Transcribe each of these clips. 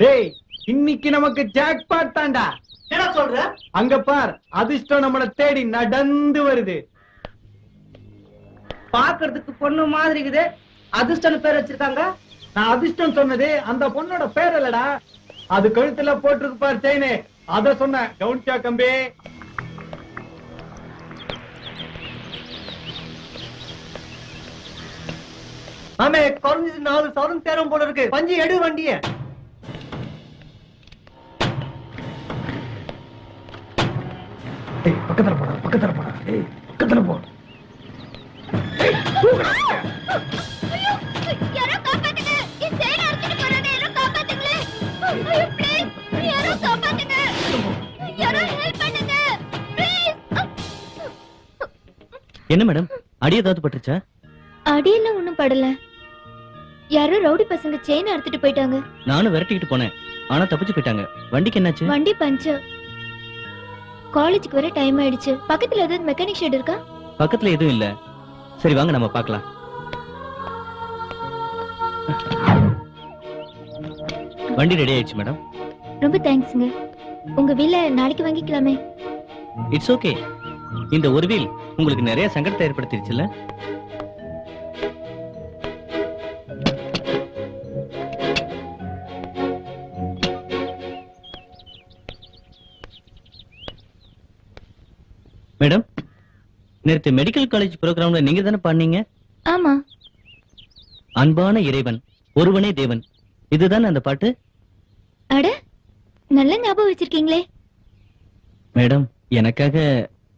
டேய், இன்னைக்கு நமக்கு ஜாக்பாட் தாண்டா. என்ன சொல்ற? அங்க பார், அதிர்ஷ்டம் நம்மள தேடி நடந்து வருது. பாக்குறதுக்கு பொண்ணு மாதிரி இருக்குது, அதிர்ஷ்டம் பேர் வச்சிருக்காங்க. நான் அதிர்ஷ்டம் சொன்னது அந்த பொண்ணோட பேர் இல்லடா, அது கழுத்துல போட்டிருக்கு பார் செயினு, அத சொன்ன. கவுன்சா கம்பி. ஆமே, குறைஞ்சது 4,000 தேரும் போல இருக்கு. பஞ்சு எடு வண்டிய. பக்கத்துல போடா, பக்கத்துல போடா, பக்கத்துல போ. என்ன மேடம், அடி ஏதாவது பட்டுருச்சா? அடியெல்லாம் ஒண்ணும் படல. யாரோ ரவுடி பசங்க செயின் அறுத்துட்டு போயிட்டாங்க. நானும் விரட்டிக்கிட்டு போனேன், ஆனா தப்பிச்சு போயிட்டாங்க. வண்டிக்கு என்னாச்சு? வண்டி பஞ்சர். காலேஜுக்கு வர டைம் ஆயிடுச்சு. பக்கத்துல ஏதாவது மெக்கானிக் ஷெட் இருக்கா? பக்கத்துல எதுவும் இல்ல. சரி வாங்க நம்ம பார்க்கலாம். வண்டி ரெடி ஆயிடுச்சு மேடம். ரொம்ப தேங்க்ஸ்ங்க. உங்க வீல நாளைக்கு வாங்கிக்கலாமே. It's okay. இந்த ஒரு வீல் உங்களுக்கு நிறைய சங்கடத்தை ஏற்படுத்திடுச்சுல்ல? மேடம், நேற்று மெடிக்கல் காலேஜ் ப்ரோக்ராம்ல நீங்க தானே பாடுனீங்க? ஆமா. அன்பான இறைவன் ஒருவனே தேவன், இதுதானே அந்த பாட்டு? அட, நல்ல ஞாபகம் வச்சிருக்கீங்களே. மேடம், எனக்காக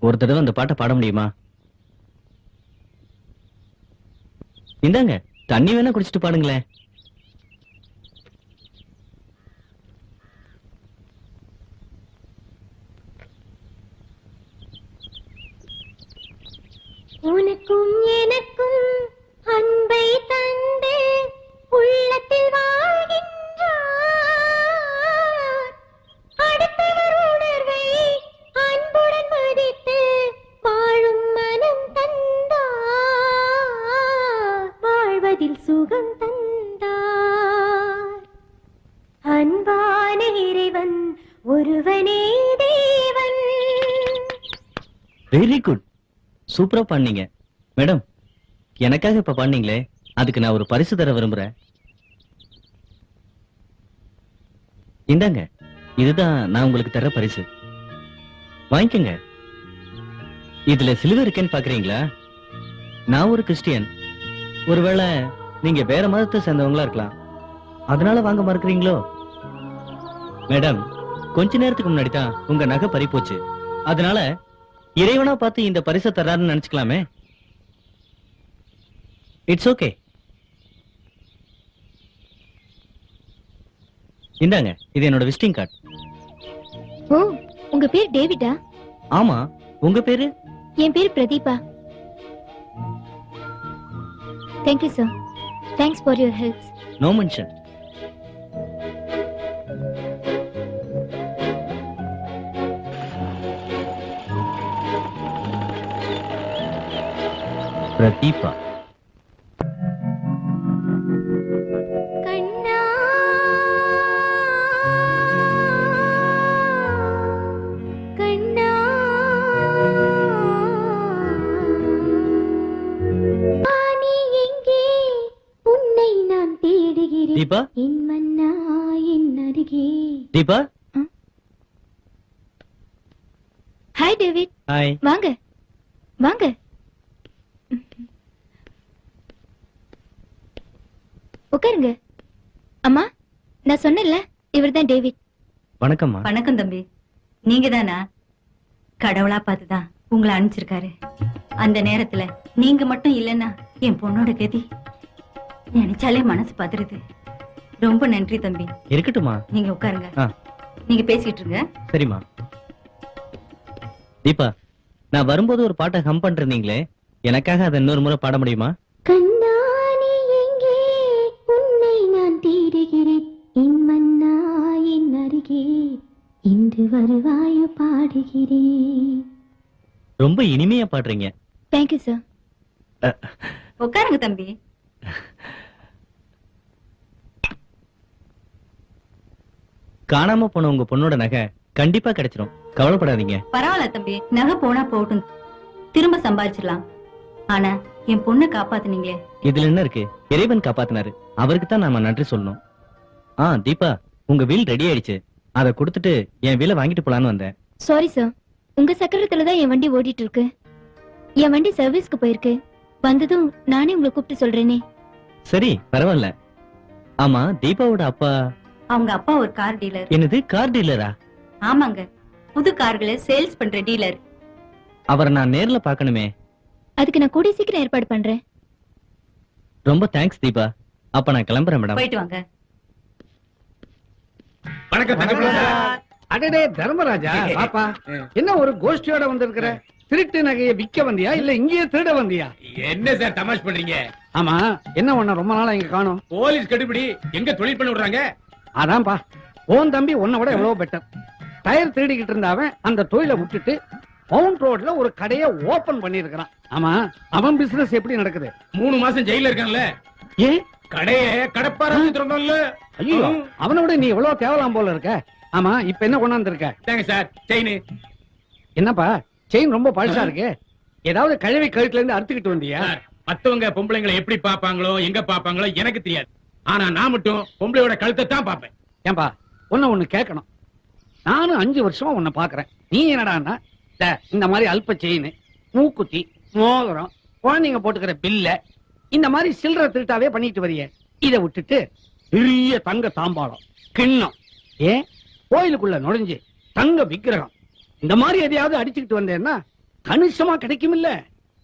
ஒரு தடவை அந்த பாட்டை பாட முடியுமா? இந்தாங்க, தண்ணி வேணா குடிச்சிட்டு பாடுங்களேன். உனக்கும் எனக்கும் அன்பை தந்து உள்ளத்தில் வாழ்கின்றார், அடுத்தவர் உணர்வை அன்புடன் மதித்து வாழும் மனம் தந்தார், வாழ்வதில் சுகம் தந்தார். அன்பான இறைவன் ஒருவனே தேவன். வெரி குட், சூப்பரா பாடுனீங்க. மேடம், எனக்காக இப்ப பாடுனீங்களே, அதுக்கு நான் ஒரு பரிசு தர விரும்புறேன். இந்தாங்க, இதுதான் நான் உங்களுக்கு தர பரிசு. வாங்கிக்கங்க. இதுல சிலுவை இருக்கேன்னு பாக்குறீங்களா? நான் ஒரு கிறிஸ்டியன். ஒருவேளை நீங்க வேற மதத்தை சேர்ந்தவங்களா இருக்கலாம், அதனால வாங்க மறுக்கிறீங்களோ? மேடம், கொஞ்ச நேரத்துக்கு முன்னாடி தான் உங்க நகை பறி போச்சு, அதனால இறைவனா பார்த்து இந்த பரிசை தர்றாருன்னு நினைச்சுக்கலாமே. It's okay. இந்தாங்க, இது என்னோட விசிட்டிங் கார்டு. ஓ, உங்க பேர் டேவிடா? ஆமா, உங்க பேரு? என் பேர் Prathiba. Thank you sir. Thanks for your helps. No mention. Prathiba. கண்ணா கண்ணா நீ எங்கே? உன்னை நான் தேடுகிறேன். தீபா, என் மன்னா என் அருகே. தீபா. Hi David. ஹாய். வாங்க வாங்க. உட்காருங்க. அம்மா, நான் சொன்னேன்ல, இவர்தான் டேவிட். வணக்கம்மா. வணக்கம் தம்பி. நீங்க தானா? கடவுளா பார்த்துதான் உங்களை அனுப்பிச்சிருக்காரு. அந்த நேரத்துல நீங்க மட்டும் இல்லைன்னா என் பொண்ணோட கதி நினைச்சாலே மனசு பதறுது. ரொம்ப நன்றி தம்பி. இருக்கட்டுமா, நீங்க உட்காருங்க. நீங்க பேசிட்டு இருங்க. சரிம்மா. தீபா, நான் வரும்போது ஒரு பாட்டை ஹம் பண்றீங்களே, எனக்காக அதை இன்னொரு முறை பாட முடியுமா? கண்ணா நீ எங்கே? உன்னை நான் தேடுகிறேன். என் மன்னா என் அருகே. இன்று வருவாயோ பாடுகிறேன். ரொம்ப இனிமையா பாடுறீங்க. Thank you sir. உட்காருங்க தம்பி. காணாம போன உங்க பொண்ணோட நகை கண்டிப்பா கிடைச்சிரும், கவலைப்படாதீங்க. பரவாயில்ல தம்பி, நகை போனா போகட்டும், திரும்ப சம்பாதிச்சிடலாம். ஆனா என் பொண்ணை காப்பாத்துனீங்களே. இதுல என்ன இருக்கு, இறைவன் காப்பாத்தினாரு, அவருக்கு தான் நாம நன்றி சொல்லணும். தீபா, உங்க வீல் ரெடி ஆயிடுச்சு, அதை கொடுத்துட்டு என் வீலை வாங்கிட்டு போலான்னு வந்தேன். சாரி சார், உங்க சக்கரத்துல தான் என் வண்டி ஓடிட்டு இருக்கு. என் வண்டி சர்வீஸ்க்கு போயிருக்கு. வந்ததும் நானே உங்களை கூப்பிட்டு சொல்றேனே. சரி, பரவாயில்ல. ஆமா, தீபாவோட அப்பா? அவங்க அப்பா ஒரு கார் டீலர். என்னது, கார் டீலரா? ஆமாங்க, புது கார்களை சேல்ஸ் பண்ற டீலர். அவரை நான் நேர்ல பார்க்கணுமே. அதுக்கு நான் கூடிய சீக்கிரம் ஏற்பாடு பண்றேன். ரொம்ப தேங்க்ஸ் தீபா. அப்ப நான் கிளம்புறேன் மேடம். போயிட்டு வாங்க. வணக்கம் தங்கப்பிள்ளை. அடடே தர்மராஜா, பாப்பா என்ன ஒரு கோஷ்டியோட வந்திருக்கிற? திருட்டு நகையை விக்க வந்தியா இல்ல இங்கேயே திருட வந்தியா? என்ன சார் தமாஷ் பண்றீங்க? ஆமா, என்ன ஒண்ணு ரொம்ப நாளா இங்க காணோம். போலீஸ் கட்டுப்படி எங்க தொழில் பண்ண விடுறாங்க? அதான்பா, உன் தம்பி உன்னை விட எவ்வளவு பெட்டர். டயர் திருடிக்கிட்டு இருந்தாவன் அந்த தொழிலை விட்டுட்டு மவுண்ட் ரோட்ல ஒரு கடையை ஓபன் பண்ணிருக்கான். ஆமா, அவன் பிசினஸ் எப்படி நடக்குது? 3 மாசம் ஜெயில இருக்கான்ல. ஏன் கடைய கடப்பார திறந்தோம்ல. ஐயோ, அவனை விட நீ எவ்வளவு தேவலாம் போல இருக்க. ஆமா, இப்ப என்ன கொண்டாந்து இருக்க? தாங்க சார் செயின். என்னப்பா செயின் ரொம்ப பழசா இருக்கு. ஏதாவது கழுவி கழுத்துல இருந்து அறுத்துக்கிட்டு வந்தியா? சார், மத்தவங்க பொம்பளைங்களை எப்படி பாப்பாங்களோ எங்க பாப்பாங்களோ எனக்கு தெரியாது. ஆனா நான் மட்டும் பொம்பளையோட கழுத்தை தான் பாப்பேன். ஏன்பா, ஒண்ணு கேட்கணும். நானும் 5 வருஷமா உன்னை பாக்குறேன். நீ என்னடான்னா இந்த மாதிரி அல்ப செயின், மூக்குத்தி, மோதிரம், குழந்தைங்க போட்டுக்கிற பில்ல இந்த மாதிரி சில்லற திருட்டாவே பண்ணிட்டு வரிய. இதை விட்டுட்டு பெரிய தங்க தாம்பாளம், கிண்ணம், ஏன் கோயிலுக்குள்ள நுழைஞ்சு தங்க விக்கிரகம், இந்த மாதிரி எதையாவது அடிச்சுக்கிட்டு வந்தேன்னா கணிசமா கிடைக்கும் இல்ல?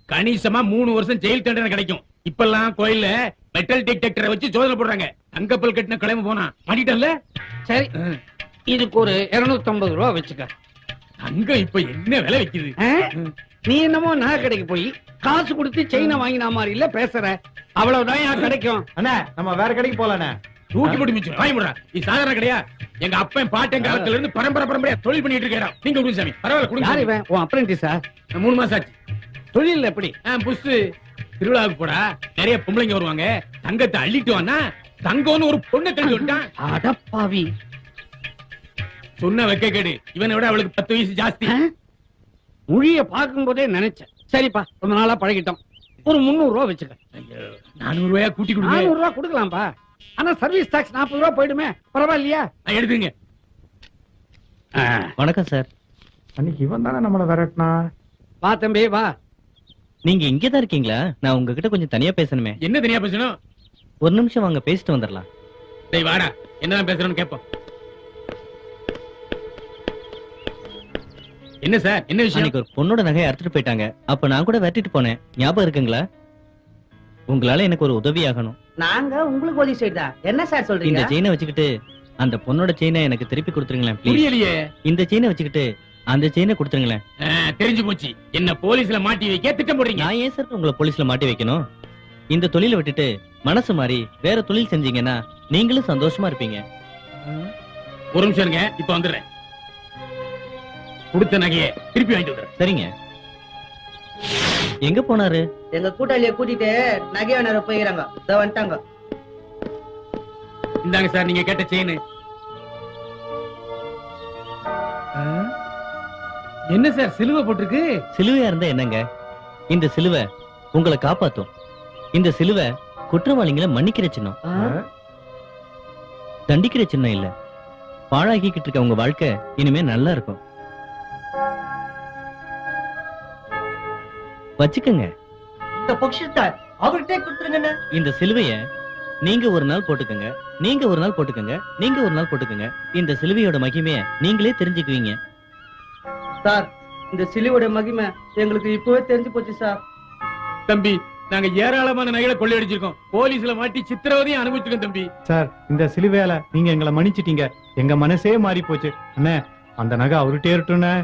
கணிசமா 3 வருஷம் ஜெயில் தண்டனை கிடைக்கும். இப்பெல்லாம் கோயில்ல மெட்டல் டிடெக்டரை வச்சு சோதனை போடுறாங்க. தங்கப்பல் கட்டின கிளம்பு போனா மாட்டிட்டல்ல. சரி, இதுக்கு ஒரு 250 ரூபா வச்சுக்க. அங்க இப்ப என்ன விலை வைக்குது? நீ என்னமோ நகை கடைக்கு போய் காசு கொடுத்து செயினை வாங்கினா மாதிரி இல்ல பேசுற. அவ்வளவுதான் கிடைக்கும். அண்ணா, நம்ம வேற கடைக்கு போலானே. தூக்கி போட்டு மிச்சம் வாங்கி முடுறா. இது சாதாரண கிடையா? எங்க அப்பன் பாட்டன் காலத்துல இருந்து பரம்பரையா தொழில் பண்ணிட்டு இருக்காரு. நீங்க கொடுங்க சாமி, பரவாயில்ல கொடுங்க. யார் இவன்? உன் அப்ரெண்டிஸா? 3 மாசம் ஆச்சு. தொழில் எப்படி? புஷ் திருவிழாவுக்கு போடா, நிறைய பொம்பளைங்க வருவாங்க. தங்கத்தை அள்ளிட்டு வானா தங்கம்னு ஒரு பொண்ணை தள்ளி விட்டான். அடப்பாவி, சொன்ன வைக்க கேடு. இவனை விட அவளுக்கு 10 வயசு ஜாஸ்தி. மொழிய பார்க்கும் போதே நினைச்சேன். சரிப்பா, ரொம்ப நாளா பழகிட்டோம். ஒரு 300 ரூபா வச்சுக்க. 400 ரூபாயா கூட்டி கொடுங்க. 400 ரூபா கொடுக்கலாம்பா. ஆனா சர்வீஸ் டாக்ஸ் 40 ரூபா போயிடுமே, பரவாயில்லையா? எடுத்துங்க. வணக்கம் சார். அன்னைக்கு இவன் தானே நம்மள விரட்டினா. வா தம்பி வா. நீங்க இங்கதான் இருக்கீங்களா? நான் உங்ககிட்ட கொஞ்சம் தனியா பேசணுமே. என்ன தனியா பேசணும்? ஒரு நிமிஷம் வாங்க, பேசிட்டு வந்துடலாம். டேய் வாடா, என்னதான் பேசுறேன்னு கேப்போம். என்ன சார், என்ன விஷயம்? அன்னைக்கு ஒரு பொண்ணோட நகையை அறுத்துட்டு போயிட்டாங்க. அப்ப நான் கூட வெட்டிட்டு போனேன், ஞாபகம் இருக்குங்களா? உங்களால எனக்கு ஒரு உதவி ஆகணும். நாங்க உங்களுக்கு உதவி செய்தா? என்ன சார் இந்த சொல்றீங்க? செயினை வச்சுக்கிட்டு அந்த பொண்ணோட செயினை எனக்கு திருப்பி கொடுத்துருங்களேன் ப்ளீஸ். புரியலையே. இந்த செயினை வச்சுக்கிட்டு அந்த செயினை கொடுத்துருங்களேன். தெரிஞ்சு போச்சு, என்ன போலீஸ்ல மாட்டி வைக்க திட்டம் போடுறீங்க. நான் ஏன் சார் உங்களை போலீஸ்ல மாட்டி வைக்கணும்? இந்த தொழிலை விட்டுட்டு மனசு மாறி வேற தொழில் செஞ்சீங்கன்னா நீங்களும் சந்தோஷமா இருப்பீங்க. ஒரு நிமிஷம் இருங்க, இப்ப வந்துடுறேன். கொடுத்த நகையை திருப்பி வாங்கிட்டு வந்துடுறேன். சரிங்க. எங்க போனாரு? எங்க கூட்டாளிய கூட்டிட்டு நகையானர போயிறாங்க. இதோ வந்துட்டாங்க. இந்தாங்க சார், நீங்க கேட்ட செயின். என்ன சார் சிலுவை போட்டிருக்கு? சிலுவையா இருந்தா என்னங்க? இந்த சிலுவை உங்களை காப்பாத்தும். இந்த சிலுவை குற்றவாளிகளை மன்னிக்கிற சின்னம், தண்டிக்கிற சின்னம் இல்ல. பாழாக்கிக்கிட்டு இருக்க உங்க வாழ்க்கை இனிமே நல்லா இருக்கும். வச்சுக்கங்க. இந்த பொக்ஷத்தை அவர்கிட்டே கொடுத்துருங்க. இந்த சிலுவைய நீங்க ஒரு நாள் போட்டுக்கங்க, நீங்க ஒரு நாள் போட்டுக்கங்க, நீங்க ஒரு நாள் போட்டுக்கங்க. இந்த சிலுவையோட மகிமைய நீங்களே தெரிஞ்சுக்குவீங்க. சார், இந்த சிலுவோட மகிமை எங்களுக்கு இப்பவே தெரிஞ்சு போச்சு சார். தம்பி, நாங்க ஏராளமான நகைகளை கொள்ளையடிச்சிருக்கோம். போலீஸ்ல மாட்டி சித்திரவதையும் அனுபவிச்சிருக்கோம் தம்பி. சார், இந்த சிலுவையால நீங்க எங்களை மன்னிச்சிட்டீங்க. எங்க மனசே மாறி போச்சு. அண்ணே, அந்த நகை அவர்கிட்டே இருக்கட்டும்ண்ணே.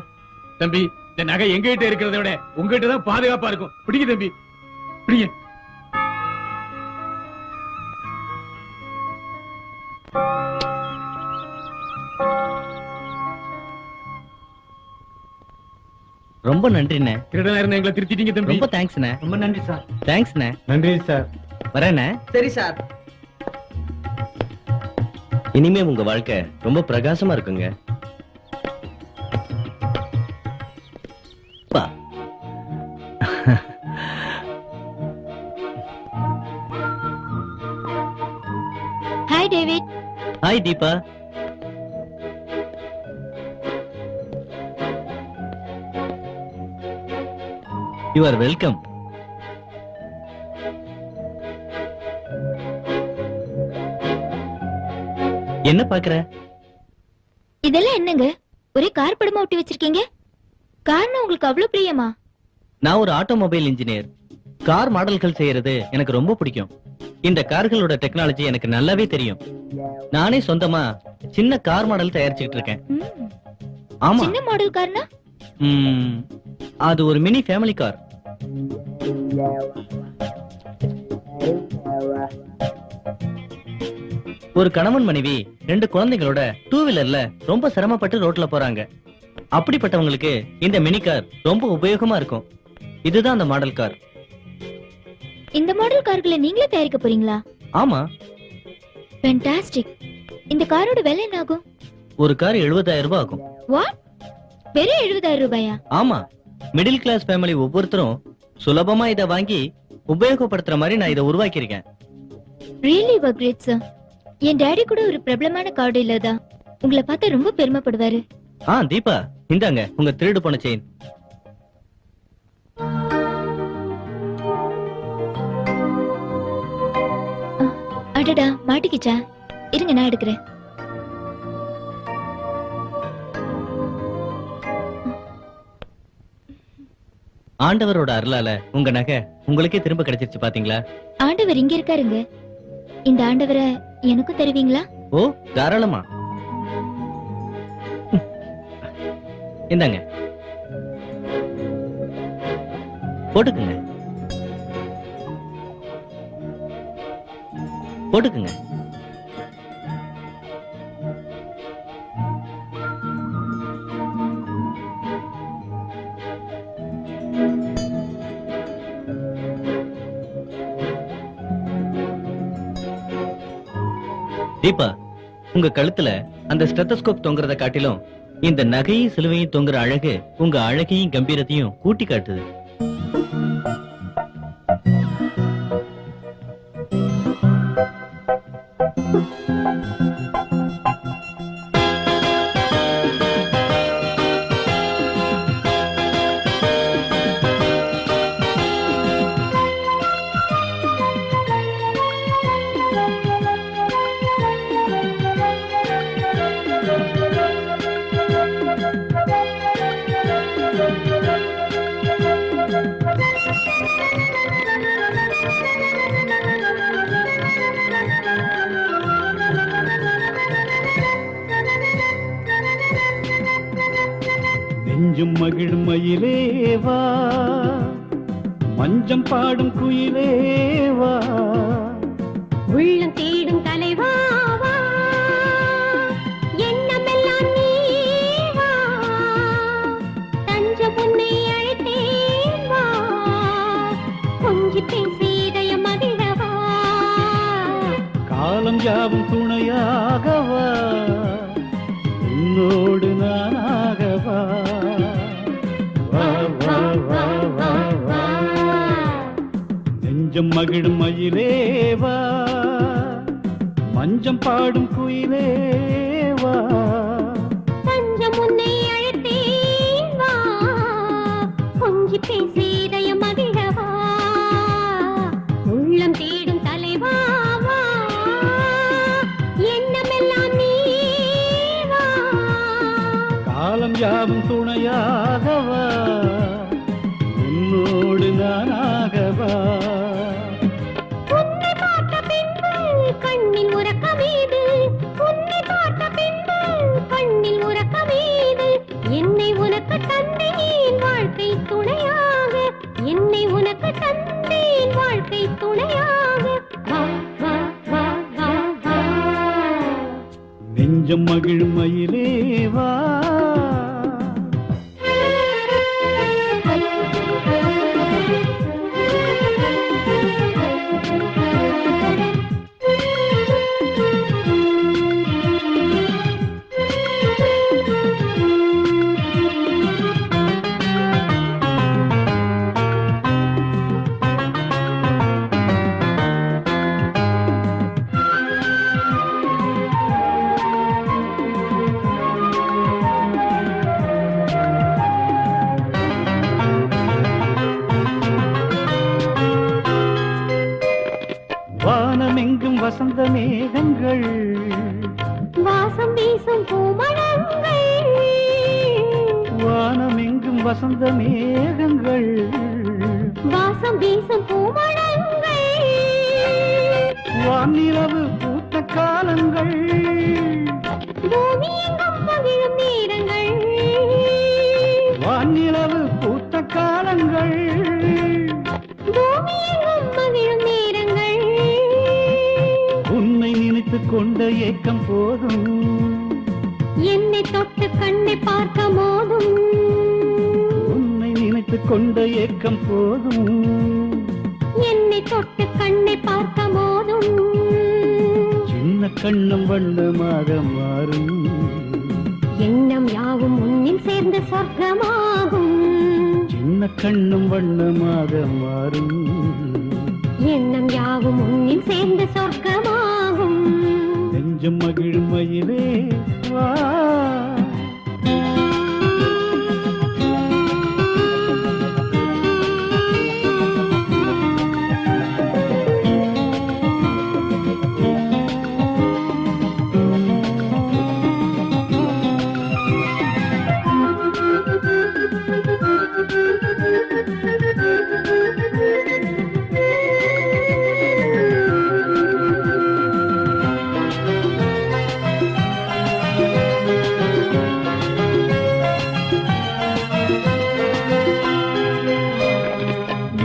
தம்பி, இந்த நகை எங்ககிட்ட இருக்கிறத விட உங்ககிட்ட தான் பாதுகாப்பா இருக்கும். பிடிக்க தம்பி, பிடிங்க. ரொம்ப நன்றிண்ணே. திருடனா இருந்த எங்களை திருத்திட்டீங்க தம்பி. ரொம்ப தேங்க்ஸ்ண்ணே. ரொம்ப நன்றி சார். தேங்க்ஸ்ண்ணே. நன்றி சார். வரேண்ணே. சரி சார். இனிமே உங்க வாழ்க்கை ரொம்ப பிரகாசமா இருக்குங்க. பா. Hi David. Hi Deepa. You are welcome. என்ன பாக்குற? இதெல்லாம் என்னங்க? ஒரே கார் படமா ஒட்டி வச்சிருக்கீங்க. கார்னா உங்களுக்கு அவ்வளவு பிரியமா? நான் ஒரு ஆட்டோமொபைல் இன்ஜினியர். கார் மாடல்கள் செய்யறது எனக்கு ரொம்ப பிடிக்கும். இந்த கார்களோட டெக்னாலஜி எனக்கு நல்லாவே தெரியும். நானே சொந்தமா சின்ன கார் மாடல் தயாரிச்சுக்கிட்டு இருக்கேன். ம். ஆமா. சின்ன மாடல் கார்னா? அது ஒரு மினி ஃபேமிலி கார். ஒரு கணவன் மனைவி 2 குழந்தைகளோட 2 வீலர்ல ரொம்ப சிரமப்பட்டு ரோட்ல போறாங்க. அப்படிப்பட்டவங்களுக்கு இந்த மினி கார் ரொம்ப உபயோகமா இருக்கும். இதுதான் அந்த மாடல் கார். இந்த மாடல் கார்களை நீங்களே தயாரிக்க போறீங்களா? ஆமா. ஃபேண்டாஸ்டிக். இந்த காரோட விலை என்ன ஆகும்? ஒரு கார் 70,000 ரூபாய் ஆகும். வாட்? வெறும் 70,000 ரூபாயா? ஆமா. மிடில் கிளாஸ் ஃபேமிலி ஒவ்வொருத்தரும் சுலபமா இத வாங்கி உபயோகப்படுத்துற மாதிரி நான் இதை உருவாக்கி இருக்கேன். Really you are great sir. என் டாடி கூட ஒரு பிரபலமான கார் டீலர் தான். உங்களை பார்த்து ரொம்ப பெருமைப்படுவாரு. தீபா, இந்தாங்க உங்க திருடு போன செயின். அடடா, மாட்டிக்கிச்சா? இருங்க நான் எடுக்கிறேன். ஆண்டவரோட அருளால உங்க நகை உங்களுக்கே திரும்ப கிடைச்சிருச்சு பாத்தீங்களா? ஆண்டவர் இங்க இருக்காருங்க. இந்த ஆண்டவரை எனக்கும் தருவீங்களா? ஓ, தாராளமா. இந்தாங்க, போட்டுக்குங்க. போட்டுக்குங்க. தீபா, உங்க கழுத்துல அந்த ஸ்டெத்தஸ்கோப் தொங்குறத காட்டிலும் இந்த நகையும் சிலுவையும் தொங்குற அழகு உங்க அழகையும் கம்பீரத்தையும் கூட்டி காட்டுது. நெஞ்சும் மகிழும் மயிலேவா, மஞ்சம் பாடும் குயிலேவா, உள்ளம் தேடும் தலைவாவா, எண்ணமெல்லாம் நீவா, தஞ்ச பொன்னை அழைத்தேன் வா, கொஞ்சி பேசி இதயம் மகிழவா, காலம் யாவும் துணையாகவா, உன்னோடு நானாகவா, வா வா வா வா வா. நெஞ்சம் மகிழும் மயிலேவா, மஞ்சம் பாடும் குயிலேவா, தஞ்சம் உன்னை அழைத்தேன் வா, கொஞ்சி பேசி இதயம் மகிழவா, உள்ளம் தேடும் தலைவாவா, எண்ணமெல்லாம் நீவா, காலம் யாவும் துணையாகவா, உன்னோடு நானாகவா. உன்னை பார்த்த பின்பு கண்ணில் உறக்கமேது, உன்னை பார்த்த பின்பு கண்ணில் உறக்கமேது, என்னை உனக்கு தந்தேன் வாழ்க்கை துணையாக, என்னை உனக்கு தந்தேன் வாழ்க்கை துணையாக, வா வா வா வா வா. நெஞ்சம் மகிழும் மயிலேவா. வானமெங்கும் வசந்த மேகங்கள் வாசம் வீசும் பூமணங்கள் வானமெங்கும் வசந்த மேகங்கள் வாசம் வீசும் பூமணங்கள் வானிலவு பூத்த காலங்கள் பூமி எங்கும் மகிழும் நேரங்கள் வானிலவு பூத்த காலங்கள் பூமி எங்கும் மகிழும் நேரங்கள் உன்னை நினைத்துக் கொண்ட ஏக்கம் போதும் என்னை தொட்டு கண்ணை பார்க்க மோதும் உன்னை நினைத்துக் கொண்ட ஏக்கம் போதும் என்னை தொட்டு கண்ணை பார்க்க மோதும் சின்ன கண்ணும் வண்ணமாக மாறும் எண்ணம் யாவும் உன்னில் சேர்ந்த சொர்க்கமாகும் சின்ன கண்ணும் வண்ணமாக மாறும் எண்ணம் யாவும் உன்னில் சேர்ந்த சொர்க்கமாகும் நெஞ்சம் மகிழும் மயிலே வா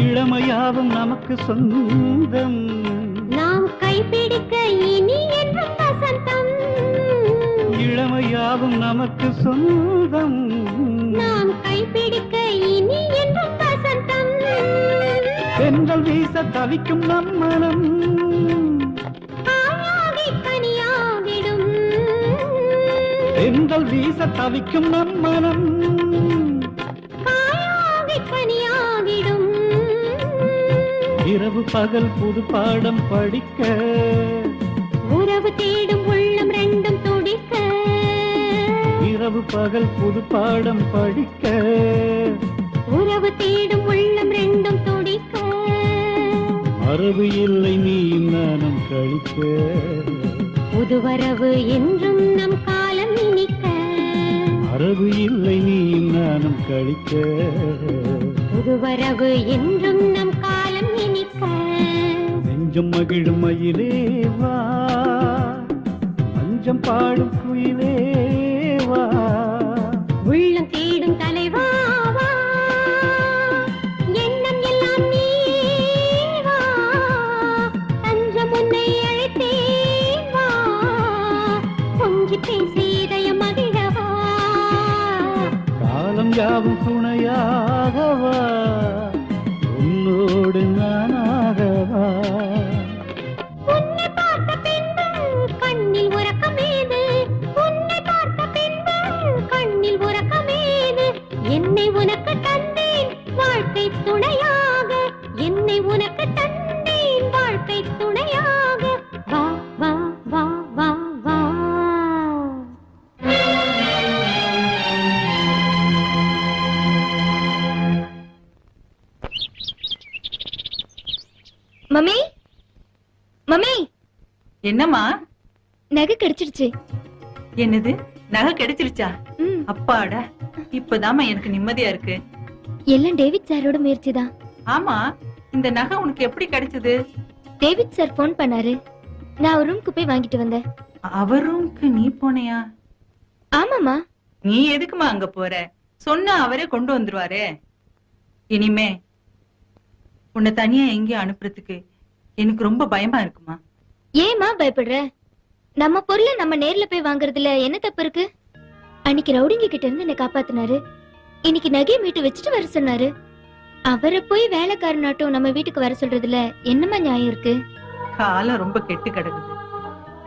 இளமையாவும் நமக்கு சொந்தம் நாம் கைப்பிடிக்க இனி என்றும் வசந்தம் இளமையாவும் நமக்கு சொந்தம் நாம் கைப்பிடிக்க இனி என்றும் வசந்தம் பெண்கள் வீச தவிக்கும் நம் மனம் ஆயாகி கனியாகிடும் பெண்கள் வீச தவிக்கும் நம் மனம் ஆயாகி கனியாகிடும் இரவு பகல் புது பாடம் படிக்க உறவு தேடும் உள்ளம் ரெண்டும் துடிக்க இரவு பகல் புது பாடம் படிக்க உறவு தேடும் உள்ளம் ரெண்டும் துடிக்க மரபு இல்லை நீயும் நானும் கழிக்க புதுவரவு என்றும் நம் காலம் இனிக்க மரபு இல்லை நீயும் நானும் கழிக்க புதுவரவு என்றும் நம் காலம் இனிக்க நெஞ்சம் மகிழும் மயிலே வா மஞ்சம் பாடும் குயிலே வா உள்ளம் தேடும் தலைவா வா. எண்ணம் எல்லாம் நீ வா. தஞ்சம் உன்னை அழைத்தேன் வா. கொஞ்சி பேசி இதயம் மகிழவா காலம் யாவும் துணையாகவா உன்னோடு நானாகவா உன்னை பார்த்த பின்பு கண்ணில் உறக்கமேது உன்னை பார்த்த பின்பு கண்ணில் உறக்கமேது என்னை உனக்கு தந்தேன் வாழ்க்கை துணையாக என்னை உனக்கு தந்தேன் வாழ்க்கை துணையாக வா வா வா வா வா மம்மி மம்மி என்னம்மா நகை கிடைச்சிடுச்சு. என்னது நகை கிடைச்சிருச்சா? ம், அப்பாடா, இப்பதாம்மா எனக்கு நிம்மதியா இருக்கு. எல்லாம் டேவிட் சாரோட முயற்சி தான். ஆமா, இந்த நகை உனக்கு எப்படி கிடைச்சது? டேவிட் சார் ஃபோன் பண்ணாரு. நான் ஒரு ரூம்க்கு போய் வாங்கிட்டு வந்தேன். அவர் ரூம்க்கு நீ போனியா? ஆமாமா. நீ எதுக்குமா அங்க போற? சொன்னா அவரே கொண்டு வந்துருவாரே. இனிமே உன்னை தனியா எங்கேயும் அனுப்புறதுக்கு எனக்கு ரொம்ப பயமா இருக்குமா. ஏமா பயப்படுற? நம்ம பொருளை நம்ம நேர்ல போய் வாங்குறதுல என்ன தப்பு இருக்கு? அன்னைக்கு ரவுடிங்க கிட்ட இருந்து என்னை காப்பாத்தினாரு. இன்னைக்கு நகையை மீட்டு வச்சுட்டு வர சொன்னாரு. அவரை போய் வேலைக்காரனாட்டும் நம்ம வீட்டுக்கு வர சொல்றதுல என்னமா நியாயம் இருக்கு? காலம் ரொம்ப கெட்டு கிடக்குது.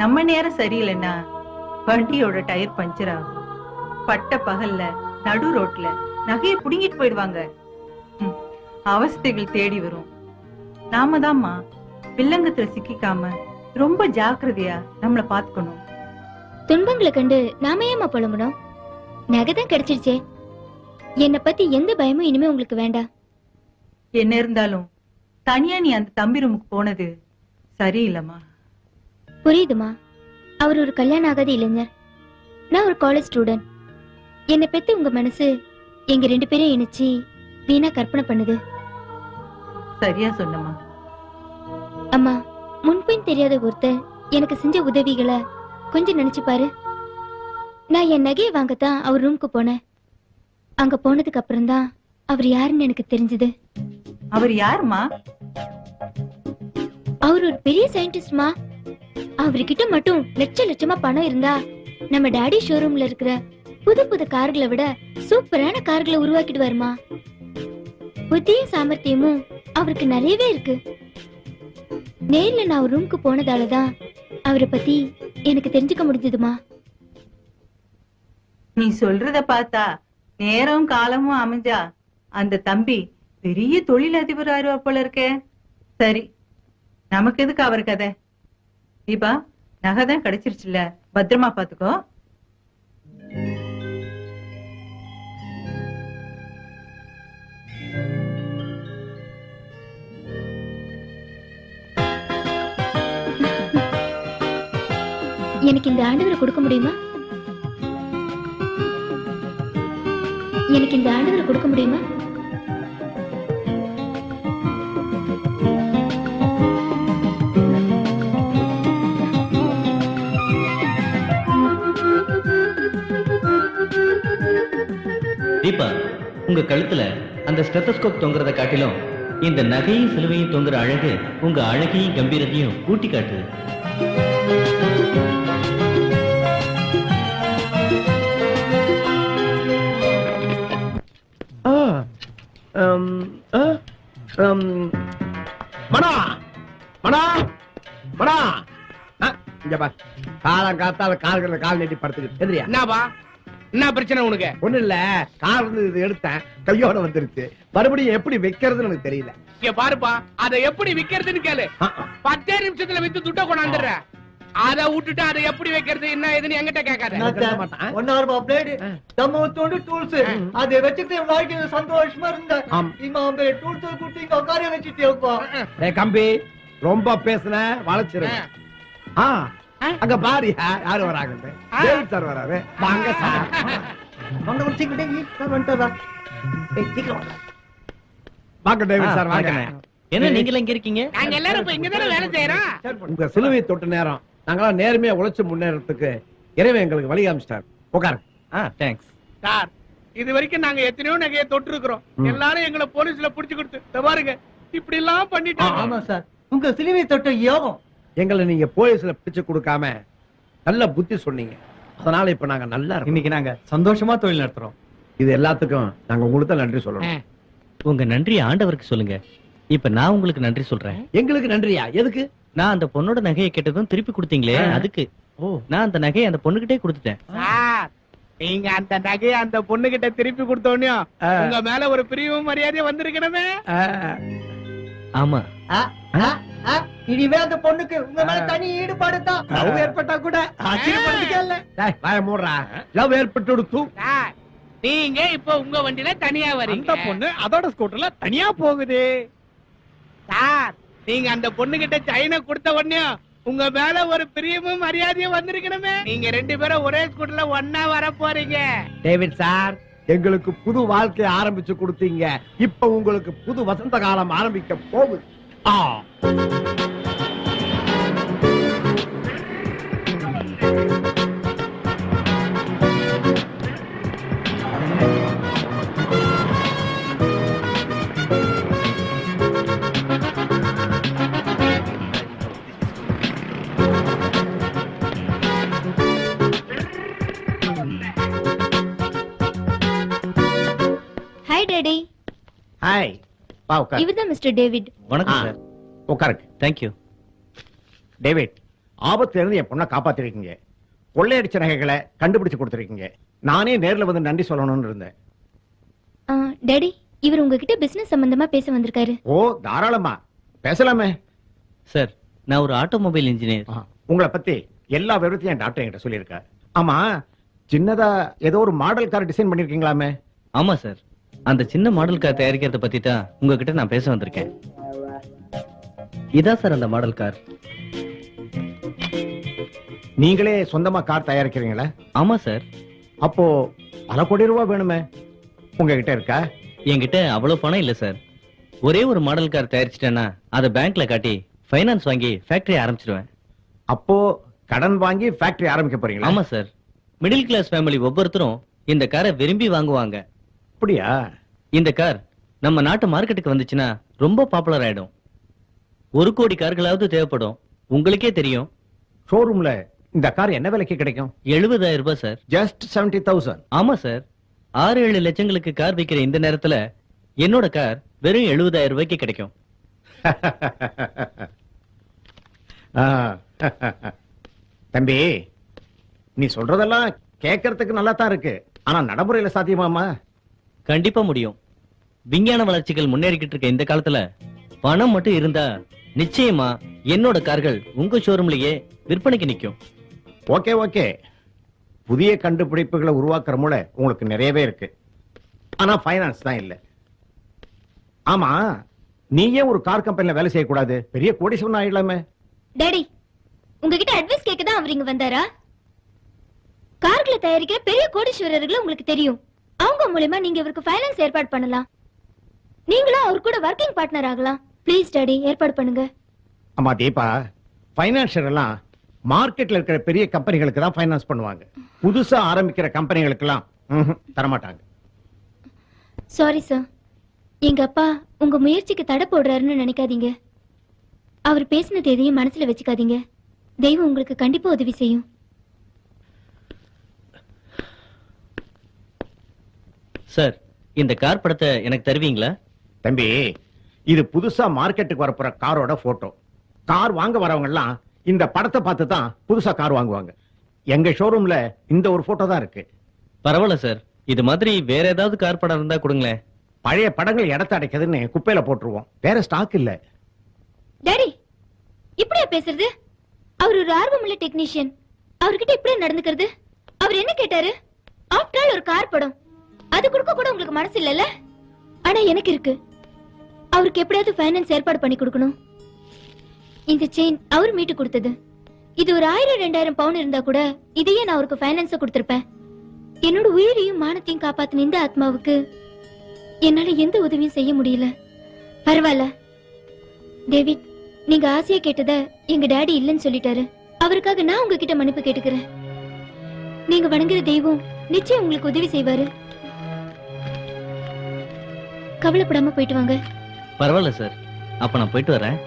நம்ம நேரம் சரியில்லைன்னா வண்டியோட டயர் பஞ்சர் ஆகும். பட்ட பகல்ல நடு ரோட்ல நகையை புடுங்கிட்டு போயிடுவாங்க. அவஸ்தைகள் தேடி வரும். நாம தான்மா வில்லங்கத்துல சிக்கிக்காம ரொம்ப ஜாக்கிரதையா நம்மள பாத்துக்கணும். துன்பங்களை கண்டு நாம ஏமா புலம்பணும்? நகைதான் கிடைச்சிருச்சே. என்னை பத்தி எந்த பயமும் இனிமே உங்களுக்கு வேண்டாம். என்ன இருந்தாலும் தனியா நீ அந்த தம்பி ரூமுக்கு போனது சரியில்லைம்மா. புரியுதுமா. அவர் ஒரு கல்யாணம் ஆகாத இளைஞர், நான் ஒரு காலேஜ் ஸ்டூடெண்ட். என்னை பெத்து உங்க மனசு எங்க 2 பேரையும் இணைச்சு வீணா கற்பனை பண்ணுது. சரியா சொன்னம்மா. அம்மா, முன்பின் தெரியாத ஒருத்தர் எனக்கு செஞ்ச உதவிகளை கொஞ்சம் நினைச்சு பாரு. நான் என் நகையை வாங்கத்தான் அவர் ரூமுக்கு போனேன். அங்க போனதுக்கு அப்புறம் தான் அவர் யாருன்னு எனக்கு தெரிஞ்சது. அவர் யாருமா? அவர் ஒரு பெரிய சயின்டிஸ்ட்மா. அவர்கிட்ட மட்டும் லட்சமா பணம் இருந்தா நம்ம டாடி ஷோரூம்ல இருக்கிற புது புது கார்களை விட சூப்பரான கார்களை உருவாக்கிடுவாருமா. புத்திய சாமர்த்தியமும் அவருக்கு நிறையவே இருக்கு. நேர்ல நான் ஒரு ரூமுக்கு போனதாலதான் அவரை பத்தி எனக்கு தெரிஞ்சுக்க முடிஞ்சதுமா. நீ சொல்றத பார்த்தா நேரம் காலமும் அமைஞ்சா அந்த தம்பி பெரிய தொழிலதிபர் ஆயிருவா போல இருக்கே. சரி, நமக்கு எதுக்கு அவர் கதை? தீபா, நகைதான் கிடைச்சிருச்சுல, பத்திரமா பாத்துக்கோ. எனக்கு இந்த ஆண்டவரை கொடுக்க முடியுமா? எனக்கு இந்த ஆண்டவரை கொடுக்க முடியுமா? தீபா, உங்க கழுத்துல அந்த ஸ்டெத்தஸ்கோப் தொங்குறத காட்டிலும் இந்த நகையும் சிலுவையும் தொங்குற அழகு உங்க அழகையும் கம்பீரத்தையும் கூட்டி காட்டுது. மனா மனா மனா இங்க பா, காலம் காத்தால கால்கள் கால் நீட்டி படுத்துக்கிட்டு எதிரியா? என்னப்பா, என்ன பிரச்சனை உனக்கு? ஒண்ணு இல்ல, கார் இருந்து இது எடுத்தேன், கையோட வந்துருச்சு. மறுபடியும் எப்படி வைக்கிறதுன்னு எனக்கு தெரியல. இங்க பாருப்பா, அதை எப்படி விக்கிறதுன்னு கேளு. 10 நிமிஷத்துல வித்து துட்ட கொண்டாந்துடுற. அதை விட்டுட்டு அதை எப்படி வைக்கிறது என்ன ஏதுன்னு என்கிட்ட கேட்காத. கேட்க மாட்டான். ஒன்னாருமா பிளேடு நம்ம தோண்டு டூல்ஸ் அதை வச்சுக்கிட்டு வாழ்க்கையில சந்தோஷமா இருந்த ஆம். இங்க அவங்க டூல்ஸ் கொடுத்து இங்க உட்கார வச்சுட்டேப்பா. ஏய் கம்பி, ரொம்ப பேசுன வளைச்சிருவேன். அங்க பாரு யாரு வராங்க. டேவிட் சார் வராரு. வாங்க சார். வந்து முடிச்சுக்கிட்டே வந்துட்டதா. சீக்கிரம் வாங்க டேவிட் சார், வாங்க. என்ன நீங்க இங்க இருக்கீங்க? நாங்க எல்லாரும் இப்ப இங்கதானே வேலை செய்யறோம். உங்க சிலுவை தொட்டு நேரம் நாங்களா நேர்மையா உழைச்சு முன்னேறதுக்கு இறைவன் எங்களுக்கு வழி காமிச்சிட்டார். உட்காருங்க. தேங்க்ஸ். சார், இது வரைக்கும் நாங்க எத்தனையோ நகையை தொட்டு இருக்கிறோம். எல்லாரும் எங்களை போலீஸ்ல புடிச்சு கொடுத்து இதோ பாருங்க இப்படி எல்லாம் பண்ணிட்டாங்க. ஆமா சார், உங்க சிலுவை தொட்ட யோகம். எங்களை நீங்க போலீஸ்ல பிடிச்சு கொடுக்காம நல்ல புத்தி சொன்னீங்க. அதனால இப்ப நாங்க நல்லா இருக்கோம். இன்னைக்கு நாங்க சந்தோஷமா தொழில் நடத்துறோம். இது எல்லாத்துக்கும் நாங்க உங்களுக்கு தான் நன்றி சொல்லணும். உங்க நன்றி ஆண்டவருக்கு சொல்லுங்க. இப்ப நான் உங்களுக்கு நன்றி சொல்றேன். எங்களுக்கு நன்றியா? எதுக்கு? நான் அந்த பொண்ணோட நகையை கேட்டதும் திருப்பி கொடுத்தீங்களே, அதுக்கு. நான் அந்த நகையை அந்த பொண்ணுகிட்டே கொடுத்துட்டேன். சார், நீங்க அந்த நகையை அந்த பொண்ணு கிட்ட திருப்பி கொடுத்தோன்னே உங்க மேல ஒரு பிரிவும் மரியாதையும் வந்திருக்கணுமே. ஆமா. இனிமே அந்த பொண்ணுக்கு உங்க மேல தனி ஈடுபாடு தான். லவ் ஏற்பட்டா கூட ஆச்சரியப்படுத்திக்கல. வாய மூடுறா. லவ் ஏற்பட்டு கொடுத்து சார், நீங்க இப்ப உங்க வண்டியில தனியா வரீங்க. அந்த பொண்ணு அதோட ஸ்கூட்டர்ல தனியா போகுது. சார், நீங்க அந்த பொண்ணு கிட்ட சைனை கொடுத்த உடனே உங்க மேல ஒரு பிரியமும் மரியாதையும் வந்திருக்கணுமே. நீங்க 2 பேரும் ஒரே ஸ்கூட்டர்ல ஒன்னா வர போறீங்க. டேவிட் சார், எங்களுக்கு புது வாழ்க்கையை ஆரம்பிச்சு கொடுத்தீங்க. இப்ப உங்களுக்கு புது வசந்த காலம் ஆரம்பிக்க போகுது. Hi daddy. ஹாய். வா உட்கார். இவர்தான் மிஸ்டர் டேவிட். வணக்கம் சார். உட்காருங்க. தேங்க்யூ. டேவிட், ஆபத்துல இருந்து என் பொண்ணை காப்பாத்திருக்கீங்க. கொள்ளையடிச்ச நகைகளை கண்டுபிடிச்சு கொடுத்திருக்கீங்க. நானே நேர்ல வந்து நன்றி சொல்லணும்னு இருந்தேன். டாடி, இவர் உங்ககிட்ட பிசினஸ் சம்பந்தமா பேச வந்திருக்காரு. ஓ, தாராளமா பேசலாமே. சார், நான் ஒரு ஆட்டோமொபைல் இன்ஜினியர். உங்களை பத்தி எல்லா விவரத்தையும் என் டாக்டர் என்கிட்ட சொல்லியிருக்காரு. ஆமா, சின்னதா ஏதோ ஒரு மாடல் கார் டிசைன் பண்ணிருக்கீங்களாமே? ஆமா சார், அந்த சின்ன மாடல் கார் தயாரிக்கிறத பத்தி தான் உங்ககிட்ட நான் பேச வந்திருக்கேன். இதான் சார் அந்த மாடல் கார். நீங்களே சொந்தமா கார் தயாரிக்கிறீங்களா? ஆமா சார். அப்போ பல கோடி ரூபாய் வேணுமே, உங்ககிட்ட இருக்கா? என்கிட்ட அவ்வளவு பணம் இல்ல சார். ஒரே ஒரு மாடல் கார் தயாரிச்சிட்டேன்னா அதை பேங்க்ல காட்டி ஃபைனான்ஸ் வாங்கி ஃபேக்டரி ஆரம்பிச்சிடுவேன். அப்போ கடன் வாங்கி ஃபேக்டரி ஆரம்பிக்க போறீங்களா? ஆமா சார். மிடில் கிளாஸ் ஃபேமிலி ஒவ்வொருத்தரும் இந்த காரை விரும்பி வாங்குவாங்க. அப்படியா? இந்த கார் நம்ம நாட்டு மார்க்கெட்டுக்கு வந்துச்சுன்னா ரொம்ப பாப்புலர் ஆயிடும். 1 கோடி கார்களாவது தேவைப்படும். உங்களுக்கே தெரியும். ஷோரூம்ல இந்த கார் என்ன விலைக்கு கிடைக்கும்? 70,000 ரூபாய் சார். ஜஸ்ட் 70,000. ஆமா சார். 6-7 லட்சங்களுக்கு கார் விற்கிற இந்த நேரத்துல என்னோட கார் வெறும் 70,000 ரூபாய்க்கு கிடைக்கும். தம்பி, நீ சொல்றதெல்லாம் கேட்கறதுக்கு நல்லா தான் இருக்கு, ஆனா நடைமுறையில சாத்தியமாமா? கண்டிப்பா முடியும். விஞ்ஞான வளர்ச்சிகள் முன்னேறிக்கிட்டு இருக்க இந்த காலத்துல பணம் மட்டும் இருந்தா நிச்சயமா என்னோட கார்கள் உங்க ஷோரூம்லயே விற்பனைக்கு நிக்கும். ஓகே ஓகே, புதிய கண்டுபிடிப்புகளை உருவாக்குற மூளை உங்களுக்கு நிறையவே இருக்கு, ஆனா ஃபைனான்ஸ் தான் இல்ல. ஆமா, நீயே ஒரு கார் கம்பெனில வேலை செய்யக்கூடாது? பெரிய கோடீஸ்வரன் ஆயிடலாமே. டாடி, உங்ககிட்ட அட்வைஸ் கேட்க தான் அவர் இங்க வந்தாரா? கார்களை தயாரிக்கிற பெரிய கோடீஸ்வரர்கள் உங்களுக்கு தெரியும். அவங்க மூலமா நீங்க இவருக்கு ஃபைனான்ஸ் ஏற்பாடு பண்ணலாம். நீங்களும் அவர் கூட ஒர்க்கிங் பார்ட்னர் ஆகலாம். ப்ளீஸ் டாடி, ஏற்பாடு பண்ணுங்க. ஆமா தீபா, ஃபைனான்சியர் எல்லாம் மார்க்கெட்ல இருக்கிற பெரிய கம்பெனிகளுக்கு தான் ஃபைனான்ஸ் பண்ணுவாங்க. புதுசா ஆரம்பிக்கிற கம்பெனிகளுக்கு எல்லாம் தரமாட்டாங்க. சாரி சார், எங்க அப்பா உங்க முயற்சிக்கு தடை போடுறாருன்னு நினைக்காதீங்க. அவர் பேசினது எதையும் மனசுல வச்சுக்காதீங்க. தெய்வம் உங்களுக்கு கண்டிப்பா உதவி செய்யும். சார், இந்த கார் படத்தை எனக்கு தருவீங்களா? தம்பி, இது புதுசா மார்க்கெட்டுக்கு வரப்போற காரோட போட்டோ. கார் வாங்க வரவங்க எல்லாம் இந்த படத்தை பார்த்து தான் புதுசா கார் வாங்குவாங்க. எங்க ஷோரூம்ல இந்த ஒரு போட்டோ தான் இருக்கு. பரவாயில்ல சார், இது மாதிரி வேற ஏதாவது கார் படம் இருந்தா கொடுங்களேன். பழைய படங்கள் இடத்த அடைக்குதுன்னு குப்பையில போட்டுருவோம், வேற ஸ்டாக் இல்ல. டாடி, இப்படியா பேசுறது? அவர் ஒரு ஆர்வமுள்ள டெக்னீஷியன். அவர்கிட்ட இப்படியே நடந்துக்கிறது? அவர் என்ன கேட்டாரு? ஆஃப்டர் ஆல் ஒரு கார் படம், அது கொடுக்க கூட உங்களுக்கு மனசு இல்லல்ல? ஆனா எனக்கு இருக்கு. அவருக்கு எப்படியாவது ஃபைனான்ஸ் ஏற்பாடு பண்ணி கொடுக்கணும். இந்த செயின் அவர் மீட்டு கொடுத்தது. இது ஒரு 1000-2000 பவுன் இருந்தா கூட இதையே நான் அவருக்கு ஃபைனான்ஸ் கொடுத்திருப்பேன். என்னோட உயிரையும் மானத்தையும் காப்பாத்தின இந்த ஆத்மாவுக்கு என்னால எந்த உதவியும் செய்ய முடியல. பரவாயில்ல டேவிட், நீங்க ஆசையா கேட்டத எங்க டாடி இல்லைன்னு சொல்லிட்டாரு. அவருக்காக நான் உங்ககிட்ட மன்னிப்பு கேட்டுக்கிறேன். நீங்க வணங்குற தெய்வம் நிச்சயம் உங்களுக்கு உதவி செய்வாரு. கவலைப்படாம போயிட்டு வாங்க. பரவாயில்ல சார், அப்ப நான் போயிட்டு வரேன்.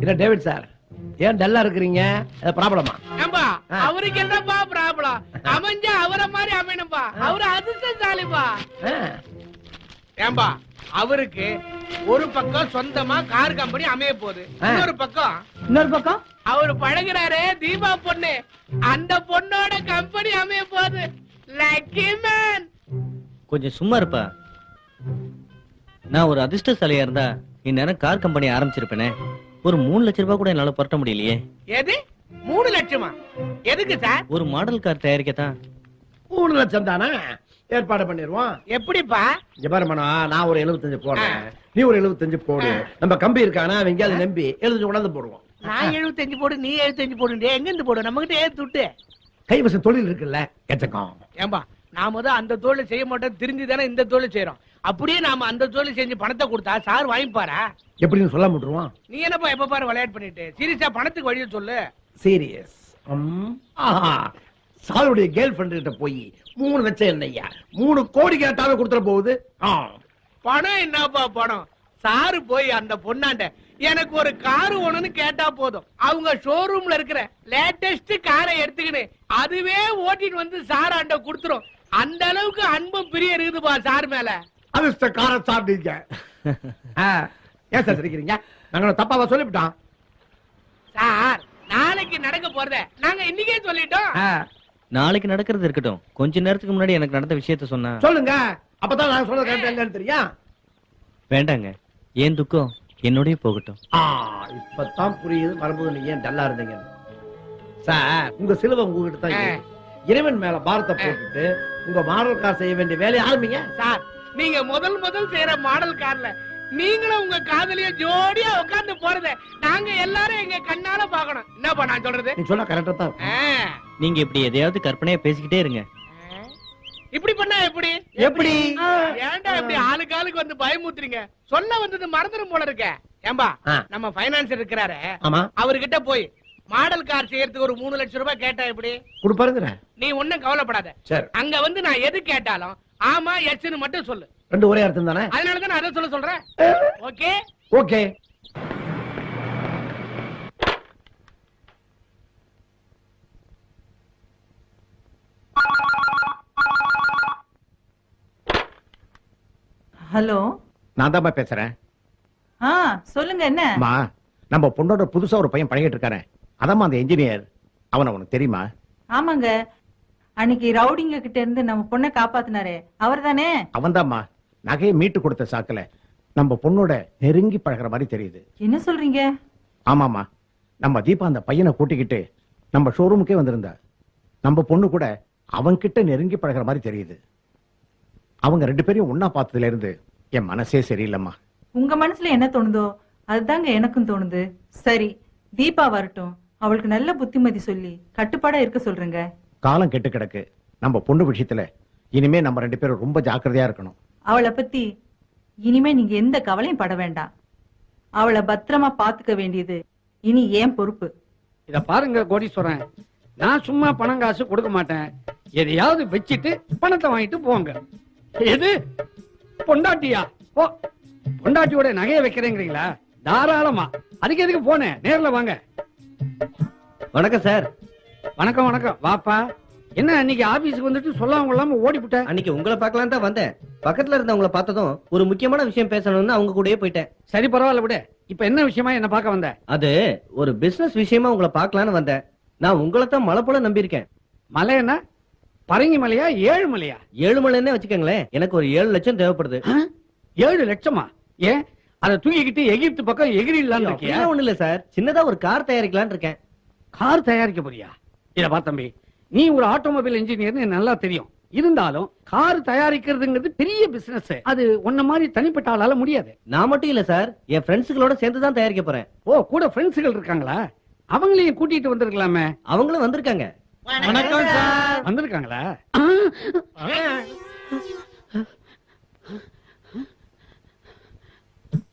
இல்ல டேவிட் சார், ஏன் டல்லா இருக்கிறீங்க? ப்ராப்ளமா? ஏம்பா, அவருக்கு என்னப்பா ப்ராப்ளம்? அமைஞ்சா அவரை மாதிரி அமையணும்பா. அவரு அதிர்ஷ்டசாலிப்பா. ஏம்பா, அவருக்கு ஒரு பக்கம் சொந்தமா கார் கம்பெனி அமைய போகுது, இன்னொரு பக்கம் அவரு பழகுறாரு தீபா பொண்ணு, அந்த பொண்ணோட கம்பெனி அமைய போகுது. Lucky man. கொஞ்சம் சும்மா இருப்பா. நான் ஒரு அதிர்ஷ்டசாலியா இருந்தா இந்நேரம் கார் கம்பெனி ஆரம்பிச்சிருப்பேனே. ஒரு 3 லட்சம் ரூபாய் கூட என்னால புரட்ட முடியலையே. எது 3 லட்சமா? எதுக்கு சார்? ஒரு மாடல் கார் தயாரிக்கத்தான். 3 லட்சம் தானே, ஏற்பாடு பண்ணிடுவோம். எப்படிப்பா? ஜபாரமணா, நான் ஒரு 75 போடுறேன், நீ ஒரு 75 போடு. நம்ம கம்பி இருக்கானா, அவங்க அதை நம்பி 75 கொண்டாந்து போடுவோம். நான் 75 போடு, நீ 75 போடு. எங்க இருந்து போடு? நம்ம கிட்ட ஏன் துட்டு? கைவசம் தொழில் இருக்குல்ல, எச்சக்கம். ஏம்பா, நாம தான் அந்த தொழில் செய்ய மாட்டோம், தெரிஞ்சுதானே இந்த தொழில் செய்யறோம். அப்படியே நாம அந்த தொழில் செஞ்சு பணத்தை கொடுத்தா சார் வாங்கிப்பாரா? எப்படின்னு சொல்ல முட்டுருவான். நீ என்னப்பா எப்ப பாரு விளையாட்டு பண்ணிட்டு? சீரியஸா பணத்துக்கு வழியை சொல்லு. சீரியஸ். சாருடைய கேர்ள் ஃபிரெண்ட் கிட்ட போய் 3 லட்சம் என்னையா, 3 கோடி கேட்டாவே கொடுத்துட போகுது. பணம் என்னப்பா பணம்? சாரு போய் அந்த பொண்ணாண்ட எனக்கு ஒரு கார் வேணும்னு கேட்டா போதும், அவங்க ஷோரூம்ல இருக்கிற லேட்டஸ்ட் காரை எடுத்துக்கின்னு அதுவே ஓட்டிட்டு வந்து சாராண்ட கொடுத்துரும். அந்த அளவுக்கு அன்பும் பிரிய இருக்குதுப்பா சார் மேல. அதிர்ஷ்ட காரை சாப்பிட்டீங்க. ஏன் சார் சிரிக்கிறீங்க? நாங்க தப்பாவா சொல்லிவிட்டோம்? சார், நாளைக்கு நடக்க போறத நாங்க இன்னைக்கே சொல்லிட்டோம். நாளைக்கு நடக்கிறது இருக்கட்டும், கொஞ்ச நேரத்துக்கு முன்னாடி எனக்கு நடந்த விஷயத்த சொன்னா சொல்லுங்க, அப்பதான் நான் சொல்றது கரெக்டா இல்லன்னு தெரியும். வேண்டாங்க, ஏன் துக்கம் என்னோடய போகட்டும். இப்பதான் புரியுது வரும்போது நீங்க ஏன் டல்லா இருந்தீங்க. சார், உங்க சிலுவை உங்ககிட்ட தான் இருக்கு. இறைவன் மேல பாரத்தை போட்டுட்டு உங்க மாடல் கார் செய்ய வேண்டிய வேலையை ஆரம்பிங்க. சார், நீங்க முதல் செய்யற மாடல் கார்ல நீங்களும் உங்க காதலிய ஜோடியா உட்கார்ந்து போறத நாங்க எல்லாரும் எங்க கண்ணால பாக்கணும். என்னப்பா நான் சொல்றது? நீ சொன்னா கரெக்டா தான் ஆ, நீங்க இப்படி எதையாவது கற்பனையா பேசிக்கிட்டே இருங்க. இப்படி பண்ணா எப்படி? எப்படி? ஏன்டா இப்படி ஆளுக்கு ஆளுக்கு வந்து பயமுத்துறீங்க? சொல்ல வந்தது மறந்துடும் போல இருக்க. ஏம்பா, நம்ம பைனான்சர் இருக்கிறாரு, ஆமா, அவர்கிட்ட போய் மாடல் கார் செய்யறதுக்கு ஒரு 3 லட்சம் ரூபாய் கேட்டா எப்படி? கொடுப்பாருங்க. நீ ஒண்ணும் கவலைப்படாத. சரி, அங்க வந்து நான் எது கேட்டாலும் ஆமா எஸ்ன்னு மட்டும் சொல்லு. ரெண்டு ஒரே அர்த்தம் தானே? அதனாலதான் நான் அதை சொல்றேன். Okay okay. ஹலோ, நான் தான் பேசுறேன். சொல்லுங்க. என்ன? அம்மா, நம்ம பொண்ணோட புதுசா ஒரு பையன் பழகிட்டு இருக்காரு. அதாம்மா அந்த இன்ஜினியர். அவனை உனக்கு தெரியுமா? ஆமாங்க, அன்னைக்கு ரவுடிங்க கிட்ட இருந்து நம்ம பொண்ணை காப்பாத்தினாரே அவர் தானே? அவன்தாம்மா. நகையை மீட்டு கொடுத்த சாக்குல நம்ம பொண்ணோட நெருங்கி பழகிற மாதிரி தெரியுது. என்ன சொல்றீங்க? ஆமாமா, நம்ம தீபா அந்த பையனை கூட்டிக்கிட்டு நம்ம ஷோரூமுக்கே வந்திருந்தா. நம்ம பொண்ணு கூட அவன்கிட்ட நெருங்கி பழகிற மாதிரி தெரியுது. அவங்க 2 பேரையும் ஒன்னா பார்த்ததுல இருந்து என் மனசே சரியில்லைம்மா. உங்க மனசுல என்ன தோணுதோ அதுதாங்க எனக்கும் தோணுது. சரி, தீபா வரட்டும், அவளுக்கு நல்ல புத்திமதி சொல்லி கட்டுப்பாடா இருக்க சொல்றேங்க. காலம் கெட்டு கிடக்கு. நம்ம பொண்ணு விஷயத்துல இனிமே நம்ம 2 பேரும் ரொம்ப ஜாக்கிரதையா இருக்கணும். அவளை பத்தி இனிமே நீங்க எந்த கவலையும் பட வேண்டாம். அவளை பத்திரமா பாத்துக்க வேண்டியது இனி ஏன் பொறுப்பு. இத பாருங்க கோடீஸ்வரன், நான் சும்மா பணம் காசு கொடுக்க மாட்டேன். எதையாவது வச்சிட்டு பணத்தை வாங்கிட்டு போங்க. எது பொண்டாட்டியா? ஓ, பொண்டாட்டியோட நகையை வைக்கிறேங்கிறீங்களா? தாராளமா. அதுக்கு எதுக்கு போனேன்? நேர்ல வாங்க. வணக்கம் சார். வணக்கம் வணக்கம். வாப்பா. என்ன அன்னைக்கு ஆபீஸ்க்கு வந்துட்டு சொல்லாம கொள்ளாம ஓடிவிட்ட? அன்னைக்கு உங்களை பார்க்கலாம் தான் வந்தேன். பக்கத்துல இருந்தவங்களை பார்த்ததும் ஒரு முக்கியமான விஷயம் பேசணும்னு அவங்க கூடயே போயிட்டேன். சரி, பரவாயில்ல விடு. இப்ப என்ன விஷயமா என்ன பார்க்க வந்த? அது ஒரு பிசினஸ் விஷயமா உங்களை பார்க்கலான்னு வந்தேன். நான் உங்களை தான் மலை போல நம்பியிருக்கேன். மலை என்ன? பரங்கி மலையா, ஏழு மலையா? 7 மலைன்னே வச்சுக்கோங்களேன். எனக்கு ஒரு 7 லட்சம் தேவைப்படுது. 7 லட்சமா? ஏன் அதை தூக்கிக்கிட்டு எகிப்து பக்கம் எகிரிடலான்னு இருக்கியா? அப்படிலாம் ஒண்ணு இல்ல சார், சின்னதா ஒரு கார் தயாரிக்கலாம்னு இருக்கேன். கார் தயாரிக்க போறியா? இத பா தம்பி, நீ ஒரு ஆட்டோமொபைல் இன்ஜினியர்னு எனக்கு நல்லா தெரியும். இருந்தாலும் கார் தயாரிக்கிறதுங்கிறது பெரிய பிசினஸ். அது உன்ன மாதிரி தனிப்பட்ட ஆளால முடியாது. நான் மட்டும் இல்ல சார், என் ஃப்ரெண்ட்ஸுகளோட சேர்ந்து தான் தயாரிக்க போறேன். ஓ, கூட ஃப்ரெண்ட்ஸ்கள் இருக்காங்களா? அவங்களையும் கூட்டிட்டு வந்திருக்கலாமே. அவங்களும் வந்திருக்காங்க. வணக்கம் சார். வந்திருக்காங்களா?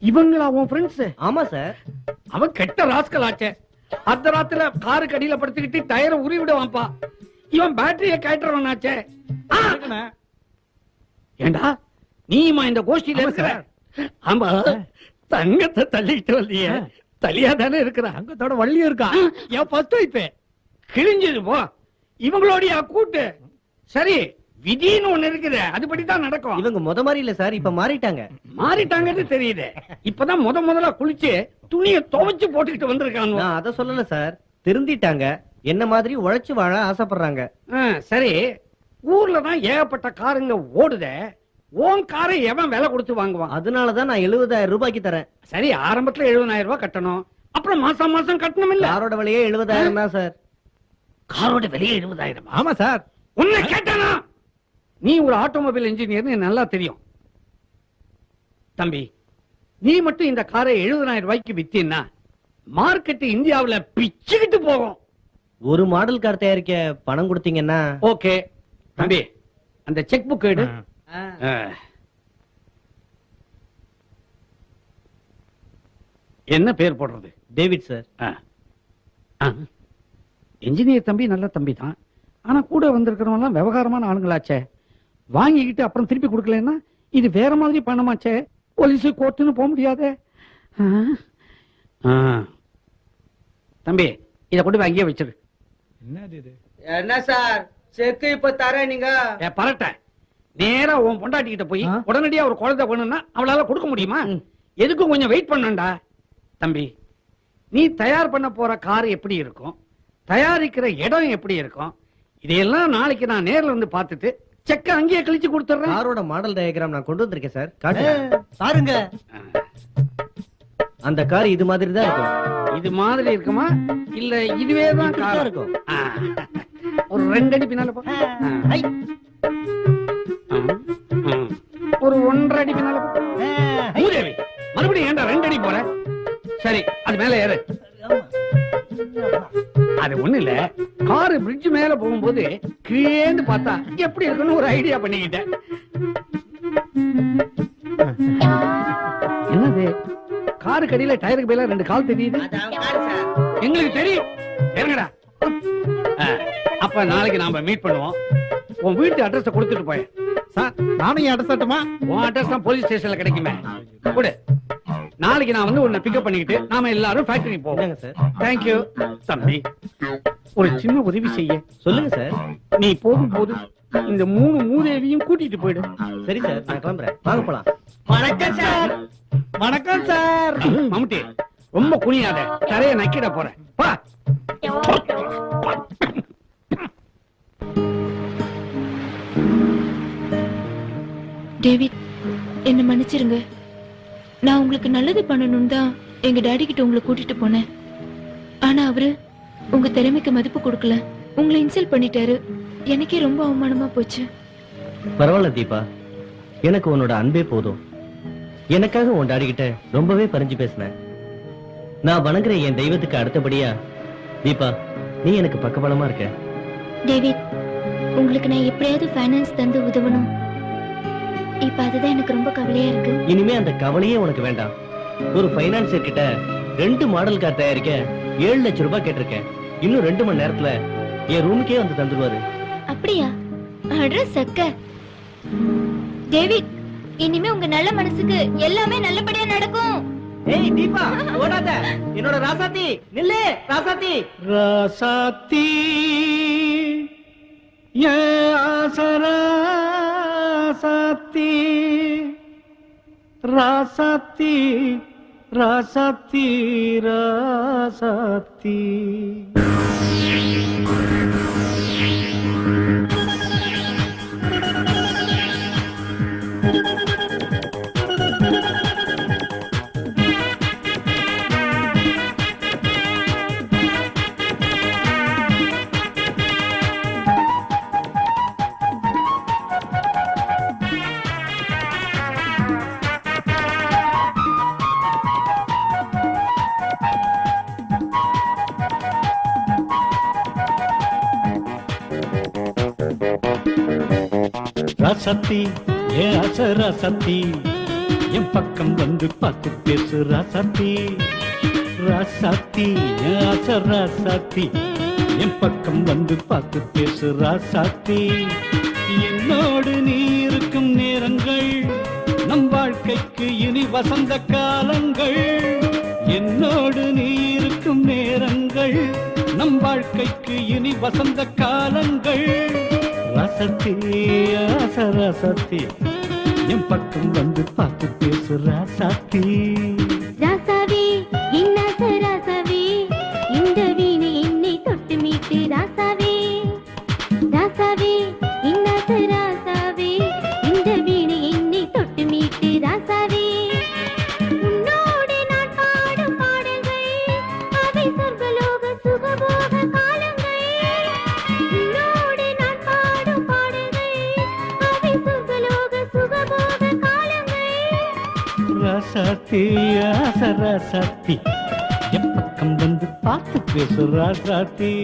இவங்களா உன் ஃப்ரெண்ட்ஸ்? ஆமா சார். அவன் கெட்ட ராஸ்கல் ஆச்சே. அந்த ராத்திர காரு கடியில படுத்துக்கிட்டு டயரை உருவி விடுவான்ப்பா. இவன் பேட்டரிய கயற்றவனாச்சே. ஏண்டா நீமா இந்த கோஷ்டியில இருக்கிற? ஆமா, தங்கத்தை தள்ளிட்டு வந்திய தலியா தானே இருக்கிற. தங்கத்தோட வள்ளியும் இருக்கா. என் ஃபர்ஸ்ட் வைப்பே கிழிஞ்சது போ. இவங்களோடைய கூட்டு. சரி, விதின்னு ஒண்ணு இருக்குது, அதுபடிதான் நடக்கும். இவங்க முத மாதிரி இல்ல சார், இப்ப மாறிட்டாங்க. மாறிட்டாங்கன்னு தெரியுது. இப்பதான் முதல்ல குளிச்சு துணியை துவைச்சு போட்டுக்கிட்டு வந்திருக்காங்க. நான் அத சொல்லல சார், திருந்திட்டாங்க. என்ன மாதிரி உழைச்சு வாழ ஆசைப்படுறாங்க. சரி, ஊர்ல தான் ஏகப்பட்ட காருங்க ஓடுதே. உன் காரை எவன் விலை கொடுத்து வாங்குவான்? அதனாலதான் நான் 70,000 ரூபாய்க்கு தரேன். சரி, ஆரம்பத்துல 70,000 ரூபாய் கட்டணும். அப்புறம் மாசம் மாசம் கட்டணும் இல்ல? காரோட விலையே 70,000 தான் சார். காரோட விலையே 70,000? ஆமா சார். உன்னை கேட்டானா? நீ ஒரு ஆட்டோமொபைல் இன்ஜினியர்னு நல்லா தெரியும் தம்பி. நீ மட்டும் இந்த காரை 70,000 ரூபாய்க்கு வித்தீன்னா மார்க்கெட் இந்தியாவுல பிச்சுக்கிட்டு போகும். ஒரு மாடல் கார் தயாரிக்க பணம் கொடுத்தீங்கன்னா ஓகே தம்பி, அந்த செக் புக் எடு. என்ன பேர் போடுறது? David sir. இன்ஜினியர் தம்பி நல்ல தம்பி தான். ஆனா கூட வந்திருக்கிறவங்க எல்லாம் விவகாரமான ஆளுங்களாச்சே. வாங்கிக்கிட்டு அப்புறம் திருப்பி கொடுக்கலன்னா இது வேற மாதிரி பணமாச்சே. போலீஸ் கோர்ட்டுன்னு போக முடியாதே. தம்பி, இத கொண்டு போய் அங்கேயே வச்சிரு. என்ன சார், செக் இப்ப தரேன். நீங்க பரட்ட நேரா உன் பொண்டாட்டி கிட்ட போய் உடனடியா ஒரு குழந்தை வேணும்னா அவளால கொடுக்க முடியுமா? எதுக்கும் கொஞ்சம் வெயிட் பண்ணண்டா. தம்பி, நீ தயார் பண்ண போற கார் எப்படி இருக்கும், தயாரிக்கிற இடம் எப்படி இருக்கும், இதையெல்லாம் நாளைக்கு நான் நேர்ல வந்து பார்த்துட்டு செக்க அங்கேயே கழிச்சு கொடுத்துறேன். காரோட மாடல் டயக்ராம் நான் கொண்டு வந்திருக்கேன் சார். காட்டு பாருங்க. அந்த கார் இது மாதிரி தான் இருக்கும். இது மாதிரி இருக்குமா இல்ல இதுவே தான் காரா இருக்கும். ஒரு 2 அடி பின்னால போ. ஒரு 1.5 அடி பின்னால போ. மூதேவி, மறுபடியும் ஏன்டா 2 அடி போற? சரி, அது மேல ஏறு. அது ஒண்ணு இல்ல, கார் பிரிட்ஜ் மேல போகும்போது கீழேந்து பார்த்தா எப்படி இருக்குன்னு ஒரு ஐடியா பண்ணிக்கிட்டேன். என்னது, காரு கடியில டயருக்கு மேல 2 கால் தெரியுது? எங்களுக்கு தெரியும். என்னடா, அப்ப நாளைக்கு நாம மீட் பண்ணுவோம். உன் வீட்டு அட்ரஸ் கொடுத்துட்டு போய். சார் நானும் அடசட்டுமா? உன் அட்ரஸ் தான் போலீஸ் ஸ்டேஷன்ல கிடைக்குமே. கொடு. நாளைக்கு நான் வந்து உன்னை பிக்கப் பண்ணிக்கிட்டு நாம எல்லாரும் ஃபேக்டரி போவோம். சார். தேங்க்யூ. தம்பி, ஒரு சின்ன உதவி செய்ய. சொல்லுங்க சார். நீ போகும்போது இந்த 3 மூதேவியும் கூட்டிட்டு போயிடு. சரி சார், நான் கிளம்புறேன். வாங்க போலாம். வணக்கம் சார். வணக்கம் சார். மம்முட்டி, ரொம்ப குனியாத, தரைய நக்கிட போறேன். பா. டேவிட், என்ன மன்னிச்சிருங்க. நான் உங்களுக்கு நல்லது பண்ணணும் தான் எங்க டாடி கிட்ட உங்களை கூட்டிட்டு போனேன். ஆனா அவரு உங்க திறமைக்கு மதிப்பு கொடுக்கல, உங்களை இன்சல்ட் பண்ணிட்டாரு. எனக்கே ரொம்ப அவமானமா போச்சு. பரவாயில்ல தீபா, எனக்கு உன்னோட அன்பே போதும். எனக்காக உன் டாடி கிட்ட ரொம்பவே பறிஞ்சு பேசினேன். நான் வணங்குற என் தெய்வத்துக்கு அடுத்தபடியா தீபா, நீ எனக்கு பக்கபலமா இருக்க. டேவிட், உங்களுக்கு நான் எப்படியாவது ஃபைனான்ஸ் தந்து உதவணும். இப்ப அதுதான் எனக்கு ரொம்ப கவலையா இருக்கு. இனிமே அந்த கவலையே உனக்கு வேண்டாம். ஒரு பைனான்சியர் கிட்ட 2 மாடல் கார் தயாரிக்க 7 லட்சம் ரூபாய் கேட்டிருக்கேன். இன்னும் 2 மணி நேரத்துல என் ரூமுக்கே வந்து தந்துருவாரு. அப்படியா? அட்ரஸ் சக்க. டேவிட், இனிமே உங்க நல்ல மனசுக்கு எல்லாமே நல்லபடியா நடக்கும். ஏய் தீபா, ஓடாத. என்னோட ராசாத்தி நில்லு. ராசாத்தி, ராசாத்தி ஏ ஆசரா ராசாத்தி, ராசாத்தி ராசாத்தி ராசாத்தி. ராசாத்தி ஏ ஆச ராசாத்தி, என் பக்கம் வந்து பார்த்து பேசு ராசாத்தி. ராசாத்தி ஏ ஆச ராசாத்தி, என் பக்கம் வந்து பார்த்து பேசு ராசாத்தி. என்னோடு நீ இருக்கும் நேரங்கள் நம் வாழ்க்கைக்கு இனி வசந்த காலங்கள். என்னோடு நீ இருக்கும் நேரங்கள் நம் வாழ்க்கைக்கு இனி வசந்த காலங்கள். ராசாத்தி ஆச ராசாத்தி, என் பக்கம் வந்து பார்த்து பேசு ராசாத்தி. ராசாவே இன்னாச ராசாவே, இந்த வீணை என்னை தொட்டு மீட்டு ராசாவே. ராசாவே இன்னாச ராசாவே, இந்த வீணை என்னை தொட்டு மீட்டு ராசாவே. உன்னோடு நான் பாடும் பாடல்கள் அவை சொர்க்கலோக சுகபோக காலங்கள். உன்னோடு நான் பாடும் பாடல்கள் அவை சொர்க்கலோக சுகபோக காலங்கள். ராசாத்தி ஆச ராசாத்தி, என் பக்கம் வந்து பார்த்து பேசு ராசாத்தி.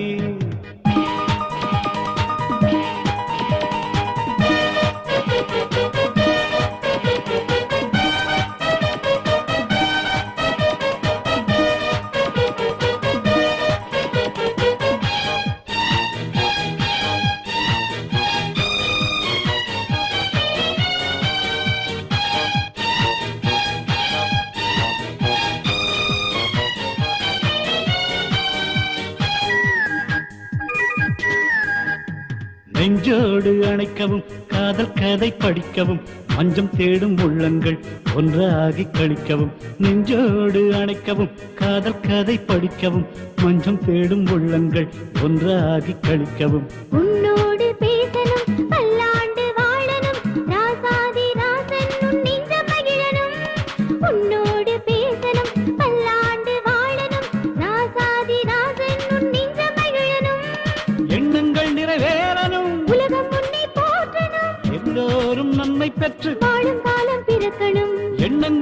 நெஞ்சோடு அணைக்கவும் காதல் கதை படிக்கவும் மஞ்சம் தேடும் உள்ளங்கள் ஒன்றாகி கழிக்கவும். நெஞ்சோடு அணைக்கவும் காதல் கதை படிக்கவும் மஞ்சம் தேடும் உள்ளங்கள் ஒன்றாகி கழிக்கவும். உன்னோடு பேசணும் பல்லாண்டு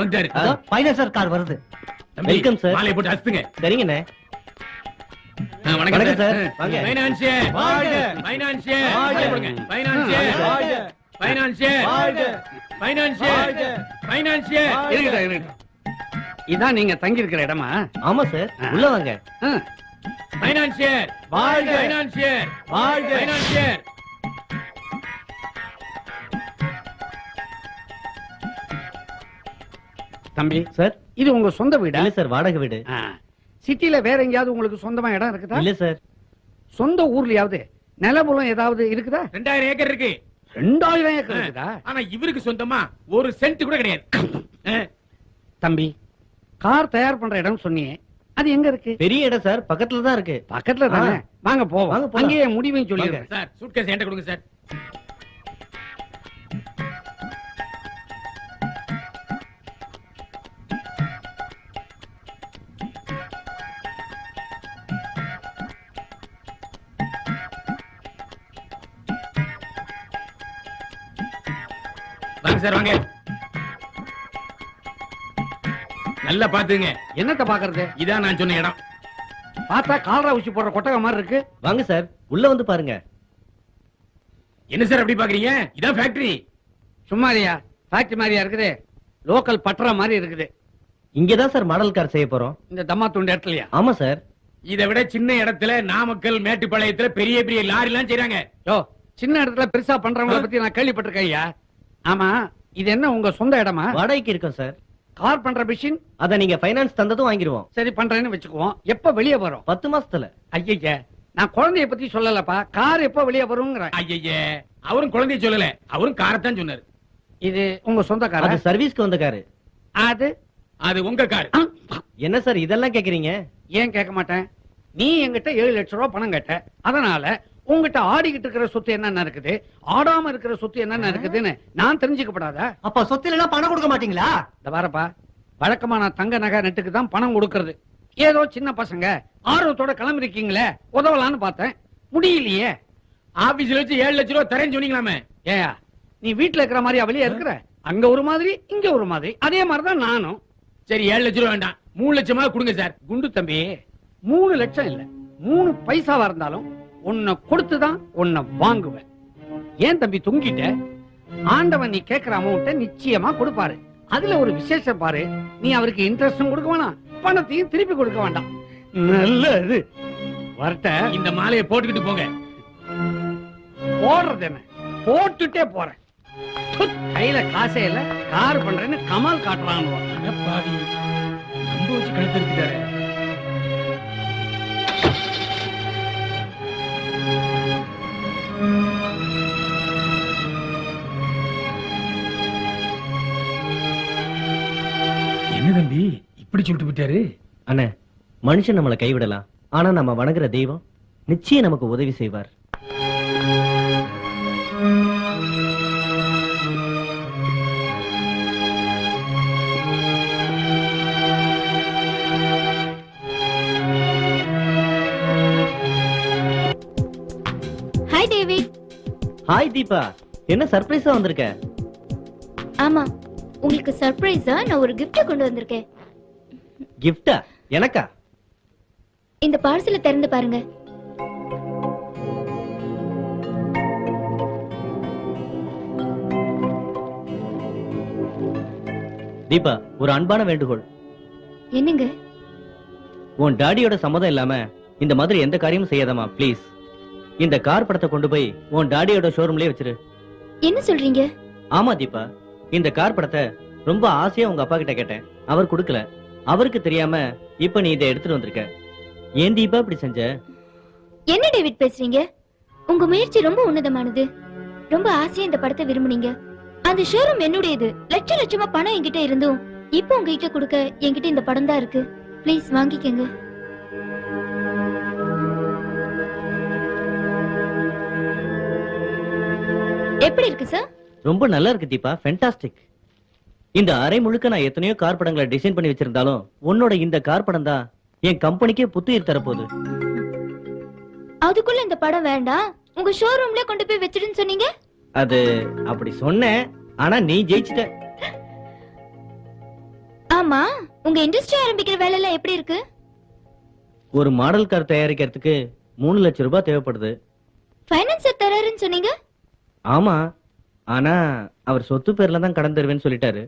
வந்துட்டாரு பைனான்சர் கார் வருது. Welcome sir. மாலையை போட்டு அசுங்க. சரிங்கண்ணே. வணக்கம் சார். சார். வாங்க. ஃபைனான்சியர் வாழ்க. ஃபைனான்சியர் வாழ்க. ஃபைனான்சியர் வாழ்க. ஃபைனான்சியர் வாழ்க. ஃபைனான்சியர் ஃபைனான்சியர் இருக்கட்டும். இதான் நீங்க தங்கி இருக்கிற இடமா? ஆமா சார். உள்ள வாங்க. ஃபைனான்சியர் வாழ்க. ஃபைனான்சியர் வாழ்க. ஃபைனான்சியர். தம்பி சார். இது உங்க சொந்த வீடா? இல்ல சார், வாடகை வீடு. சிட்டில வேற எங்கயாவது உங்களுக்கு சொந்தமா இடம் இருக்குதா? இல்ல சார். சொந்த ஊர்லயாவது நிலபுலம் ஏதாவது இருக்குதா? 2000 ஏக்கர் இருக்கு. 2000 ஏக்கர் இருக்குதா? ஆனா இவருக்கு சொந்தமா ஒரு சென்ட் கூட கிடையாது. தம்பி கார் தயார் பண்ற இடம் சொன்னியே, அது எங்க இருக்கு? பெரிய இடம் சார், பக்கத்துல தான் இருக்கு. பக்கத்துல தானே. வாங்க போவோம். வாங்க போலாம். அங்கேயே முடிவையும் சொல்லிடுறேன். சார் சூட்கேஸ் என்கிட்ட கொடுங்க சார். வாங்க சார் வாங்க. நல்லா பாத்துங்க. என்னத்த பாக்குறது? இதான் நான் சொன்ன இடம். பார்த்தா கால்ரா ஊசி போடுற கொட்டகை மாதிரி இருக்கு. வாங்க சார், உள்ள வந்து பாருங்க. என்ன சார் அப்படி பாக்குறீங்க? இதான் ஃபேக்டரி. சும்மாரியா ஃபேக்டரி மாதிரியா இருக்குது? லோக்கல் பட்டற மாதிரி இருக்குது. இங்கதான் சார் மாடல் கார் செய்ய போறோம். இந்த தம்மா துண்டு இடத்துலயா? ஆமா சார். இதை விட சின்ன இடத்துல நாமக்கல் மேட்டுப்பாளையத்துல பெரிய பெரிய லாரி எல்லாம் செய்றாங்க. யோ, சின்ன இடத்துல பெருசா பண்றவங்கள பத்தி நான் கேள்விப்பட்டிருக்கேன் ஐயா. ஆமா, இது என்ன உங்க சொந்த இடமா? வாடகைக்கு இருக்கோம் சார். கார் பண்ற மிஷின் அத நீங்க ஃபைனான்ஸ் தந்ததும் வாங்கிடுவோம். சரி பண்றேன்னு வச்சுக்குவோம். எப்ப வெளியே வரும்? 10 மாசத்துல. ஐயா, நான் குழந்தைய பத்தி சொல்லலப்பா. கார் எப்ப வெளியே வருங்கிறேன். ஐயே, அவரும் குழந்தைய சொல்லல, அவரும் காரத்தான் சொன்னாரு. இது உங்க சொந்த காரா? அது சர்வீஸ்க்கு வந்த காரு. அது அது உங்க கார். என்ன சார் இதெல்லாம் கேக்குறீங்க? ஏன் கேட்க மாட்டேன்? நீ என்கிட்ட 7 லட்சம் ரூபாய் பணம் கேட்ட. அதனால உங்ககிட்ட ஆடிக்கிட்டு இருக்கிற சொத்து என்னென்ன இருக்குது, ஆடாம இருக்கிற சொத்து என்னென்ன இருக்குதுன்னு நான் தெரிஞ்சுக்கப்படாதா? அப்ப சொத்துல எல்லாம் பணம் கொடுக்க மாட்டீங்களா? இந்த பாரப்பா, வழக்கமா நான் தங்க நகை நட்டுக்கு தான் பணம் கொடுக்கறது. ஏதோ சின்ன பசங்க ஆர்வத்தோட கிளம்பிருக்கீங்களே, உதவலான்னு பார்த்தேன். முடியலையே. ஆபீஸ்ல வச்சு 7 லட்சம் ரூபாய் தரேன்னு சொன்னீங்களாமே. ஏயா நீ வீட்டுல இருக்கிற மாதிரி அவளியே இருக்கிற? அங்க ஒரு மாதிரி இங்க ஒரு மாதிரி. அதே மாதிரிதான் நானும். சரி 7 லட்சம் ரூபாய் வேண்டாம், 3 லட்சமா கொடுங்க சார். குண்டு தம்பி, 3 லட்சம் இல்ல 3 பைசாவா இருந்தாலும் உன்னை கொடுத்துதான் உன்னை வாங்குவேன். ஏன் தம்பி தூங்கிட்ட? ஆண்டவன் நீ கேட்கிற அமௌண்ட்டை நிச்சயமா கொடுப்பாரு. அதுல ஒரு விசேஷம் பாரு, நீ அவருக்கு இன்ட்ரெஸ்டும் கொடுக்க வேணாம், பணத்தையும் திருப்பி கொடுக்க வேண்டாம். நல்லது. வரட்ட. இந்த மாலையை போட்டுக்கிட்டு போங்க. போடுறது என்ன, போட்டுட்டே போறேன். துத், கையில காசே இல்ல, கார் பண்றேன்னு கமால் காட்டுறான். பாவி நம்ப வச்சு கழுத்திருக்கிறாரு. என்ன தம்பி இப்படி சொல்லிட்டு போயிட்டாரு? அண்ணே, மனுஷன் நம்மளை கைவிடலாம், ஆனா நம்ம வணங்குற தெய்வம் நிச்சயம் நமக்கு உதவி செய்வார். Hi David. ஹாய் தீபா, என்ன சர்ப்ரைஸா வந்திருக்க? ஆமா, உங்களுக்கு சர்ப்ரைஸா நான் ஒரு gift கொண்டு வந்திருக்கேன். கிஃப்டா? எனக்கா? இந்த பார்சலை திறந்து பாருங்க. தீபா, ஒரு அன்பான வேண்டுகோள். என்னங்க? உன் டாடியோட சம்மதம் இல்லாம இந்த மாதிரி எந்த காரியமும் செய்யாதமா ப்ளீஸ். இந்த கார் படத்தை கொண்டு போய் உன் டாடியோட ஷோரூம்லயே வச்சிரு. என்ன சொல்றீங்க? ஆமா தீபா, இந்த கார் படத்தை ரொம்ப ஆசையா உங்க அப்பா கிட்ட கேட்டேன், அவர் கொடுக்கல. அவருக்கு தெரியாம இப்ப நீ இதை எடுத்துட்டு வந்திருக்க. ஏன் தீபா இப்படி செஞ்ச? என்ன டேவிட் பேசுறீங்க? உங்க முயற்சி ரொம்ப உன்னதமானது. ரொம்ப ஆசையா இந்த படத்தை விரும்புனீங்க. அந்த ஷோரூம் என்னுடையது. லட்ச லட்சமா பணம் என்கிட்ட இருந்தும் இப்போ உங்ககிட்ட கொடுக்க என்கிட்ட இந்த படம் தான் இருக்கு. ப்ளீஸ் வாங்கிக்கங்க. எப்படி இருக்கு சார்? ரொம்ப நல்லா இருக்கு தீபா, ஃபென்டாஸ்டிக். இந்த அரை முழுக்க நான் எத்தனையோ கார் படங்களை டிசைன் பண்ணி வச்சிருந்தாலும் உன்னோட இந்த கார் படம் தான் என் கம்பெனிக்கே புத்துயிர் தரப்போகுது. அதுக்குள்ள இந்த படம் வேண்டாம், உங்க ஷோரூம்ல கொண்டு போய் வச்சிடுன்னு சொன்னீங்க. அது அப்படி சொன்னேன், ஆனா நீ ஜெயிச்சிட்ட. ஆமா, உங்க இண்டஸ்ட்ரி ஆரம்பிக்கிற வேலை எல்லாம் எப்படி இருக்கு? ஒரு மாடல் கார் தயாரிக்கிறதுக்கு 3 லட்சம் ரூபாய் தேவைப்படுது. ஃபைனான்சர் தராருன்னு சொன்னீங்க. ஆமா, ஆனா அவர் சொத்து பேர்ல தான் கடன் தருவேன்னு சொல்லிட்டாரு.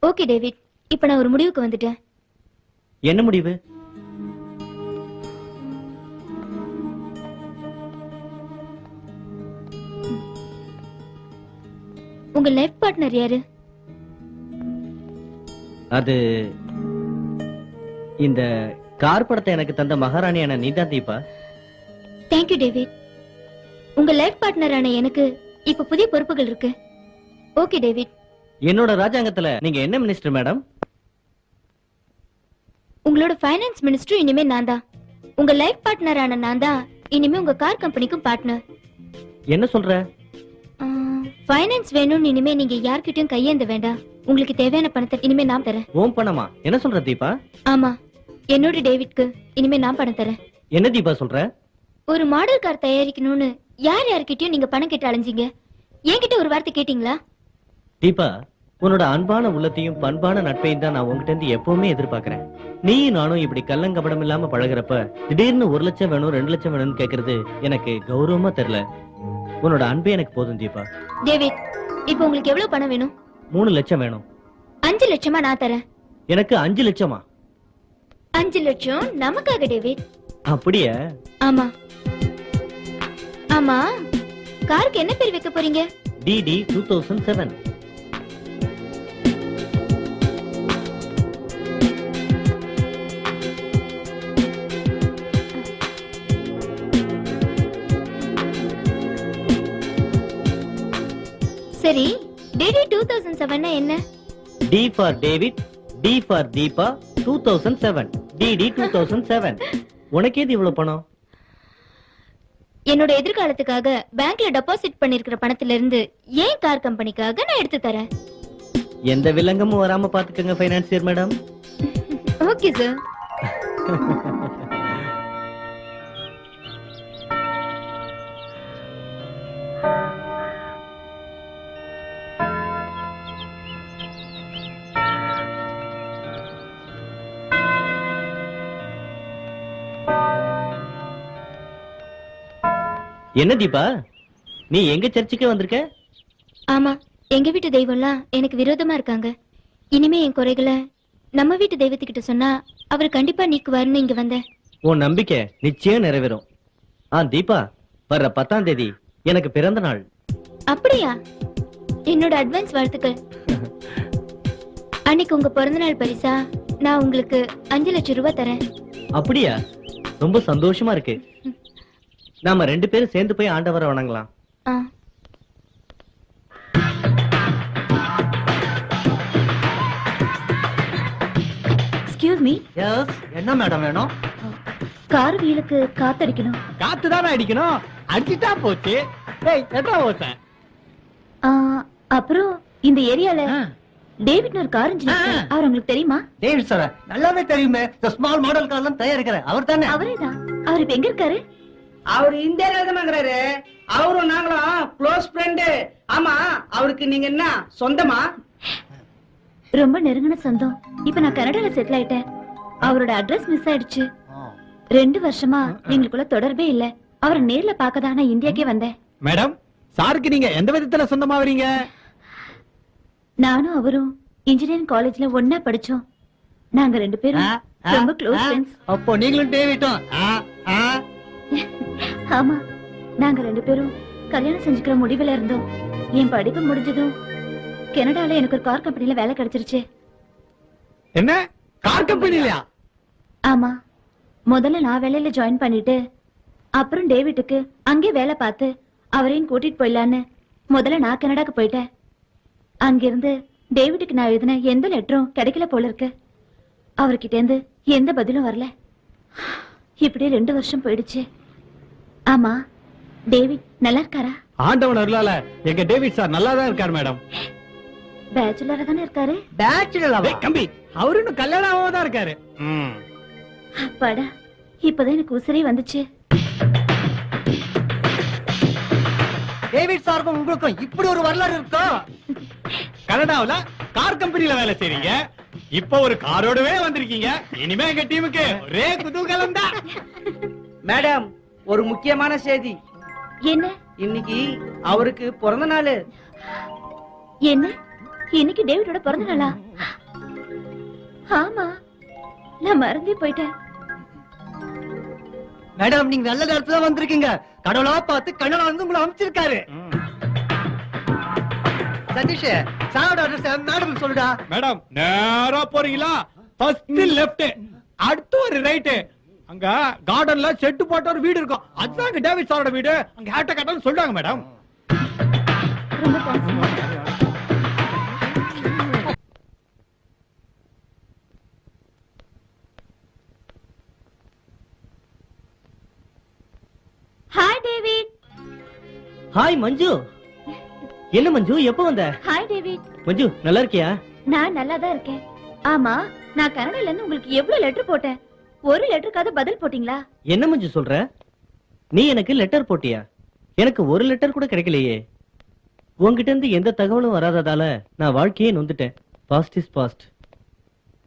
ஓகே டேவிட், இப்ப நான் ஒரு முடிவுக்கு வந்துட்டேன். என்ன முடிவு? உங்க லைஃப் பார்ட்னர் யாரு? அது இந்த கார் படத்தை எனக்கு தந்த மகாராணியான நீதான் தீபா. Thank you David. உங்க லைஃப் பார்ட்னரான எனக்கு இப்ப புதிய பொறுப்புகள் இருக்கு. Okay David. என்னோட ராஜாங்கத்துல நீங்க என்ன மினிஸ்டர் மேடம்? உங்களோட ஃபைனான்ஸ் மினிஸ்டர் இனிமே நான் தான். உங்க லைஃப் பார்ட்னரான நான் தான் இனிமே உங்க கார் கம்பெனிக்கும் பார்ட்னர். என்ன சொல்ற? ஃபைனான்ஸ் வேணும்னு இனிமே நீங்க யார்கிட்டயும் கையேந்த வேண்டாம். உங்களுக்கு தேவையான பணத்தை இனிமே நான் தரேன். ஓம் பணமா? என்ன சொல்ற தீபா? ஆமா, என்னோட டேவிட்க்கு இனிமே நான் பணம் தரேன். என்ன தீபா சொல்ற? ஒரு மாடல் கார் தயாரிக்கணும்னு யார்கிட்டயும் நீங்க பணம் கேட்டு அலைஞ்சீங்க. என்கிட்ட ஒரு வார்த்தை கேட்டீங்களா? தீபா, உன்னோட அன்பான உள்ளத்தையும் பண்பான நட்பையும் தான் நான் உங்ககிட்ட இருந்து எப்பவுமே எதிர்பார்க்கிறேன். நீயும் நானும் இப்படி கள்ளங்கபடம் இல்லாம பழகுறப்ப திடீர்னு 1 லட்சம் வேணும் 2 லட்சம் வேணும்னு கேக்குறது எனக்கு கௌரவமா தெரியல. உன்னோட அன்பே எனக்கு போதும் தீபா. டேவிட், இப்போ உங்களுக்கு எவ்வளவு பணம் வேணும்? 3 லட்சம் வேணும். 5 லட்சமா நான் தரேன். எனக்கு 5 லட்சமா? 5 லட்சம் நமக்காக டேவிட். அப்படியே? ஆமா. ஆமா, காருக்கு என்ன பேர் வைக்க போறீங்க? DD 2007. சரி, DD 2007 என்ன? D for David, D for Deepa 2007. DD 2007. உனக்கு ஏது இவ்வளவு பணம்? என்னோட எதிர்காலத்துக்காக பேங்க்ல டெபாசிட் பண்ணிருக்கிற பணத்துல இருந்து ஏன் கார் கம்பெனிக்காக நான் எடுத்து தரேன். எந்த வில்லங்கமும் வராம பாத்துக்கங்க ஃபைனான்சியர் மேடம். Okay sir. என்ன தீபா, நீ எங்க சர்ச்சுக்கே வந்திருக்க? ஆமா, எங்க வீட்டு தெய்வம்லாம் எனக்கு விரோதமா இருக்காங்க. இனிமே என் குறைகளை நம்ம வீட்டு தெய்வத்துக்கிட்ட சொன்னா அவர் கண்டிப்பா நீக்குவாருன்னு இங்க வந்தேன். உன் நம்பிக்கை நிச்சயம் நிறைவேறும். தீபா, வர்ற 10ஆம் தேதி எனக்கு பிறந்த நாள். அப்படியா? என்னோட அட்வான்ஸ் வாழ்த்துக்கள். அன்னைக்கு உங்க பிறந்த நாள் பரிசா நான் உங்களுக்கு 5 லட்சம் ரூபாய் தரேன். அப்படியா? ரொம்ப சந்தோஷமா இருக்கு. நாம 2 பேரும் சேர்ந்து போய் ஆண்டவரை வணங்கலாம். ஆ. Excuse me. என்ன மேடம் வேணும்? கார் வீலுக்கு காத்தடிக்கணும். காத்து தானே அடிக்கணும், அடிச்சுட்டா போச்சு. ஏய், எட்டா ஓசை. அப்புறம் இந்த ஏரியால டேவிட் ஒரு கார் இன்ஜினியர். அவர் உங்களுக்கு தெரியுமா? டேவிட் சார் நல்லாவே தெரியுமே. ஸ்மால் மாடல் கார்லாம் தயாரிக்கிற அவர் தானே? அவரேதான். அவர் இப்ப எங்க இருக்காரு? அவர் இந்தியால தானங்கறாரு. அவரும் நாங்களும் க்ளோஸ் ஃப்ரெண்ட். ஆமா, அவருக்கு நீங்க என்ன சொந்தமா? ரொம்ப நெருங்கின சொந்தம். இப்ப நான் கனடால செட்டில் ஆயிட்டேன். அவரோட அட்ரஸ் மிஸ் ஆயிடுச்சு. 2 வருஷமா எங்களுக்குள்ள தொடர்பே இல்ல. அவரை நேர்ல பார்க்கதான் நான் இந்தியாக்கே வந்தேன். மேடம், சாருக்கு நீங்க எந்த விதத்துல சொந்தமா வரீங்க? நானும் அவரும் இன்ஜினியரிங் காலேஜ்ல ஒன்னா படிச்சோம். நாங்க 2 பேரும் ரொம்ப க்ளோஸ் ஃப்ரெண்ட்ஸ். அப்போ நீங்களும் டேவிட்டும்? ஆமா, நாங்க 2 பேரும் கல்யாணம் செஞ்சுக்கிற முடிவுல இருந்தோம். என் படிப்பு முடிஞ்சதும் கனடால எனக்கு ஒரு கார் கம்பெனில வேலை கிடைச்சிருச்சு. என்ன, கார் கம்பெனிலயா? ஆமா, முதல்ல நான் வேலையில ஜாயின் பண்ணிட்டு அப்புறம் டேவிட்டுக்கு அங்கே வேலை பார்த்து அவரையும் கூட்டிட்டு போயிடலான்னு முதல்ல நான் கனடாக்கு போயிட்டேன். அங்கிருந்து டேவிட்டுக்கு நான் எழுதின எந்த லெட்டரும் கிடைக்கல போல இருக்கு. அவர்கிட்ட இருந்து எந்த பதிலும் வரல. இப்படியே 2 வருஷம் போயிடுச்சு. ஆமா, டேவிட் நல்லா இருக்காரா? ஆண்டவன் அருளால எங்க டேவிட் சார் நல்லா தான் இருக்காரு மேடம். பேச்சுலரா தானே இருக்காரு? ஏய், கம்பி, அவரு இன்னும் கல்யாணம் ஆகாம தான் இருக்காரு. அப்பாடா, இப்பதான் எனக்கு உசிரே வந்துச்சு. டேவிட் சாருக்கும் உங்களுக்கும் இப்படி ஒரு வரலாறு இருக்கா? கனடாவுல கார் கம்பெனில வேலை செய்றீங்க, இப்ப ஒரு காரோடவே வந்திருக்கீங்க. இனிமே எங்க டீமுக்கு ஒரே குதூகலம் தான். மேடம், ஒரு முக்கியமான செய்தி. என்ன? இன்னைக்கு அவருக்கு பிறந்த நாள். என்ன, இன்னைக்கு டேவிடோட பிறந்த நாளா? ஆமா, நான் மறந்தே போயிட்டேன். மேடம், நீங்க நல்ல நேரத்துல வந்திருக்கீங்க. கடவுளா பார்த்து கண்ணனா வந்து உங்களை அமைச்சிருக்காரு. சதீஷ், சாரோட அட்ரஸ் மேடம் சொல்லுடா. மேடம், நேரா போறீங்களா? ஃபர்ஸ்ட் லெஃப்ட், அடுத்து ஒரு ரைட். அங்க கார்டன்ல செட்டு போட்ட ஒரு வீடு இருக்கும். அதுதான் டேவிட் சாரோட வீடு. அங்க ஹேட்ட கட்டன்னு சொல்றாங்க மேடம். ரொம்ப தேங்க்ஸ். Hi David. ஹாய் மஞ்சு. என்ன மஞ்சு, எப்ப வந்த? Hi David. மஞ்சு, நல்லா இருக்கியா? நான் நல்லா தான் இருக்கேன். ஆமா, நான் கனடால இருந்து உங்களுக்கு எவ்வளவு லெட்டர் போட்டேன். ஒரு லெட்டருக்காவது பதில் போட்டீங்களா? என்ன மஞ்சு சொல்ற? நீ எனக்கு லெட்டர் போட்டியா? எனக்கு ஒரு லெட்டர் கூட கிடைக்கலையே. உன்கிட்ட இருந்து எந்த தகவலும் வராததால நான் வாழ்க்கையே நொந்துட்டேன். Past is past.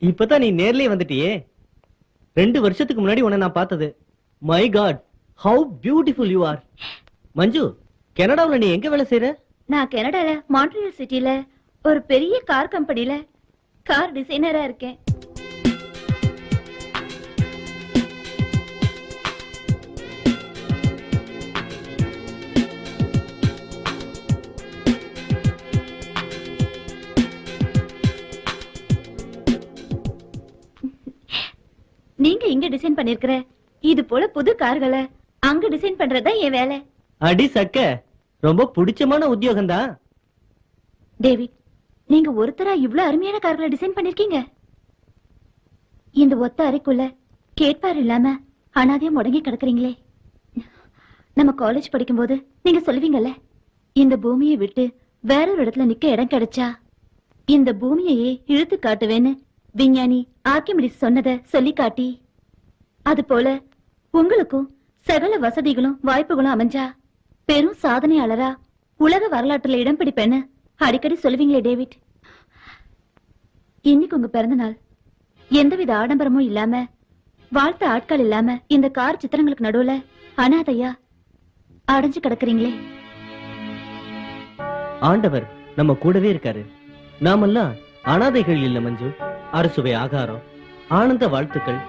இப்பதான் நீ நேர்லயே வந்துட்டியே. 2 வருஷத்துக்கு முன்னாடி உன்னை நான் பார்த்தது. My God, how beautiful you are. Manju, கனடாவுல நீ எங்க வேலை செய்யற? நான் கனடால மான்ட்ரியல் சிட்டில ஒரு பெரிய கார் கம்பெனில கார் டிசைனரா இருக்கேன். நீங்க இங்க டிசைன் பண்ணிருக்கிற இது போல புது கார்களை அங்க டிசைன் பண்றதா என் வேலை. அடி சக்க, ரொம்ப பிடிச்சமான உத்தியோகம் தான். டேவிட், நீங்க ஒருத்தரா இவ்வளவு அருமையான கார்களை டிசைன் பண்ணிருக்கீங்க. இந்த ஒத்த அறைக்குள்ள கேட்பார் இல்லாம அனாதையா முடங்கி கிடக்குறீங்களே. நம்ம காலேஜ் படிக்கும்போது நீங்க சொல்லுவீங்கல்ல, இந்த பூமியை விட்டு வேற ஒரு இடத்துல நிக்க இடம் கிடைச்சா இந்த பூமியையே இழுத்து காட்டுவேன்னு விஞ்ஞானி ஆர்க்கிமிடிஸ் சொன்னத சொல்லி காட்டி அது போல உங்களுக்கும் சகல வசதிகளும் வாய்ப்புகளும் அமைஞ்சா பெரும் சாதனையாளரா உலக வரலாற்றுல இடம் பிடிப்பேன்னு அடிக்கடி சொல்லுவீங்களே டேவிட். இன்னைக்கு உங்க பிறந்த நாள். எந்தவித ஆடம்பரமும் இல்லாம வாழ்த்த ஆட்கள் இல்லாம இந்த கார் சித்திரங்களுக்கு நடுவுல அனாதையா அடைஞ்சு கிடக்குறீங்களே. ஆண்டவர் நம்ம கூடவே இருக்காரு. நாமெல்லாம் அனாதைகள் இல்ல மஞ்சு. அறுசுவை ஆகாரம், ஆனந்த வாழ்த்துக்கள்,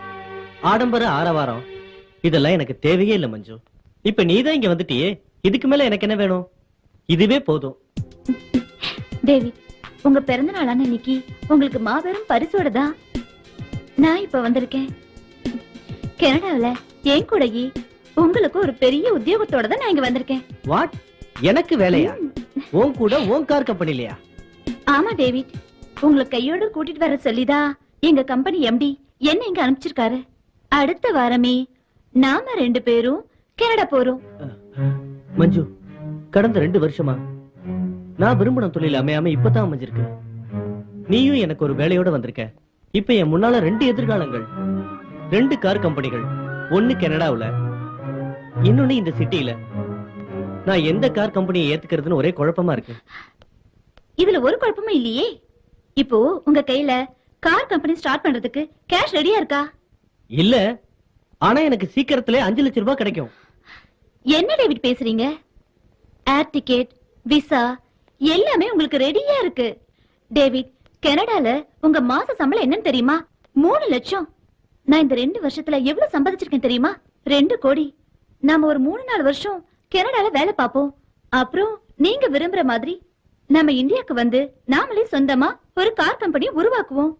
ஆடம்பர ஆரவாரம் இதெல்லாம் எனக்கு தேவையே இல்ல மஞ்சு. இப்ப நீதான் இங்க வந்துட்டியே, இதுக்கு மேல எனக்கு என்ன வேணும்? இதுவே போதும். டேவிட், உங்க பிறந்த நாளான இன்னைக்கு உங்களுக்கு மாபெரும் பரிசோட தான் நான் இப்ப வந்திருக்கேன். கனடாவில என் கூடயே உங்களுக்கு ஒரு பெரிய உத்தியோகத்தோட தான் நான் இங்க வந்திருக்கேன். வாட்? எனக்கு வேலையா? உன் கூட உன் கார் கம்பெனிலையா? ஆமா டேவிட், உங்களை கையோட கூட்டிட்டு வர சொல்லிதான் எங்க கம்பெனி எம்டி என்ன இங்க அனுப்பிச்சிருக்காரு. அடுத்த வாரமே நாம 2 பேரும் கனடா போறோம். மஞ்சு, கடந்த 2 வருஷமா நான் விரும்பின தொழில் அமையாம இப்பதான் அமைஞ்சிருக்கு. நீயும் எனக்கு ஒரு வேலையோட வந்திருக்க. இப்ப என் முன்னால 2 எதிர்காலங்கள், 2 கார் கம்பெனிகள், ஒன்னு கனடாவுல, இன்னொன்னு இந்த சிட்டில. நான் எந்த கார் கம்பெனியை ஏத்துக்கிறதுன்னு ஒரே குழப்பமா இருக்கு. இதுல ஒரு குழப்பமும் இல்லையே. இப்போ உங்க கையில கார் கம்பெனி ஸ்டார்ட் பண்றதுக்கு கேஷ் ரெடியா இருக்கா? இல்ல, ஆனா எனக்கு சீக்கிரத்திலே 5 லட்சம் ரூபாய் கிடைக்கும். என்ன டேவிட் பேசுறீங்க? ஏர் டிக்கெட், விசா எல்லாமே உங்களுக்கு ரெடியா இருக்கு. டேவிட், கனடால உங்க மாச சம்பளம் என்னன்னு தெரியுமா? 3 லட்சம். நான் இந்த 2 வருஷத்துல எவ்வளவு சம்பாதிச்சிருக்கேன் தெரியுமா? 2 கோடி. நாம ஒரு 3-4 வருஷம் கனடால வேலை பார்ப்போம். அப்புறம் நீங்க விரும்புற மாதிரி நம்ம இந்தியாக்கு வந்து நாமளே சொந்தமா ஒரு கார் கம்பெனி உருவாக்குவோம்.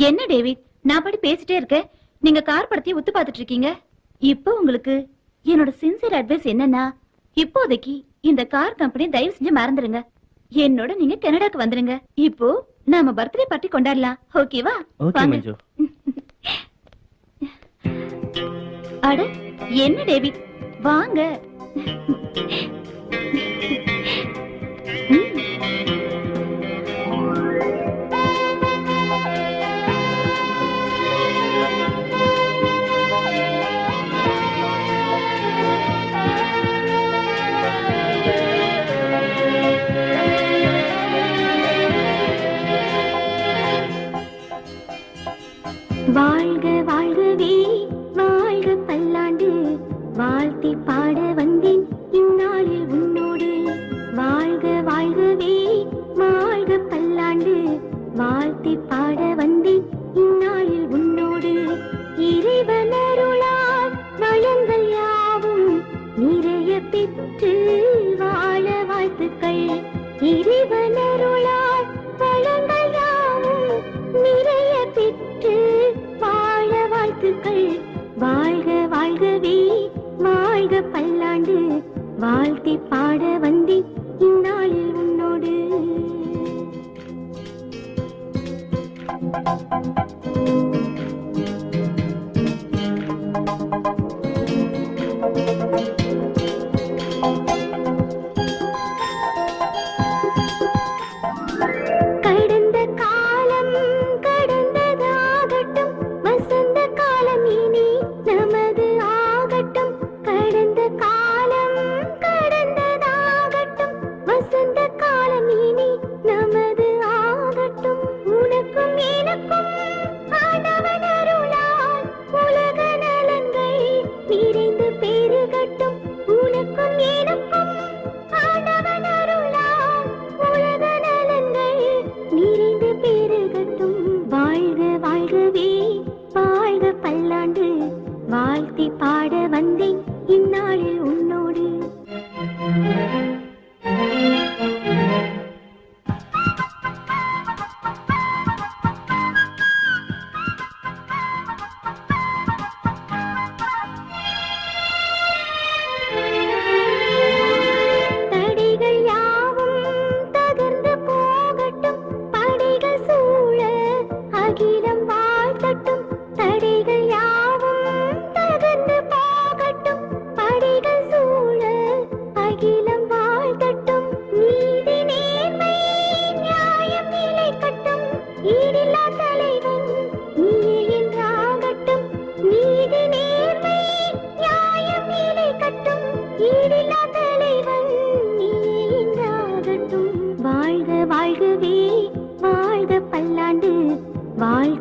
என்ன டேவிட், நான் படி பேசிட்டே இருக்கேன், நீங்க கார் படத்தையே உத்து பார்த்துட்டு இருக்கீங்க. இப்போ உங்களுக்கு என்னோட சின்சியர் அட்வைஸ் என்னன்னா, இப்போதைக்கு இந்த கார் கம்பெனி தயவு செஞ்சு மறந்துருங்க. என்னோட நீங்க கனடாக்கு வந்துருங்க. இப்போ நாம பர்த்டே பார்ட்டி கொண்டாடலாம். ஓகேவா? ஓகே வாங்க. மஞ்சு. அட என்ன டேவிட், வாங்க. வாழ்க வாழ்கவே வாழ்க பல்லாண்டு வாழ்த்தி பாட வந்தேன் இந்நாளில் உன்னோடு. வாழ்க வாழ்கவே வாழ்க பல்லாண்டு வாழ்த்தி பாட வந்தேன் இந்நாளில் உன்னோடு. இறைவனருளால் வளங்கள் யாவும் நிறைய பெற்று வாழ வாழ்த்துக்கள். இறைவனருளால் வளங்கள் யாவும் நிறைய பெற்று வாழ வாழ்த்துக்கள். வாழ்க வாழ்கவே வாழ்க பல்லாண்டு வாழ்த்தி பாட வந்தேன் இந்நாளில் உன்னோடு. கடந்த காலம் கடந்ததாகட்டும், வசந்த காலம் இனி நமது ஆகட்டும். கடந்த காலம் கடந்ததாகட்டும், வசந்த காலம் இனி நமது ஆகட்டும். உனக்கும் எனக்கும்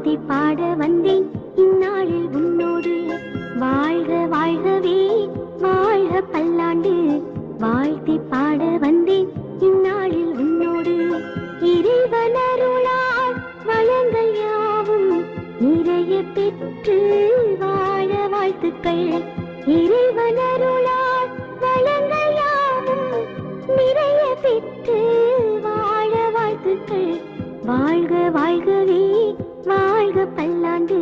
வாழ்த்தி பாட வந்தேன் இந்நாளில் உன்னோடு. வாழ்க வாழ்கவே வாழ்க பல்லாண்டு, வாழ்த்தி பாட வந்தேன் இந்நாளில் உன்னோடு. இறைவனருளால் வளங்கள் யாவும் நிறைய பெற்று வாழ வாழ்த்துக்கள். இறைவனருளால் வளங்கள் யாவும் நிறைய பெற்று வாழ வாழ்த்துக்கள். வாழ்க வாழ்கவே வாழ்க பல்லாண்டு,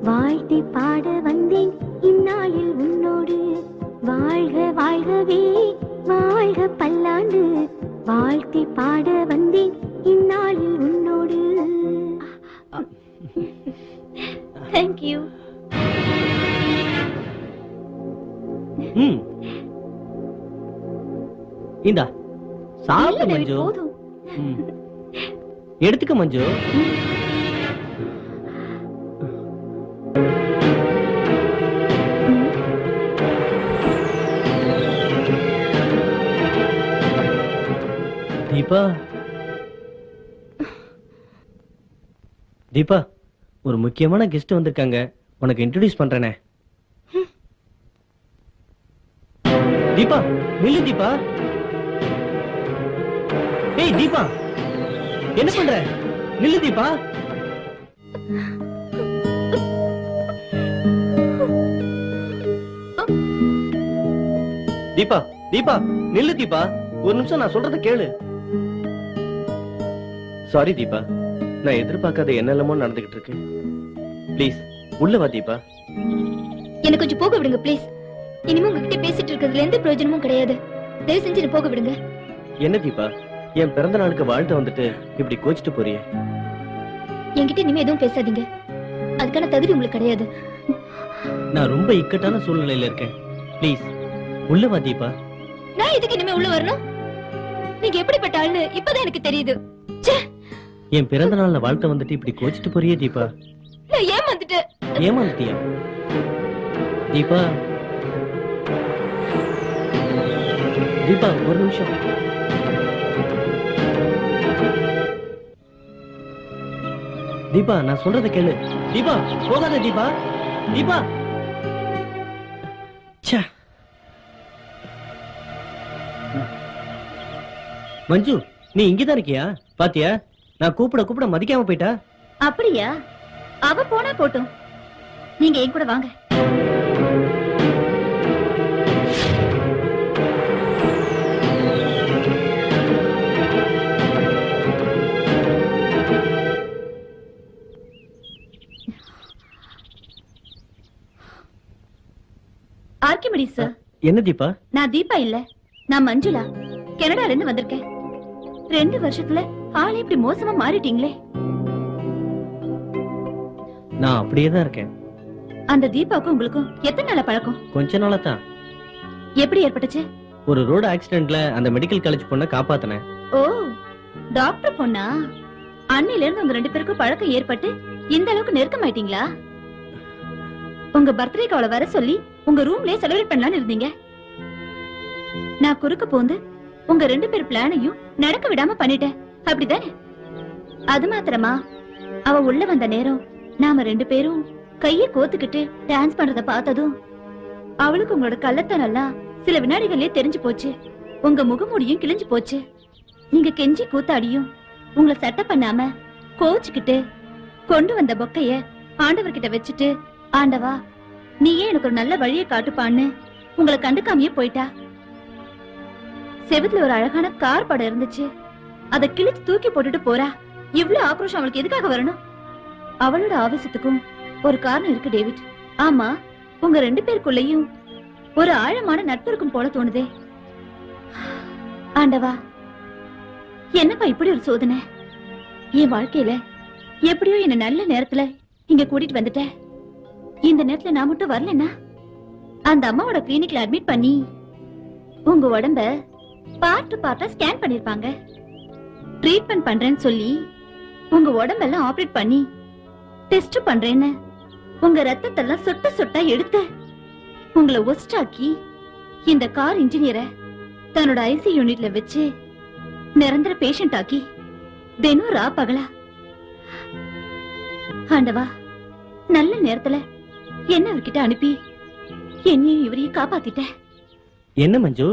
வாழ்த்தி பாட வந்தேன் இந்நாளில் உன்னோடு. வாழ்க வாழ்கவே வாழ்க பல்லாண்டு, வாழ்த்தி பாட வந்தேன் இந்நாளில் உன்னோடு. தேங்க்யூ. இந்தா சாப்பிடு மஞ்சு. போதும். ம். எடுத்துக்க மஞ்சு. தீபா தீபா, ஒரு முக்கியமான கெஸ்ட் வந்திருக்காங்க, உனக்கு இன்ட்ரோடியூஸ் பண்றேனே. தீபா நில்லு தீபா. ஏய் தீபா, என்ன பண்ற? நில்லு தீபா. தீபா தீபா நில்லு தீபா, ஒரு நிமிஷம் நான் சொல்றத கேளு. சாரி தீபா, நான் எதிர்பார்க்காத என்னெல்லாமோ நடந்துகிட்டு இருக்கு. ப்ளீஸ் உள்ள வா தீபா. எனக்கு கொஞ்சம் போக விடுங்க ப்ளீஸ். இனிமே உங்ககிட்ட பேசிட்டு இருக்கிறதுல எந்த பிரயோஜனமும் கிடையாது. தயவு செஞ்சு என்னை போக விடுங்க. என்ன தீபா, என் பிறந்த நாளுக்கு வாழ்த்து வந்துட்டு இப்படி கோச்சிட்டு போறியே? என்கிட்ட இனிமே எதுவும் பேசாதீங்க. அதுக்கான தகுதி உங்களுக்கு கிடையாது. நான் ரொம்ப இக்கட்டான சூழ்நிலையில இருக்கேன். ப்ளீஸ் உள்ள வா தீபா. நான் எதுக்கு இனிமே உள்ள வரணும்? நீங்க எப்படிப்பட்ட ஆளு இப்பதான் எனக்கு தெரியுது. ச்சே, என் பிறந்த நாள்ல வாழ்த்து வந்துட்டு இப்படி கோச்சிட்டு போறியே தீபா. நான் ஏமாந்துட்டேன். ஏமாத்தியா தீபா? தீபா ஒரு நிமிஷம். தீபா நான் சொல்றத கேளு. தீபா போகாத தீபா. தீபா ச்சே. மஞ்சு நீ இங்கதான் இருக்கியா? பாத்தியா, நான் கூப்பிட மதிக்காம போயிட்டா. அப்படியா? அவ போனா போட்டும், நீங்க என் கூட வாங்க. Archimedes sir. என்ன தீபா? நான் தீபா இல்ல, நான் மஞ்சுளா. கனடால இருந்து வந்திருக்கேன். 2 வருஷத்துல ஆளே இப்படி மோசமா மாறிட்டீங்களே. நான் அப்படியே தான் இருக்கேன். அந்த தீபாவுக்கும் உங்களுக்கும் எத்தனை நாளா பழக்கம்? கொஞ்ச நாளா தான். எப்படி ஏற்பட்டுச்சு? ஒரு ரோடு ஆக்சிடென்ட்ல அந்த மெடிக்கல் காலேஜ் பொண்ணை காப்பாத்தினேன். ஓ, டாக்டர் பொண்ணா? அன்னையில இருந்து உங்க 2 பேருக்கும் பழக்கம் ஏற்பட்டு இந்த அளவுக்கு நெருக்கமாயிட்டீங்களா? உங்க பர்த்டேக்கு அவளை வர சொல்லி உங்க ரூம்லயே செலிப்ரேட் பண்ணலாம்னு இருந்தீங்க. நான் குறுக்க போந்து உங்க 2 பேர் பிளானையும் நடக்க விடாம பண்ணிட்டேன், அப்படிதானே? அது மாத்திரமா, அவ உள்ள வந்த நேரம் நாம 2 பேரும் கைய கோத்துக்கிட்டு டான்ஸ் பண்றத பார்த்ததும் அவளுக்கு உங்களோட கள்ளத்தனம் எல்லாம் சில வினாடிகளே தெரிஞ்சு போச்சு. உங்க முகமூடியும் கிழிஞ்சு போச்சு. நீங்க கெஞ்சி கூத்தாடியும் உங்களை செட்டப் பண்ணாம கோச்சுக்கிட்டு கொண்டு வந்த பொக்கைய ஆண்டவர்கிட்ட வச்சுட்டு, ஆண்டவா நீயே எனக்கு ஒரு நல்ல வழியை காட்டுப்பான்னு உங்களை கண்டுக்காமையே போயிட்டா. செவுத்துல ஒரு அழகான கார் படம் இருந்துச்சு, அதை கிழிச்சு தூக்கி போட்டுட்டு போறா. இவ்ளோ ஆக்ரோஷம் அவளுக்கு எதுக்காக வரணும்? அவளோட ஆவேசத்துக்கும் ஒரு காரணம் இருக்கு டேவிட். ஆமா, உங்க 2 பேருக்குள்ளேயும் ஒரு ஆழமான நட்பு இருக்கும் போல தோணுதே. ஆண்டவா, என்னப்பா இப்படி ஒரு சோதனை? என் வாழ்க்கையில எப்படியோ என்ன நல்ல நேரத்துல இங்க கூட்டிட்டு வந்துட்ட. இந்த நேரத்துல நான் மட்டும் வரலன்னா அந்த அம்மாவோட கிளினிக்ல அட்மிட் பண்ணி உங்க உடம்ப பார்ட்டா ஸ்கேன் பண்ணிருப்பாங்க. ட்ரீட்மெண்ட் பண்றேன்னு சொல்லி உங்க உடம்பெல்லாம் ஆபரேட் பண்ணி டெஸ்ட் பண்றேன்னு உங்க ரத்தத்தெல்லாம் சொட்ட சொட்டா எடுத்து உங்களை ஒஸ்டாக்கி இந்த கார் இன்ஜினியரை தன்னோட ஐசி யூனிட்ல வச்சு நிரந்தர பேஷண்ட் ஆக்கி தினம் ரா பகலா ஆண்டவா, நல்ல நேரத்துல என்ன அவர்கிட்ட அனுப்பி என்னையும் இவரையும் காப்பாத்திட்ட. என்ன மஞ்சு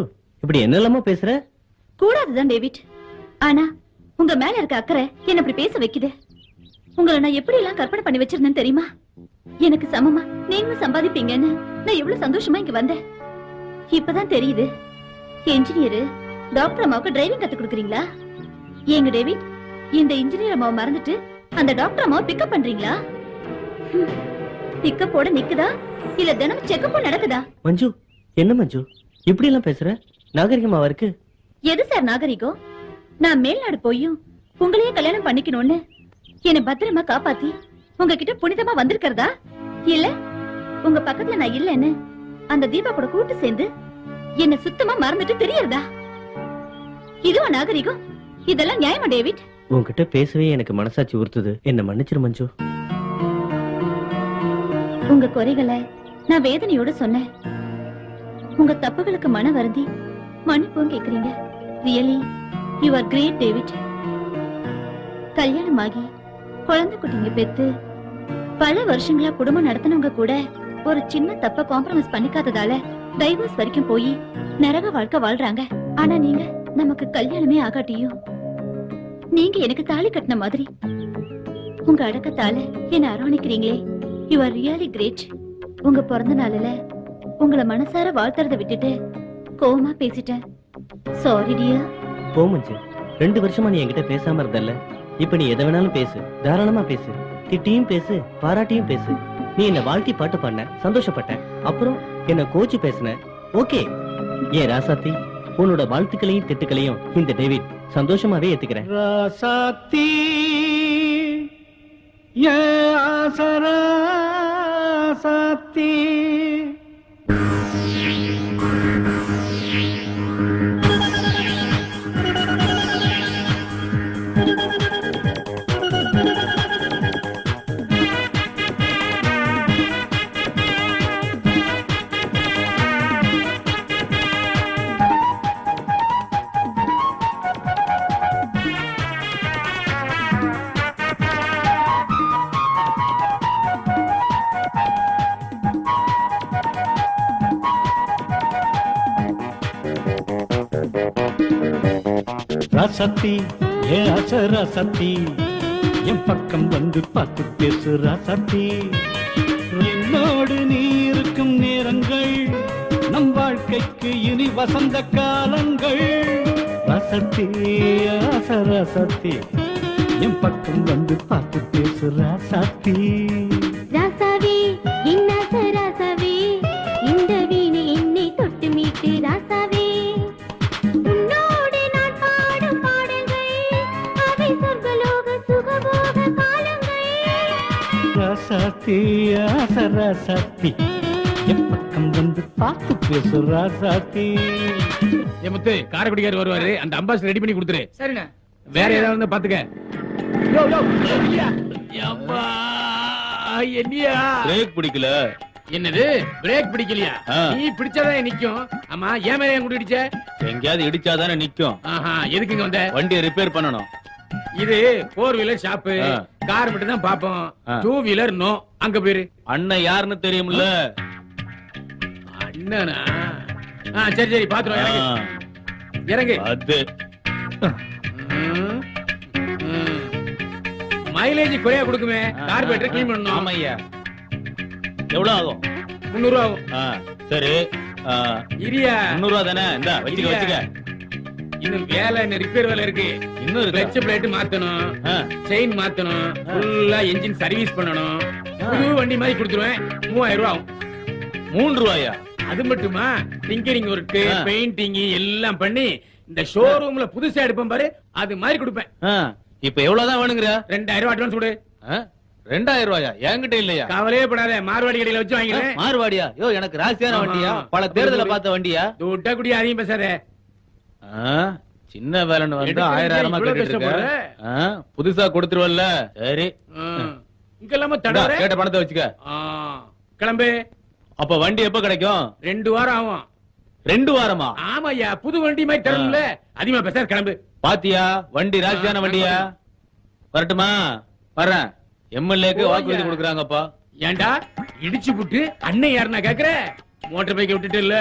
இப்படி என்னெல்லாமோ பேசுற? கூடாதுதான் டேவிட், ஆனா உங்க மேல இருக்க அக்கறை என்ன இப்படி பேச வைக்குது. உங்களை நான் எப்படி எல்லாம் கற்பனை பண்ணி வச்சிருந்தேன்னு தெரியுமா? எனக்கு சமமா நீங்களும் சம்பாதிப்பீங்கன்னு நான் எவ்வளவு சந்தோஷமா இங்க வந்தேன். இப்பதான் தெரியுது, என்ஜினியர் டாக்டர் அம்மாவுக்கு டிரைவிங் கத்து கொடுக்குறீங்களா? ஏங்க டேவிட், இந்த இன்ஜினியர் அம்மாவை மறந்துட்டு அந்த டாக்டர் அம்மாவை பிக்கப் பண்றீங்களா? பிக்கப்போட நிக்குதா இல்ல தினமும் செக்கப்பும் நடக்குதா? மஞ்சு என்ன மஞ்சு இப்படி எல்லாம் பேசுற? நாகரிகமாவா இருக்கு? எது சார் நாகரிகம்? நான் மேல்நாடு போயும் உங்களையே கல்யாணம் பண்ணிக்கணும்னு என்னை பத்திரமா காப்பாத்தி உங்ககிட்ட புனிதமா வந்திருக்கிறதா, இல்ல உங்க பக்கத்துல நான் இல்லன்னு அந்த தீபா கூட கூட்டு சேர்ந்து என்ன சுத்தமா மறந்துட்டு தெரியறதா? இதுவா நாகரிகம்? இதெல்லாம் நியாயமா டேவிட்? உன்கிட்ட பேசவே எனக்கு மனசாட்சி உறுத்துது. என்ன மன்னிச்சிரு மஞ்சு. உங்க குறைகளை நான் வேதனையோட சொன்னேன். உங்க தப்புகளுக்கு மன வருந்தி மன்னிப்பும் கேக்குறீங்க. Really you are great David. கல்யாணமாகி குழந்தை குட்டிங்க பெத்து பல வருஷங்களா குடும்பம் நடத்தினவங்க கூட ஒரு சின்ன தப்ப காம்ப்ரமைஸ் பண்ணிக்காததால டைவர்ஸ் வரைக்கும் போய் நரக வாழ்க்கை வாழ்றாங்க. ஆனா நீங்க நமக்கு கல்யாணமே ஆகாட்டியும் நீங்க எனக்கு தாலி கட்டின மாதிரி உங்க அடக்கத்தால என்ன அரவணைக்கிறீங்களே. You are really great. உங்க பிறந்த நாளில உங்களை மனசார வாழ்த்துறத விட்டுட்டு கோவமா பேசிட்டேன். Sorry dear. போ மஞ்சு, 2 வருஷமா நீ என்கிட்ட பேசாம இருந்தல்ல, இப்ப நீ எதை வேணாலும் பேசு, தாராளமா பேசு, திட்டியும் பேசு, பாராட்டியும் பேசு. நீ என்ன வாழ்த்தி பாட்டு பண்ண, சந்தோஷப்பட்டேன். அப்புறம் என்ன கோச்சு பேசின, ஓகே. ஏன் ராசாத்தி, உன்னோட வாழ்த்துக்களையும் திட்டுக்களையும் இந்த டேவிட் சந்தோஷமாவே ஏத்துக்கிறேன். ராசாத்தி ஏ ஆசரா சாத்தி. ராசாத்தி ஏ ராசாத்தி, என் பக்கம் வந்து பார்த்து பேசு ராசாத்தி. என்னோடு நீ இருக்கும் நேரங்கள் நம் வாழ்க்கைக்கு இனி வசந்த காலங்கள். ராசாத்தி ராசாத்தி, என் பக்கம் வந்து பார்த்து பேசு ராசாத்தி. ராசாவே என்ன ராசாவே, இந்த வீணை என்னை தொட்டு மீட்டு ராசாவே. உன்னோடு நான் பாடும் பாடல்கள் அவை சொர்க்கலோக சுகபோக காலங்கள். ராசாத்தி ராசாத்தி, என் பக்கம் வந்து பார்த்து பேசு ராசாத்தி. முத்து காரைக்குடிக்காரர் வருவாரு, அந்த அம்பாஸ் ரெடி பண்ணி கொடுத்துரு. சரிண்ணே. வேற ஏதாவது பாத்துக்க. என்னையா பிரேக் பிடிக்கல. என்னது பிரேக் பிடிக்கலையா? நீ பிடிச்சாதான் நிக்கும். ஆமா, ஏன் மேல ஏன் கூட்டிடுச்ச? எங்கேயாவது இடிச்சாதானே நிக்கும். ஆஹா, எதுக்கு இங்க வந்த? வண்டியை ரிப்பேர் பண்ணணும். இது 4 வீலர் ஷாப்பு. கார் மட்டும் தான் பாப்போம். 2 வீலர் நோ. அங்க போயிரு. அண்ணன் யாருன்னு தெரியும்ல? அண்ணனா? சரி சரி, பாத்துறோம். இறங்கு அது மைலேஜ் குறையா கொடுக்குமே. கார்பரேட்டர் க்ளீன் பண்ணணும். ஆமையா, எவ்வளவு ஆகும்? 300 ரூபா ஆகும். சரி, இரியா 300 ரூபா தானே? இந்தா வச்சுக்க வச்சுக்க. இன்னும் வேலை, என்ன ரிப்பேர் வேலை இருக்கு. இன்னும் கிளட்ச் பிளேட் மாத்தணும், செயின் மாத்தணும், ஃபுல்லா என்ஜின் சர்வீஸ் பண்ணணும். புது வண்டி மாதிரி கொடுத்துருவேன். 3000 ரூபா ஆகும். 3 ரூபாயா? அது மட்டுமா, டிங்கரிங் ஒர்க், பெயிண்டிங் எல்லாம் பண்ணி இந்த ஷோரூம்ல புதுசா எடுப்பேன் பாரு, அது மாதிரி கொடுப்பேன். இப்ப எவ்வளவுதான் வேணுங்கிற? 2000 ரூபா அட்வான்ஸ் கொடு. 2000 ரூபாயா? என்கிட்ட இல்லையா? கவலையே படாத, மார்வாடி கடையில வச்சு வாங்கிக்கிறேன். மார்வாடியா? யோ, எனக்கு ராசியான வண்டியா, பல தேர்தல பார்த்த வண்டியா? துட்டா குடியா, அதிகம் பேசாத. சின்ன வேலைன்னு வந்தா 1000 கட்டிட்டு இருக்க. புதுசா கொடுத்துருவல்ல? சரி, இங்க இல்லாம தடவை கேட்ட பணத்தை வச்சுக்க. கிளம்பு. அப்ப வண்டி எப்ப கிடைக்கும்? 2 வாரம் ஆகும். 2 வாரமா? ஆமாய்யா, புது வண்டி மாதிரி தரணும்ல. அதிகமா பேசாத, கிளம்பு. பாத்தியா, வண்டி ராசியான வண்டியா? வரட்டுமா? வர்றேன். எம்எல்ஏக்கு வாக்குறுதி ஓய்யா. கொடுக்குறாங்கப்பா. ஏன்டா இடிச்சு புட்டு அண்ணன் யாருன்னா கேக்குற? மோட்டர் பைக்கை விட்டுட்டு இல்ல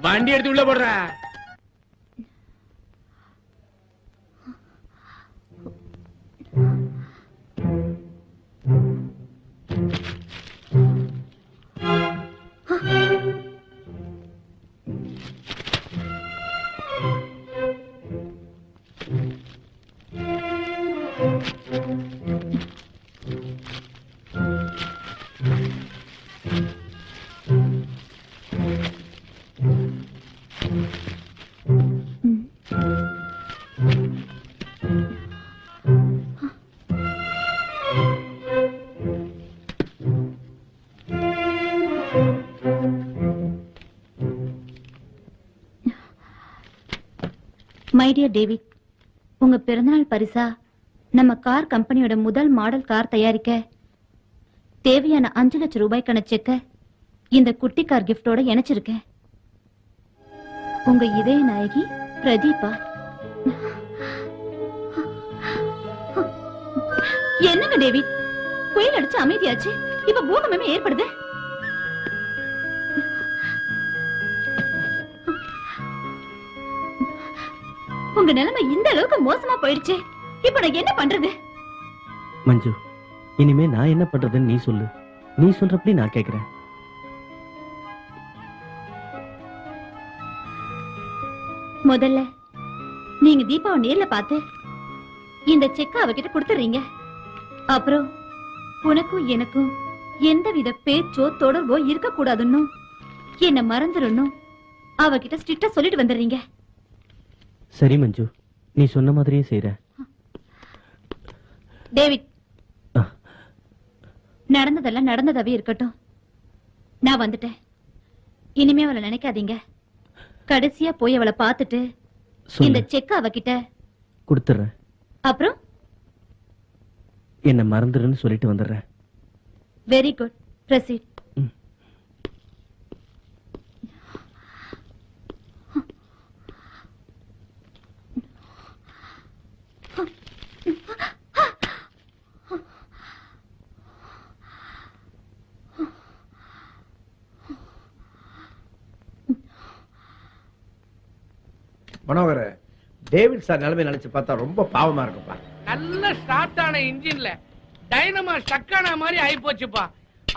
வண்டி எடுத்து உள்ள போடுற. மை டியர் டேவிட், உங்க பிறந்தநாள் பரிசா நம்ம கார் கம்பெனியோட முதல் மாடல் கார் தயாரிக்க தேவையான 5 லட்சம் ரூபாய்க்கான செக்க இந்த குட்டி கார் கிஃப்டோட இணைச்சிருக்கேன். உங்க இதய நாயகி பிரதீபா. என்னங்க டேவிட், புயல் அடிச்சு அமைதியாச்சு, இப்ப பூகம்பமே ஏற்படுது. உங்க நிலைமை இந்த அளவுக்கு மோசமா போயிடுச்சு, இப்ப நான் என்ன பண்றது? மஞ்சு, இனிமே நான் என்ன பண்றதுன்னு நீ சொல்லு. நீ சொல்றபடி நான் கேக்குறேன். முதல்ல நீங்க தீபாவை நேர்ல பார்த்து இந்த செக்க அவகிட்ட கொடுத்துறீங்க. அப்புறம் உனக்கும் எனக்கும் எந்தவித பேச்சோ தொடர்போ இருக்க கூடாதுன்னு என்ன மறந்துடணும் அவகிட்ட ஸ்ட்ரிக்டா சொல்லிட்டு வந்துடுறீங்க. சரி மஞ்சு, நீ சொன்ன மாதிரியே செய்றேன். டேவிட், நடந்ததெல்லாம் நடந்ததாவே இருக்கட்டும். நான் வந்துட்டேன். இனிமே அவளை நினைக்காதீங்க. கடைசியா போய் அவளை பார்த்துட்டு இந்த சொல்லு, செக்க அவகிட்ட கொடுத்துறேன். அப்புறம் என்ன மறந்துடுன்னு சொல்லிட்டு வந்துடுறேன். Very good, proceed. Manohar, David sir நிலைமை நினைச்சு பார்த்தா ரொம்ப பாவமா இருக்குப்பா. நல்ல ஸ்டார்ட் ஆன இன்ஜின்ல டைனமா ஸ்டக் ஆன மாதிரி ஆயி போச்சுப்பா.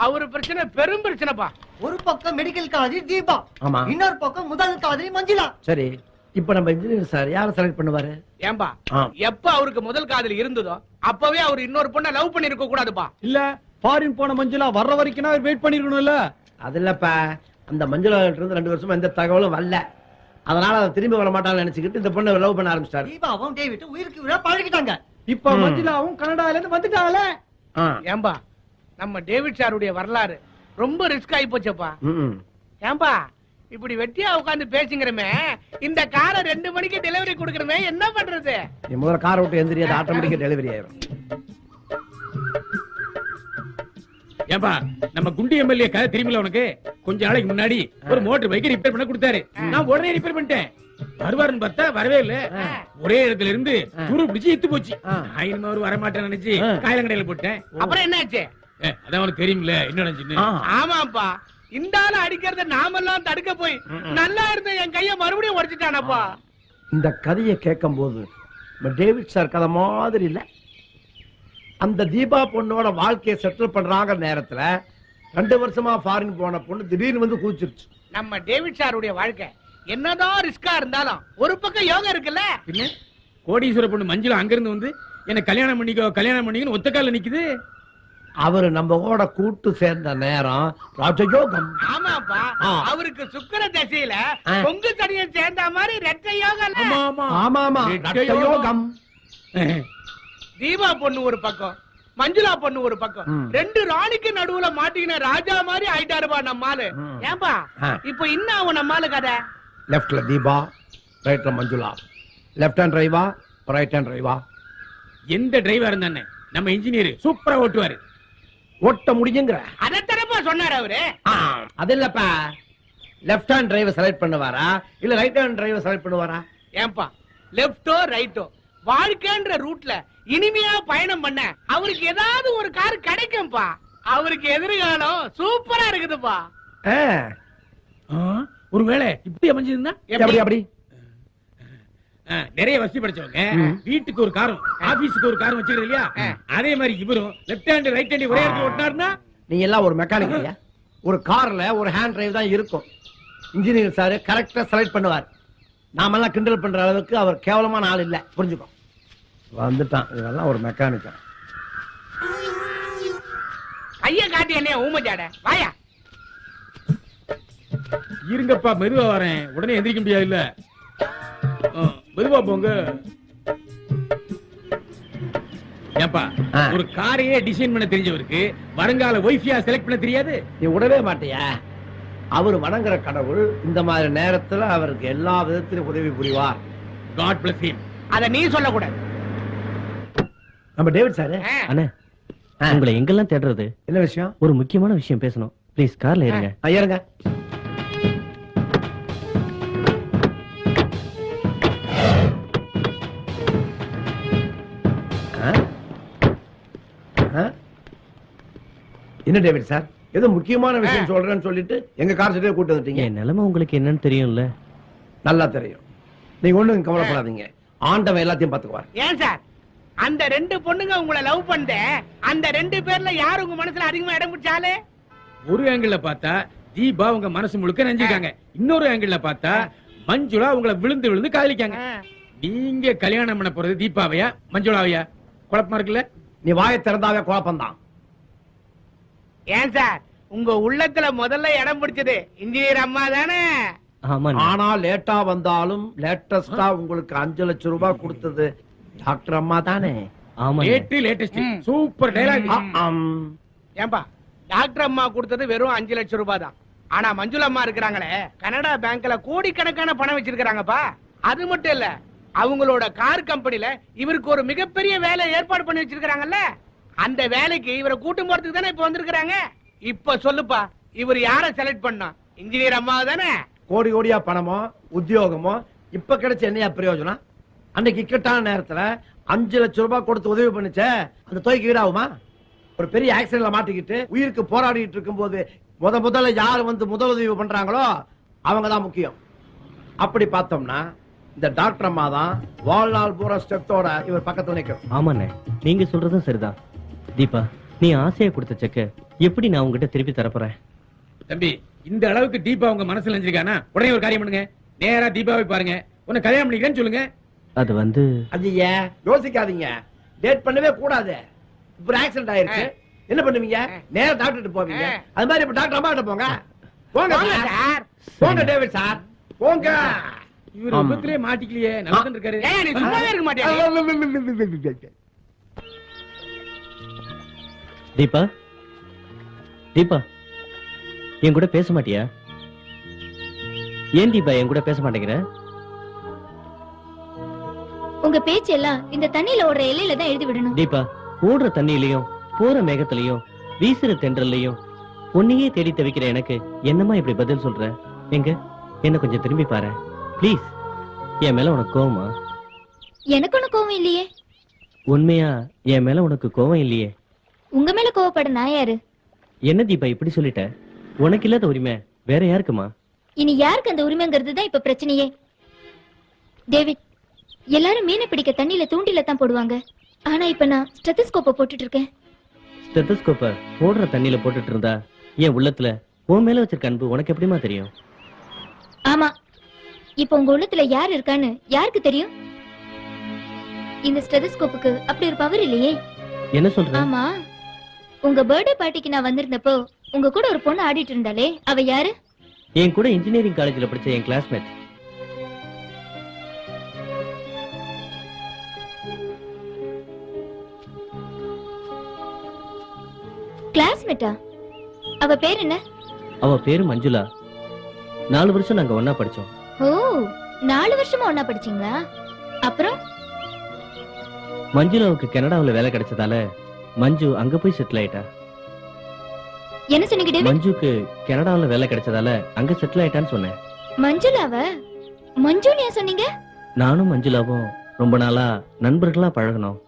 அவரு பிரச்சனை பெரும் பிரச்சனைப்பா. ஒரு பக்கம் மெடிக்கல் காலேஜ் தீபா, ஆமா. இன்னொரு பக்கம் முதல் காதலி மஞ்சுளா. சரி, இப்ப நம்ம இன்ஜினியர் சார் யாரை செலக்ட் பண்ணுவாரு? ஏம்பா, ஆ. எப்ப அவருக்கு முதல் காதல் இருந்ததோ அப்பவே அவர் இன்னொரு பொண்ணை லவ் பண்ணி இருக்க கூடாதுப்பா. இல்ல ஃபாரின் போன மஞ்சுளா வர்ற வரைக்கும் வெயிட் பண்ணிருக்கணும்ல. அது இல்லப்பா, அந்த மஞ்சுளா இருந்து 2 வருஷமா எந்த தகவலும் வரல. அதனால அவ திரும்பி வர மாட்டான்னு நினைச்சுக்கிட்டு இந்த பொண்ணை லவ் பண்ண ஆரம்பிச்சிட்டாரு. தீபாவும் டேவிட் உயிருக்கு உயிரா பழகிட்டாங்க. இப்ப மஞ்சுளாவும் கனடால இருந்து வந்துட்டாங்களே. ஆ. ஏம்பா, நம்ம டேவிட் சாருடைய வரலாறு ரொம்ப ரிஸ்க் ஆயி போச்சப்பா. ம்ம். ஏம்பா, இப்படி வெட்டியா உட்கார்ந்து பேசுங்கிறமே, இந்த காரை 2 மணிக்கு டெலிவரி கொடுக்கறமே, என்ன பண்றது? நீ முதல்ல காரை விட்டு எந்திரியாது, ஆட்டோமேட்டிக்கா டெலிவரி ஆயிரும். ஏன்பா, நம்ம குண்டி எம்எல்ஏ கதை தெரியுமில்ல உனக்கு? கொஞ்ச நாளைக்கு முன்னாடி ஒரு மோட்டர் பைக்கை ரிப்பேர் பண்ண கொடுத்தாரு. நான் உடனே ரிப்பேர் பண்ணிட்டேன். வருவாருன்னு பார்த்தா வரவே இல்ல. ஒரே இடத்துல இருந்து துரு பிடிச்சு இத்து போச்சு. நான் இனிமே அவர் வரமாட்டேன்னு நினைச்சு காயலங்கடையில போட்டேன். அப்புறம் என்னாச்சு? அதான் உனக்கு தெரியுமில்ல என்ன நினைச்சுன்னு. ஆமாப்பா, இந்த ஆளு அடிக்கிறத நாமெல்லாம் தடுக்க போய் நல்லா இருந்த என் கைய மறுபடியும் உடைச்சிட்டானப்பா. இந்த கதையை கேட்கும் போது டேவிட் சார் கதை மாதிரி இல்ல. அந்த தீபா பொண்ணோட வாழ்க்கையை செட்டில் பண்றாங்க நேரத்துல 2 வருஷமா ஃபாரின் போன பொண்ணு திடீர்னு வந்து கூச்சிருச்சு. நம்ம டேவிட் சாருடைய வாழ்க்கை என்னதான் ரிஸ்கா இருந்தாலும் ஒரு பக்கம் யோகா இருக்குல்ல. பின்ன கோடீஸ்வர பொண்ணு மஞ்சள் அங்கிருந்து வந்து என்ன கல்யாணம் பண்ணிக்கோன்னு ஒத்த கால நிக்குது. அவரு நம்ம கூட கூட்டு சேர்ந்த நேரம் ராஜயோகம். ஆமாப்பா, அவருக்கு சுக்கிர தசையில பொங்கு தனியை சேர்ந்த மாதிரி ரெட்டை யோகம். ஆமா, ராஜயோகம். தீபா பொண்ணு ஒரு பக்கம், மஞ்சுளா பொண்ணு ஒரு பக்கம், 2 ராணிக்கு நடுவுல மாட்டிக்கின ராஜா மாதிரி ஆயிட்டாருப்பா நம்மாலு. ஏன்பா, இப்ப இன்னும் அவன் நம்மாலு கதை. லெப்ட்ல தீபா, ரைட்ல மஞ்சுளா. லெப்ட் ஹேண்ட் டிரைவா, ரைட் ஹேண்ட் டிரைவா. எந்த டிரைவா இருந்தானே நம்ம இன்ஜினியர் சூப்பரா ஓட்டுவாரு. ஓட்ட முடியுங்கிற அதத்தரப்பா சொன்னாரு அவரு. அது இல்லப்பா, லெப்ட் ஹேண்ட் டிரைவர் செலக்ட் பண்ணுவாரா இல்ல ரைட் ஹேண்ட் டிரைவர் செலக்ட் பண்ணுவாரா? ஏன்பா, லெப்டோ ரைட்டோ வாழ்க்கைன்ற ரூட்ல இனிமையா பயணம் பண்ண அவருக்கு ஏதாவது ஒரு கார் கிடைக்கும்பா. அவருக்கு எதிர்காலம் சூப்பரா இருக்குதுப்பா. ஒருவேளை இப்படி அமைஞ்சிருந்தா எப்படி அப்படி நிறைய வசதி படிச்சவங்க வீட்டுக்கு ஒரு காரும் ஆபீஸுக்கு ஒரு காரும் வச்சுக்கிறது இல்லையா, அதே மாதிரி இவரும் லெஃப்ட் ஹேண்ட் ரைட் ஹேண்ட் ஒரே இடத்துல ஓட்டினாருன்னா. நீங்க எல்லாம் ஒரு மெக்கானிக் இல்லையா? ஒரு கார்ல ஒரு ஹேண்ட் டிரைவ் தான் இருக்கும். இன்ஜினியர் சார் கரெக்டா செலக்ட் பண்ணுவார். நாமெல்லாம் கிண்டல் பண்ற அளவுக்கு அவர் கேவலமான ஆள் இல்ல, புரிஞ்சுக்கோ. வந்துட்டான், இதெல்லாம் ஒரு மெக்கானிக். கைய காட்டி என்ன ஊமச்சாட வாயா. இருங்கப்பா, மெதுவா வரேன், உடனே எந்திரிக்க முடியாது இல்ல. மெதுவா போங்க. ஏப்பா, ஒரு காரையே டிசைன் பண்ண தெரிஞ்சவருக்கு வருங்கால ஒய்ஃபியா செலக்ட் பண்ண தெரியாது? நீ விடவே மாட்டியா? அவர் வணங்குற கடவுள் இந்த மாதிரி நேரத்துல அவருக்கு எல்லா விதத்திலும் உதவி புரிவார். God plus him. அத நீ சொல்லக்கூடாது. நம்ம டேவிட் சார். அண்ணே, உங்களை எங்கெல்லாம் தேடுறது? என்ன விஷயம்? ஒரு முக்கியமான விஷயம் பேசணும். ப்ளீஸ் கார்ல ஏறுங்க. ஏறுங்க. என்ன டேவிட் சார், ஏதோ முக்கியமான விஷயம் சொல்றேன்னு சொல்லிட்டு எங்க கார் சைடே கூட்டு வந்துட்டீங்க. என் நிலைமை உங்களுக்கு என்னன்னு தெரியும்ல? நல்லா தெரியும். நீங்க ஒண்ணும் கவலைப்படாதீங்க, ஆண்டவன் எல்லாத்தையும் பாத்துக்குவார். ஏன் சார், அந்த ரெண்டு பொண்ணுங்க உங்களை லவ் பண்ண அந்த ரெண்டு பேர்ல யார் உங்க மனசுல அதிகமா இடம் பிடிச்சாலே? ஒரு ஆங்கிள் பார்த்தா தீபா உங்க மனசு முழுக்க நினைஞ்சிருக்காங்க. இன்னொரு ஆங்கிள் பார்த்தா மஞ்சுளா உங்களை விழுந்து விழுந்து காதலிக்காங்க. நீங்க கல்யாணம் பண்ண போறது தீபாவையா மஞ்சுளாவையா? குழப்பமா இருக்குல்ல? நீ வாயை திறந்தாவே குழப்பம்தான். ஏன் சார், உங்க உள்ளத்துல முதல்ல இடம் பிடிச்சது இன்ஜினியர் அம்மா தானே? ஆனா லேட்டா வந்தாலும் லேட்டஸ்டா உங்களுக்கு 5 லட்சம் ரூபாய் கொடுத்தது டாக்டர் அம்மா தானே? Latest super dialogue. ஏன்பா, டாக்டர் அம்மா கொடுத்தது வெறும் 5 லட்சம் ரூபாய் தான். ஆனா மஞ்சுளா அம்மா இருக்கிறாங்களே, கனடா பேங்க்ல கோடிக்கணக்கான பணம் வச்சிருக்காங்கப்பா. அது மட்டும் இல்ல, அவங்களோட கார் கம்பெனில இவருக்கு ஒரு மிகப்பெரிய வேலை ஏற்பாடு பண்ணி வச்சிருக்காங்கல்ல. அந்த வேலைக்கு இவரை கூட்டும் போறதுக்கு தானே இப்ப வந்திருக்காங்க. இப்ப சொல்லுப்பா, இவர் யார செலக்ட் பண்ணா? இன்ஜினியர் அம்மா தானே? கோடி கோடியா பணமோ உத்தியோகமோ இப்ப கிடைச்ச என்னையா பிரயோஜனம்? அன்னைக்கு இக்கட்டான நேரத்துல 5 லட்சம் ரூபாய் கொடுத்து உதவி பண்ணுச்சே, அந்த தொகைக்கு ஈடாகுமா? ஒரு பெரிய ஆக்சிடென்ட்ல மாட்டிக்கிட்டு உயிருக்கு போராடிட்டு இருக்கும் போது முதல்ல யாரு வந்து முதலுதவி பண்றாங்களோ அவங்கதான் முக்கியம். அப்படி பார்த்தோம்னா இந்த டாக்டர் அம்மா தான் வாழ்நாள் பூரா ஸ்டெப்டோட இவர் பக்கத்துல நிற்கும். ஆமாண்ணே, நீங்க சொல்றதும் சரிதான். தீபா, நீ ஆசையா கொடுத்த செக்க எப்படி நான் உங்ககிட்ட திருப்பி தரப்போறேன்? தம்பி, இந்த அளவுக்கு தீபா உங்க மனசுல நினைச்சிருக்கானா, உடனே ஒரு காரியம் பண்ணுங்க. நேரா தீபாவை பாருங்க, உன்னை கல்யாணம் பண்ணிக்கிறேன்னு சொல்லுங்க. அது வந்து ஐயா, யோசிக்காதீங்க, டேட் பண்ணவே கூடாது. இப்ப ஆக்சிடென்ட் ஆயிருச்சு, என்ன பண்ணுவீங்க? நேரா டாக்டர் போவீங்க. அது மாதிரி இப்ப டாக்டர் அம்மா கிட்ட போங்க. போங்க சார், போங்க டேவிட் சார், போங்க. இவர் விபத்திலே மாட்டிக்கலையே, நல்லா இருக்காரு. நீ சும்மாவே இருக்க மாட்டியா? தீபா, தீபா, என் கூட பேச மாட்டியா? ஏன் தீபா என் கூட பேச மாட்டேங்கிற? உங்க பேச்சு எல்லாம் இந்த தண்ணியில ஓடுற எல்லையில தான் எழுதி விடணும். தீபா, ஓடுற தண்ணியிலையும் போற மேகத்திலையும் வீசுற தென்றல்லையும் உன்னையே தேடி தவிக்கிற எனக்கு என்னமா இப்படி பதில் சொல்ற? எங்க என்ன கொஞ்சம் திரும்பி பாரு ப்ளீஸ். என் மேல உனக்கு கோவமா? எனக்கு ஒண்ணு கோவம் இல்லையே. உண்மையா என் மேல உனக்கு கோவம் இல்லையே? உங்க மேல கோவப்பட நான் யாரு? என்ன தீபா இப்படி சொல்லிட்ட? உனக்கு இல்லாத உரிமை வேற யாருக்குமா? இனி யாருக்கு அந்த உரிமைங்கிறது தான் இப்ப பிரச்சனையே. டேவிட், எல்லாரும் மீனை பிடிக்க தண்ணியில தூண்டில தான் போடுவாங்க. ஆனா இப்ப நான் ஸ்டெத்தஸ்கோப்பை போட்டுட்டு இருக்கேன். ஸ்டெத்தஸ்கோப்பை போடுற தண்ணியில போட்டுட்டு இருந்தா என் உள்ளத்துல உன் மேல வச்சிருக்க அன்பு உனக்கு எப்படிமா தெரியும்? ஆமா, இப்ப உங்க உள்ளத்துல யார் இருக்கான்னு யாருக்கு தெரியும்? இந்த ஸ்டெத்தஸ்கோப்புக்கு அப்படி ஒரு பவர் இல்லையே. என்ன சொல்ற? ஆமா, உங்க பர்த்டே பார்ட்டிக்கு நான் வந்திருந்தப்போ உங்க கூட ஒரு பொண்ணு ஆடிட்டு இருந்தாலே, அவ யாரு? என் கூட இன்ஜினியரிங் காலேஜ்ல படிச்ச என் கிளாஸ்மேட். கிளாஸ்மேட்டா? அவ பேர் என்ன? அவ பேரு மஞ்சுளா. 4 வருஷம் நாங்க ஒன்னா படிச்சோம். ஓ, 4 வருஷமா ஒன்னா படிச்சீங்களா? அப்புறம் மஞ்சுளாவுக்கு கனடாவுல வேலை கிடைச்சதால மஞ்சு அங்க போய் செட்டில் ஆயிட்டா. என்ன சொன்னீங்க டேவிட்? மஞ்சுக்கு கனடாவுல வேலை கிடைச்சதால அங்க செட்டில் ஆயிட்டான்னு சொன்னேன். மஞ்சுளாவ மஞ்சுன்னு ஏன் சொன்னீங்க? நானும் மஞ்சுளாவும் ரொம்ப நாளா நண்பர்களா பழகணும்.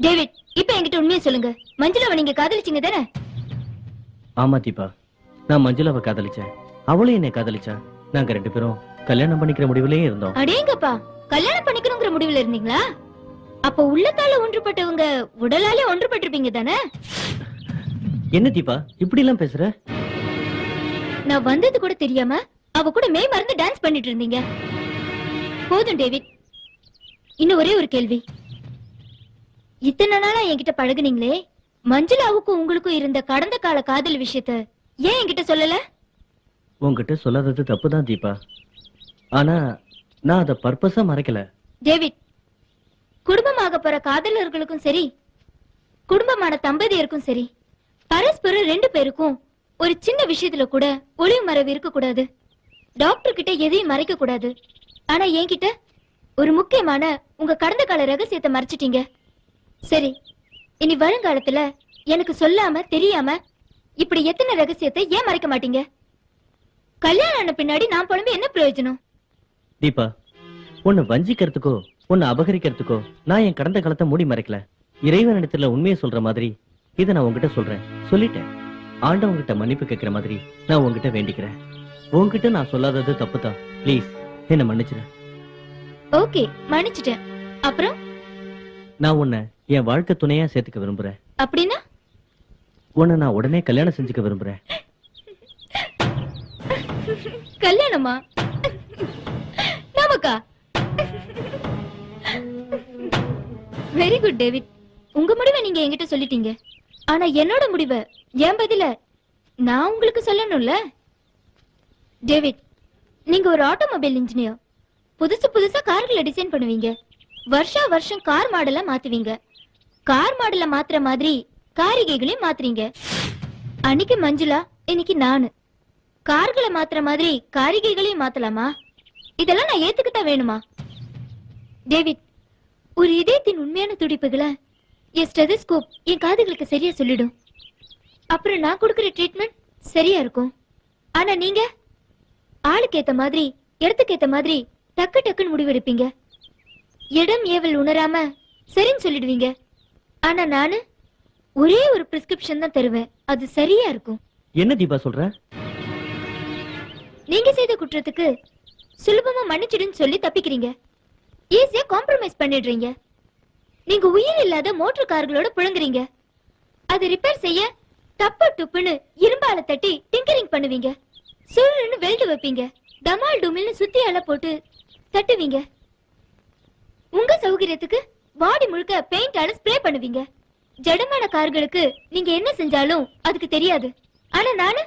டேவிட், இப்ப என்கிட்ட உண்மையை சொல்லுங்க. மஞ்சுளாவை நீங்க காதலிச்சீங்க தானே? ஆமா தீபா, நான் மஞ்சுளாவை காதலிச்சேன், அவளும் என்னை காதலிச்சா. நாங்க 2 பேரும் கல்யாணம் பண்ணிக்கிற முடிவுலயே இருந்தோம். அடேங்கப்பா, கல்யாணம் பண்ணிக்கணுங்கிற முடிவுல இருந்தீங்களா? அப்ப உள்ளத்தால ஒன்றுபட்டவங்க உடலாலே ஒன்றுபட்டிருப்பீங்க தானே? என்ன தீபா இப்படி எல்லாம் பேசுற? நான் வந்தது கூட தெரியாம அவ கூட மே மறந்து டான்ஸ் பண்ணிட்டு இருந்தீங்க. போதும் டேவிட், இன்னும் ஒரே ஒரு கேள்வி. இத்தனை நாளா என்கிட்ட பழகுனீங்களே, மஞ்சுளாவுக்கும் உங்களுக்கும் இருந்த கடந்த கால காதல் விஷயத்த ஏன் என்கிட்ட சொல்லல? உன்கிட்ட சொல்லாதது தப்புதான் தீபா, ஆனா நான் அதை பர்பஸா மறைக்கல. டேவிட், குடும்பமாக போற காதலர்களுக்கும் சரி, குடும்பமான தம்பதியருக்கும் சரி, பரஸ்பரம் 2 பேருக்கும் ஒரு சின்ன விஷயத்துல கூட ஒளிவு மறைவு இருக்க கூடாது. டாக்டர் கிட்ட எதையும் மறைக்க கூடாது. ஆனா என்கிட்ட ஒரு முக்கியமான உங்க கடந்த கால ரகசியத்தை மறைச்சிட்டீங்க. சரி, இனி வருங்காலத்துல எனக்கு சொல்லாம தெரியாம இப்படி எத்தனை ரகசியத்தை ஏன் மறைக்க மாட்டீங்க? கல்யாணம் ஆன பின்னாடி நான் புலம்பி என்ன பிரயோஜனம்? தீபா, உன்னை வஞ்சிக்கிறதுக்கோ உன்னை அபகரிக்கிறதுக்கோ நான் என் கடந்த காலத்தை மூடி மறைக்கல. இறைவனிடத்துல உண்மையை சொல்ற மாதிரி இதை நான் உங்ககிட்ட சொல்றேன். சொல்லிட்டேன். ஆண்டவங்கிட்ட மன்னிப்பு கேட்கிற மாதிரி நான் உங்ககிட்ட வேண்டிக்கிறேன். உங்ககிட்ட நான் சொல்லாதது தப்புதான். ப்ளீஸ் என்ன மன்னிச்சிரு. ஓகே, மன்னிச்சிட்டேன். அப்புறம் நான் உன்னை என் வாழ்க்கை துணையா சேர்த்துக்க விரும்புறேன். அப்படின்னா உன்னை நான் உடனே கல்யாணம் செஞ்சுக்க விரும்புறேன். கல்யாணமா? நமக்கா? வெரி குட் டேவிட், உங்க முடிவை நீங்க என்கிட்ட சொல்லிட்டீங்க. ஆனா என்னோட முடிவை என் பதில நான் உங்களுக்கு சொல்லணும்ல. டேவிட், நீங்க ஒரு ஆட்டோமொபைல் இன்ஜினியர். புதுசா கார்களை டிசைன் பண்ணுவீங்க. வருஷம் கார் மாடலா மாத்துவீங்க. கார் மாடலை மாத்துற மாதிரி காரிகைகளையும் மாத்துறீங்க. அன்னைக்கு மஞ்சுளா, இன்னைக்கு நானு. கார்களை மாத்துற மாதிரி காரிகைகளையும் மாத்தலாமா? இதெல்லாம் நான் ஏத்துக்கிட்டா வேணுமா? டேவிட், ஒரு இதயத்தின் உண்மையான துடிப்புகளை என் ஸ்டெதஸ்கோப் என் காதுகளுக்கு சரியா சொல்லிடும். அப்புறம் நான் கொடுக்கிற ட்ரீட்மெண்ட் சரியா இருக்கும். ஆனா நீங்க ஆளுக்கு ஏத்த மாதிரி, இடத்துக்கு ஏத்த மாதிரி டக்குன்னு முடிவெடுப்பீங்க. இடம் ஏவல் உணராம சரின்னு சொல்லிடுவீங்க. ஆனா நானு ஒரே ஒரு பிரிஸ்கிரிப்ஷன் தான் தருவேன், அது சரியா இருக்கும். என்ன தீபா சொல்ற? நீங்க செய்த குற்றத்துக்கு சுலபமா மன்னிச்சிடுன்னு சொல்லி தப்பிக்கிறீங்க. ஈஸியா காம்ப்ரமைஸ் பண்ணிடுறீங்க. நீங்க உயிர் இல்லாத மோட்டார் கார்களோட புழங்குறீங்க. அதை ரிப்பேர் செய்ய டப்பு டுப்புன்னு இரும்பால தட்டி டிங்கரிங் பண்ணுவீங்க. சுருன்னு வெல்டு வைப்பீங்க. டமால் டுமில்னு சுத்தி அலை போட்டு தட்டுவீங்க. உங்க சௌகரியத்துக்கு பாடி முழுக்க பெயிண்டால ஸ்ப்ரே பண்ணுவீங்க. ஜடமான கார்களுக்கு நீங்க என்ன செஞ்சாலும் அதுக்கு தெரியாது. ஆனா நான்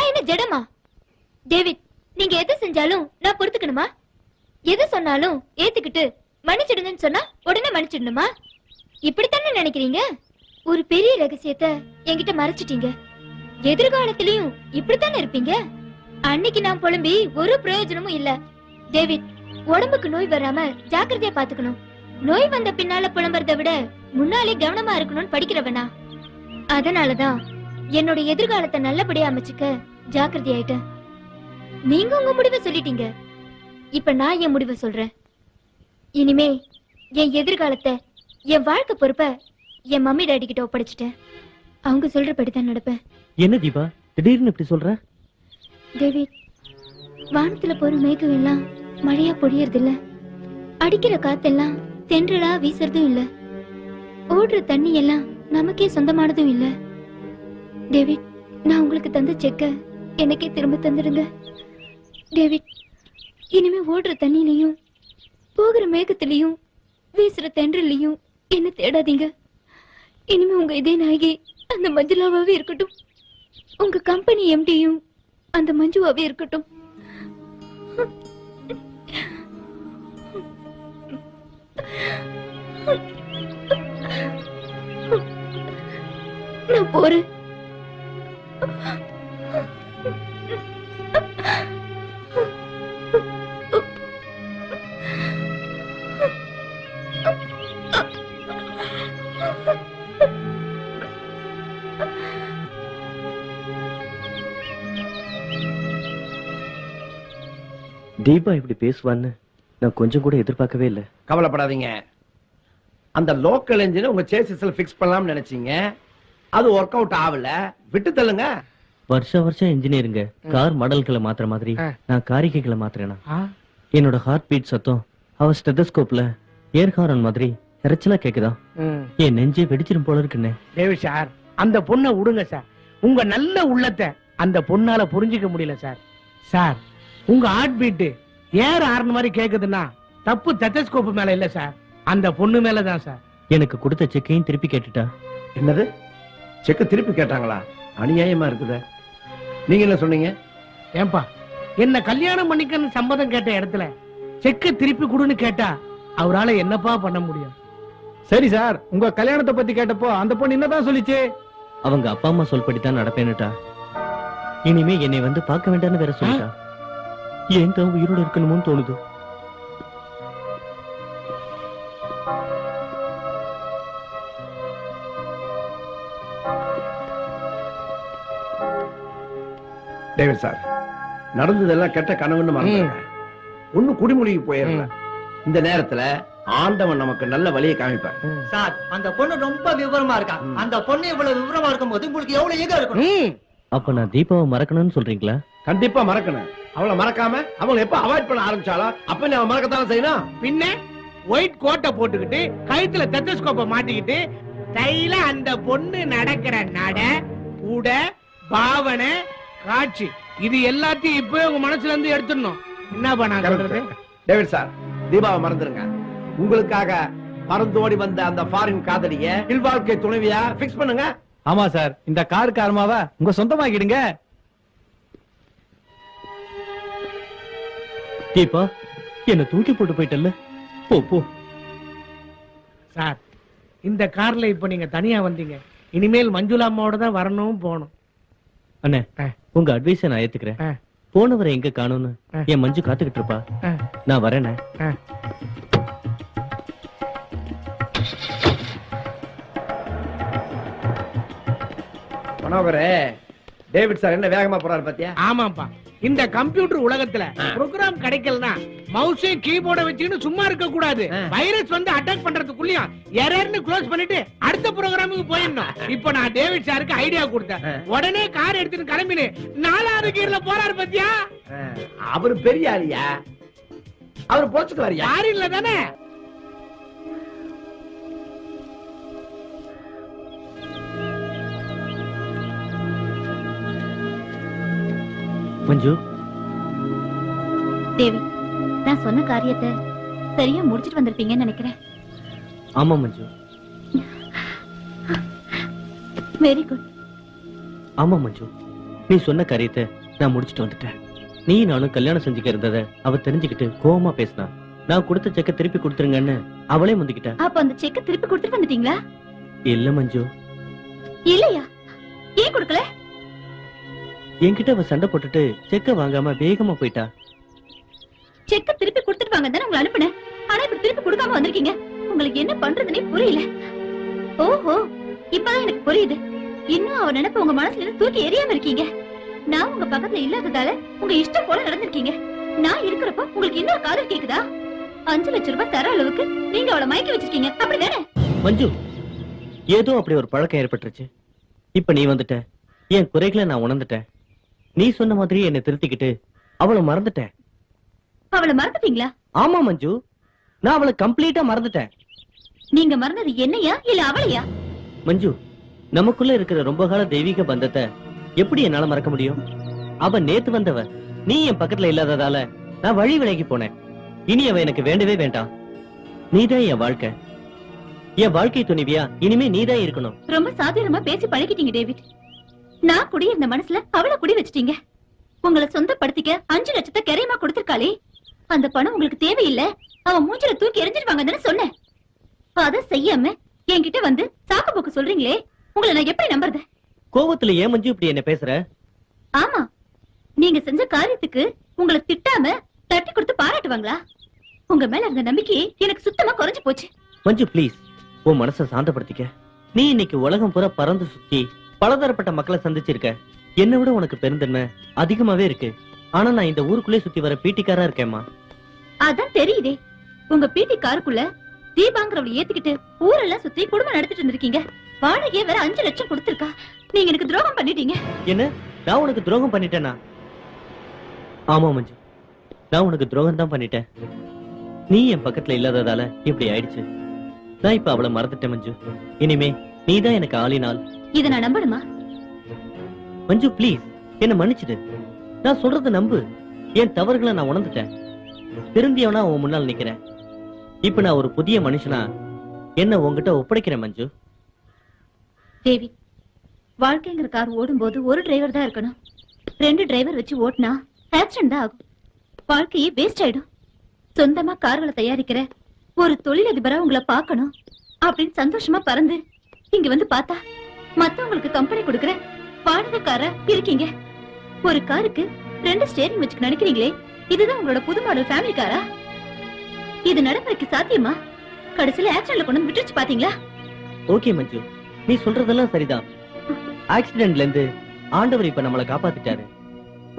என்ன ஜடமா? டேவிட், நீங்க எதை செஞ்சாலும் நான் பொறுத்துக்கணுமா? எது சொன்னாலும் ஏத்துக்கிட்டு மன்னிச்சிடுங்கன்னு சொன்னா உடனே மன்னிச்சிடணுமா? இப்படித்தானே நினைக்கிறீங்க? ஒரு பெரிய ரகசியத்தை என்கிட்ட மறைச்சிட்டீங்க. எதிர்காலத்திலயும் இப்படித்தானே இருப்பீங்க. அன்னைக்கு நான் புலம்பி ஒரு பிரயோஜனமும் இல்ல. டேவிட், உடம்புக்கு நோய் வராம ஜாக்கிரதையா பாத்துக்கணும். நோய் வந்த பின்னால புலம்புறதை விட முன்னாலே கவனமா இருக்கணும்னு படிக்கிறவனா. அதனாலதான் என்னோட எதிர்காலத்தை நல்லபடியா அமைச்சுக்க ஜாக்கிரதையாயிட்டேன். நீங்க உங்க முடிவை சொல்லிட்டீங்க. இப்ப நான் என் முடிவை சொல்றேன். இனிமே என் எதிர்காலத்தை, என் வாழ்க்கை பொறுப்ப என் மம்மி டாடி கிட்ட ஒப்படைச்சிட்டேன். அவங்க சொல்றபடிதான் நடப்பேன். என்ன தீபா திடீர்னு இப்படி சொல்ற? டேவிட், வானத்துல போற மேகம் எல்லாம் மழையா பொழியறது இல்ல. அடிக்கிற காத்தெல்லாம் தென்றலா வீசுறதும் இல்ல. ஓடுற தண்ணி எல்லாம் நமக்கே சொந்தமானதும் இல்ல. டேவிட், நான் உங்களுக்கு தந்த செக்க எனக்கே திரும்ப தந்துடுங்க. டேவிட், இனிமே ஓடுற தண்ணிலையும் போகிற மேகத்திலையும் வீசுற தென்றலையும் என்ன தேடாதீங்க. இனிமே உங்க இதே நாயகி அந்த மஞ்சுளாவே இருக்கட்டும். உங்க கம்பெனி எம்டியும் அந்த மஞ்சுவாவே இருக்கட்டும். நான் போறேன். தீபா இப்படி பேசுவான்னு நான் கொஞ்சம் கூட எதிர்பார்க்கவே இல்லை. கவலைப்படாதீங்க. அந்த லோக்கல் என்ஜினை உங்க சேசிஸ்ல ஃபிக்ஸ் பண்ணலாம்னு நினைச்சீங்க. அது ஒர்க் அவுட் ஆகல, விட்டு தள்ளுங்க. வருஷம் இன்ஜினியருங்க. கார் மாடல்களை மாத்துற மாதிரி நான் காரிகைகளை மாத்துறேனா? என்னோட ஹார்ட் பீட் சத்தம் அவ ஸ்டெதஸ்கோப்ல ஏர் ஹாரன் மாதிரி இறைச்சலா கேக்குதா? என் நெஞ்சே வெடிச்சிரும் போல இருக்குன்னு. டேவிட் சார், அந்த பொண்ணை விடுங்க சார். உங்க நல்ல உள்ளத்தை அந்த பொண்ணால புரிஞ்சுக்க முடியல சார். சார், உங்க ஹார்ட் பீட் ஏர் ஹார்ன் மாதிரி கேக்குதுன்னா தப்பு ஸ்டெதஸ்கோப் மேல இல்ல சார், அந்த பொண்ணு மேலதான் சார். எனக்கு கொடுத்த செக்கையும் திருப்பி கேட்டுட்டா. என்னது? செக்க திருப்பி கேட்டாங்களா? அநியாயமா இருக்குதே. நீங்க என்ன சொன்னீங்க? ஏன்பா, என்ன கல்யாணம் பண்ணிக்கன்னு சம்மதம் கேட்ட இடத்துல செக்க திருப்பி கொடுன்னு கேட்டா அவரால என்னப்பா பண்ண முடியும்? சரி சார், உங்க கல்யாணத்தை பத்தி கேட்டப்போ அந்த பொண்ணு என்னதான் சொல்லிச்சு? அவங்க அப்பா அம்மா சொல்படித்தான் நடப்பேன்னுட்டா. இனிமே என்னை வந்து பார்க்க வேண்டாம்னு வேற சொல்லிட்டா. ஏன் தான் உயிரோட இருக்கணுமோன்னு தோணுது. டேவிட் சார், நடந்ததெல்லாம் கெட்ட கனவுன்னு மறந்துடுங்க. ஒண்ணு குடிமொழிக்கு போயிடல. இந்த நேரத்துல ஆண்டவன் நமக்கு நல்ல வழியை காமிப்பார். சார், அந்த பொண்ணு ரொம்ப விவரமா இருக்கா. அந்த பொண்ணு இவ்வளவு விவரமா இருக்கும்போது உங்களுக்கு எவ்வளவு ஈகோ இருக்கணும். அப்ப நான் தீபாவை மறக்கணும்னு சொல்றீங்களா? கண்டிப்பா மறக்கணும். அவளை மறக்காம அவளை எப்ப அவாய்ட் பண்ண ஆரம்பிச்சாலோ அப்ப நீ அவன் மறக்கத்தானே செய்யணும். பின்ன ஒயிட் கோட்டை போட்டுக்கிட்டு கழுத்துல ஸ்டெதஸ்கோப்பை மாட்டிக்கிட்டு கையில அந்த பொண்ணு நடக்கிற நட உட பாவனை காட்சி இது எல்லாத்தையும் இப்ப உங்க மனசுல இருந்து எடுத்துடணும். என்னப்பா நான் சொல்றது? டேவிட் சார், தீபாவை மறந்துருங்க. உங்களுக்காக பறந்தோடி வந்த அந்த ஃபாரின் காதலிய இல்வாழ்க்கை துணைவியா பிக்ஸ் பண்ணுங்க. ஆமா சார், இந்த கார் காரமாவா உங்க சொந்தமாக்கிடுங்க. தீபா, என்ன தூக்கி போட்டு போயிட்டல்ல, போ போ. சார், இந்த கார்ல இப்ப நீங்க தனியா வந்தீங்க. இனிமேல் மஞ்சுளா அம்மாவோட தான் வரணும் போகணும். அண்ணே, உங்க அட்வைஸ நான் ஏத்துக்கிறேன். போனவரை எங்க காணும்னு என் மஞ்சு காத்துக்கிட்டு இருப்பா. நான் வரேனே. மனோகரே, டேவிட் சார் என்ன வேகமா போறாரு பாத்தியா? ஆமாப்பா, இந்த கம்ப்யூட்டர் உலகத்துல ப்ரோக்ராம் கிடைக்கலனா மவுஸே கீபோர்ட வச்சுக்கிட்டு சும்மா இருக்க கூடாது. வைரஸ் வந்து அட்டாக் பண்றதுக்குள்ளயும் எரர்னு க்ளோஸ் பண்ணிட்டு அடுத்த ப்ரோக்ராமுக்கு போயிடணும். இப்போ நான் டேவிட் சாருக்கு ஐடியா கொடுத்தேன். உடனே கார் எடுத்துட்டு கிளம்பினு 4வது கீர்ல போறாரு பாத்தியா? அவரு பெரிய ஆளியா? அவரு போச்சுக்குவாரியா? யாரும் இல்ல தானே? மஞ்சு, தேவி, நான் சொன்ன காரியத்தை சரியா முடிச்சிட்டு வந்திருப்பீங்கன்னு நினைக்கிறேன். ஆமா மஞ்சு. Very good. ஆமா மஞ்சு, நீ சொன்ன காரியத்தை நான் முடிச்சிட்டு வந்துட்டேன். நீ நானும் கல்யாணம் செஞ்சுக்க இருந்தத அவ தெரிஞ்சுக்கிட்டு கோவமா பேசினா. நான் கொடுத்த செக்க திருப்பி கொடுத்துருங்கன்னு அவளே முந்திக்கிட்டா. அப்ப அந்த செக்க திருப்பி கொடுத்துட்டு வந்துட்டீங்களா? இல்ல மஞ்சு. இல்லையா? ஏன் கொடுக்கல? என்கிட்ட அவ சண்டை போட்டுட்டு செக்க வாங்காம வேகமா போயிட்டா. செக்க திருப்பி கொடுத்துட்டு வாங்க தானே உங்களை அனுப்புனேன். ஆனா இப்ப திருப்பி கொடுக்காம வந்திருக்கீங்க. உங்களுக்கு என்ன பண்றதுன்னே புரியல. ஓஹோ, இப்பதான் எனக்கு புரியுது. இன்னும் அவ நினைப்பு உங்க மனசுல இருந்து தூக்கி எறியாம இருக்கீங்க. நான் உங்க பக்கத்துல இல்லாததால உங்க இஷ்டம் போல நடந்திருக்கீங்க. நான் இருக்கிறப்ப உங்களுக்கு இன்னொரு காதல் கேக்குதா? 5 லட்சம் ரூபாய் தர அளவுக்கு நீங்க அவளை மயக்கி வச்சிருக்கீங்க, அப்படிதானே? மஞ்சு, ஏதோ அப்படி ஒரு பழக்கம் ஏற்பட்டுருச்சு. இப்ப நீ வந்துட்ட, என் குறைகளை நான் உணர்ந்துட்டேன். நீ சொன்ன மாதிரி என்னை திருத்திக்கிட்டு அவளை மறந்துட்டேன். அவளை மறந்துட்டீங்களா? ஆமா மஞ்சு, நான் அவளை கம்ப்ளீட்டா மறந்துட்டேன். நீங்க மறந்தது என்னையா இல்ல அவளையா? மஞ்சு, நமக்குள்ள இருக்கிற ரொம்ப கால தெய்வீக பந்தத்தை எப்படி என்னால மறக்க முடியும்? அவ நேத்து வந்தவ, நீ என் பக்கத்துல இல்லாததால நான் வழி விலகி போனேன். இனி அவ எனக்கு வேண்டவே வேண்டாம். நீதான் என் வாழ்க்கை, என் வாழ்க்கை துணைவியா இனிமே நீதான் இருக்கணும். ரொம்ப சாதாரணமா பேசி பழகிட்டீங்க டேவிட். நான் குடியிருந்த மனசுல அவளை குடி வச்சிட்டீங்க. உங்களை சொந்தப்படுத்திக்க 5 லட்சத்தை கரையமா கொடுத்திருக்காளே, அந்த பணம் உங்களுக்கு தேவையில்லை, அவன் மூஞ்சில தூக்கி எரிஞ்சிருவாங்கன்னு சொன்னேன். அத செய்யாம என்கிட்ட வந்து சாக்கு போக்கு சொல்றீங்களே, உங்களை நான் எப்படி நம்புறது? கோவத்துல ஏன் மஞ்சு இப்படி என்ன பேசுற? ஆமா, நீங்க செஞ்ச காரியத்துக்கு உங்களை திட்டாம தட்டி கொடுத்து பாராட்டுவாங்களா? உங்க மேல இருந்த நம்பிக்கையே எனக்கு சுத்தமா குறைஞ்சு போச்சு. மஞ்சு ப்ளீஸ், உன் மனசை சாந்தப்படுத்திக்க. நீ இன்னைக்கு உலகம் பூரா பறந்து சுத்தி பலதரப்பட்ட மக்களை சந்திச்சிருக்க. என்னை விட உனக்கு பெருந்தன்மை அதிகமாவே இருக்கு. ஆனா நான் இந்த ஊருக்குள்ளே சுத்தி வர பீட்டிக்காரா இருக்கேம்மா. அதான் தெரியுதே, உங்க பீட்டி காருக்குள்ள தீபாங்கிறவளை ஏத்துக்கிட்டு ஊரெல்லாம் சுத்தி குடும்பம் நடத்திட்டு இருந்திருக்கீங்க. வாடகையே வேற 5 லட்சம் கொடுத்திருக்கா. நீங்க எனக்கு துரோகம் பண்ணிட்டீங்க. என்ன நான் உனக்கு துரோகம் பண்ணிட்டேனா? ஆமா மஞ்சு, நான் உனக்கு துரோகம் தான் பண்ணிட்டேன். நீ என் பக்கத்துல இல்லாததால இப்படி ஆயிடுச்சு. நான் இப்ப அவளை மறந்துட்டேன் மஞ்சு. இனிமே நீதான் எனக்கு ஆளினால். இத நான் நம்பணுமா? மஞ்சு ப்ளீஸ் என்ன மன்னிச்சிடு. நான் சொல்றத நம்பு. என் தவறுகளை நான் உணர்ந்துட்டேன். திருந்தியவனா உன் முன்னால் நிக்கிறேன். இப்ப நான் ஒரு புதிய மனுஷனா என்ன உன்கிட்ட ஒப்படைக்கிறேன் மஞ்சு. டேவிட், வாழ்க்கைங்கிற கார் ஓடும்போது ஒரு டிரைவர் தான் இருக்கணும். 2 டிரைவர் வச்சு ஓட்டினா ஆக்சிடென்ட் தான் ஆகும். வாழ்க்கையே வேஸ்ட் ஆயிடும். சொந்தமா கார்களை தயாரிக்கிற ஒரு தொழிலதிபரா உங்களை பார்க்கணும் அப்படின்னு சந்தோஷமா பறந்து இங்க வந்து பார்த்தா மத்தவங்களுக்கு கம்பெனி கொடுக்கற வாடகைக்கார இருக்கீங்க. ஒரு காருக்கு 2 ஸ்டேரிங் வச்சுக்க நினைக்கிறீங்களே, இதுதான் உங்களோட புது மாடல் ஃபேமிலி காரா? இது நடப்பதற்கு சாத்தியமா? கடைசியில ஆக்சிடென்ட்ல கொண்டு வந்து விட்டுச்சு பாத்தீங்களா? ஓகே மஞ்சு, நீ சொல்றதெல்லாம் சரிதான். ஆக்சிடென்ட்ல இருந்து ஆண்டவர் இப்ப நம்மளை காப்பாத்திட்டாரு.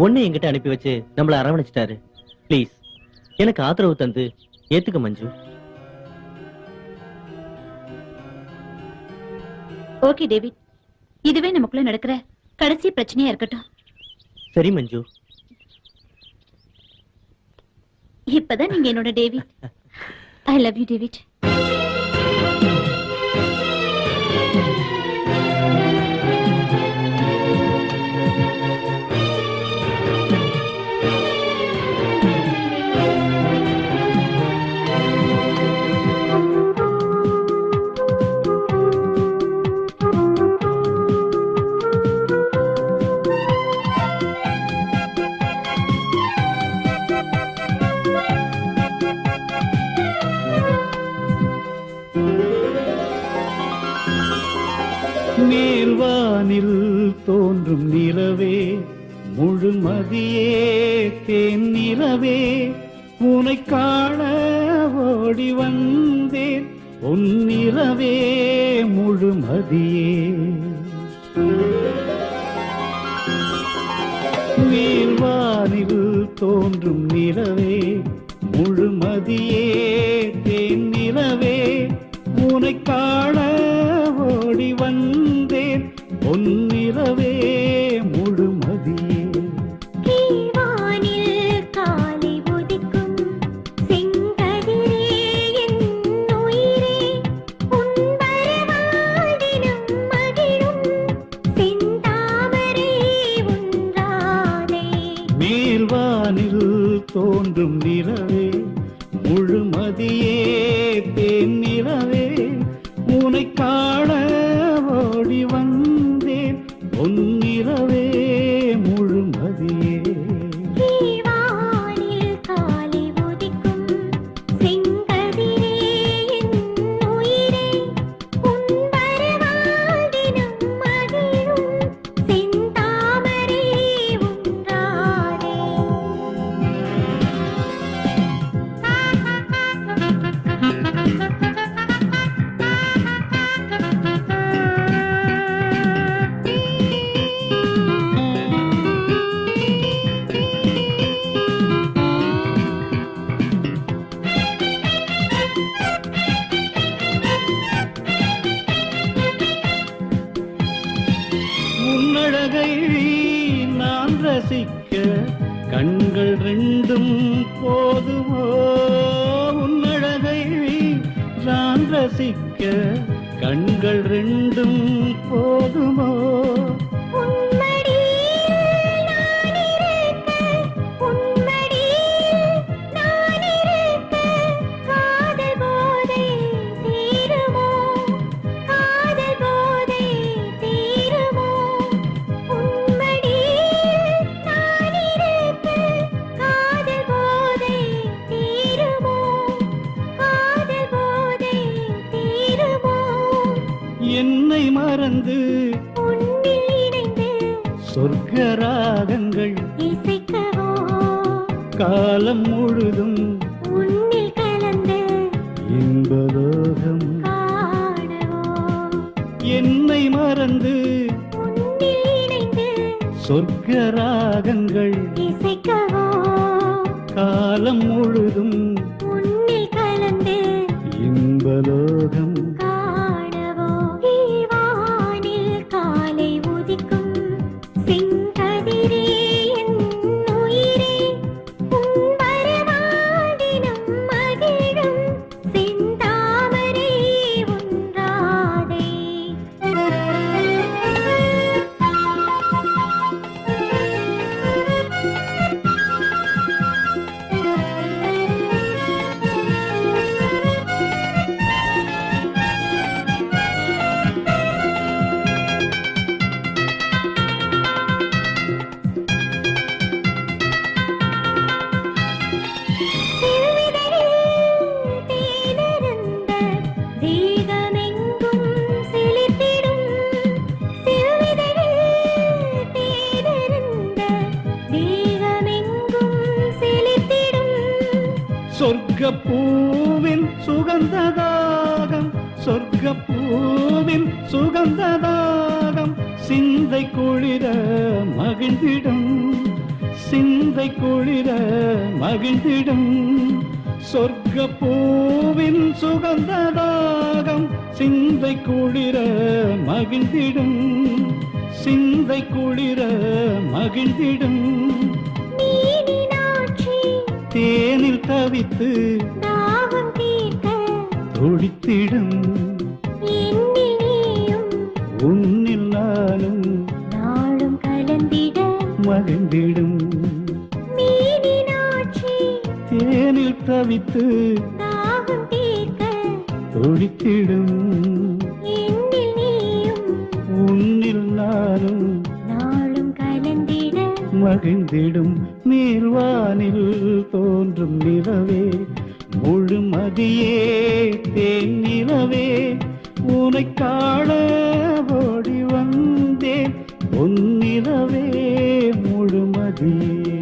ஒண்ணு என்கிட்ட அனுப்பி வச்சு நம்மள அரவணைச்சிட்டாரு. ப்ளீஸ் எனக்கு ஆதரவு தந்து ஏத்துக்க மஞ்சு. ஓகே டேவிட், இதுவே நமக்குள்ள நடக்கிற கடைசி பிரச்சனையா இருக்கட்டும். சரி மஞ்சு. இப்பதான் நீங்க என்னோட David. I love you David. மேல்வானில் தோன்றும் நிலவே, முழுமதியே தேன் நிலவே, உனை காண ஓடி வந்தேன் உன் நிலவே முழுமதியே. மேல்வானில் தோன்றும் நிலவே, முழுமதியே தேன் நிலவே, உனை காண ஓடி வந்தேன் உன் நிலவே முழுமதியே. காலை உதிக்கும் செங்கதிரே என் உயிரே, உன் வரவால் தினம் மகிழும் செந்தாமரை உன்றாதே. மேல்வானில் தோன்றும் நிலவே, முழுமதியே தேன் நிலவே, உனை காண ஓடி வந்தேன் உன் நிலவே முழுமதியே. காலை உதிக்கும் செங்கதிரே என் உயிரே, உன் வரவால் தினம் மகிழும் செந்தாமரை உன்றாதே. உன்னழகை நான் ரசிக்க கண்கள் ரெண்டும் போதுமோ? உன்னழகை நான் ரசிக்க கண்கள் ரெண்டும் போதுமோ? என்னை மறந்து சொர்க்க ராகங்கள் காலம் முழுதும் இன்பலோகம். என்னை மறந்து சொர்க்க ராகங்கள் காலம் முழுதும் இன்ப இன்பலோகம் காணவோ வானில் காலை உதிக்கும் செங்கதிரே என் உயிரே உன் வரவாதினம் மகிழும் செந்தாமரை உன்றாதே தேனருந்த தேகமெங்கும் செழித்திடும் சிறுவிதழில் தேனருந்த தேகமெங்கும் செழித்திடும் சொர்க்கப்பூவின் சுகந்ததாகம் சொர்க்கப்பூவின் சுகந்ததாகம் சிந்தை குளிர மகிழ்ந்திடும் சிந்தை குளிர மகிழ்ந்திடும் சொர்க்கப்பூவின் சுகந்ததாகம் சிந்தை குளிர மகிழ்ந்திடும் சிந்தை குளிர மகிழ்ந்திடும் நீனினாட்சி தேனில் தவித்து தாகம் தீர்க்க துடித்திடும் என்னில் நீயும் உன்னில் நானும் நாளும் கலந்திட மகிழ்ந்திடும் நீனினாட்சி தேனில் தவித்து தாகம் தீர்க்க துடித்திடும் என்னில் நீயும் உன்னில் நானும் நாளும் கலந்திட மகிழ்ந்திடும் நீர்வானில் தோன்றும் நிலவே முழுமதியே தேன் நிலவே உனை காண ஓடி வந்தேன் பொன்னிலவே முழுமதியே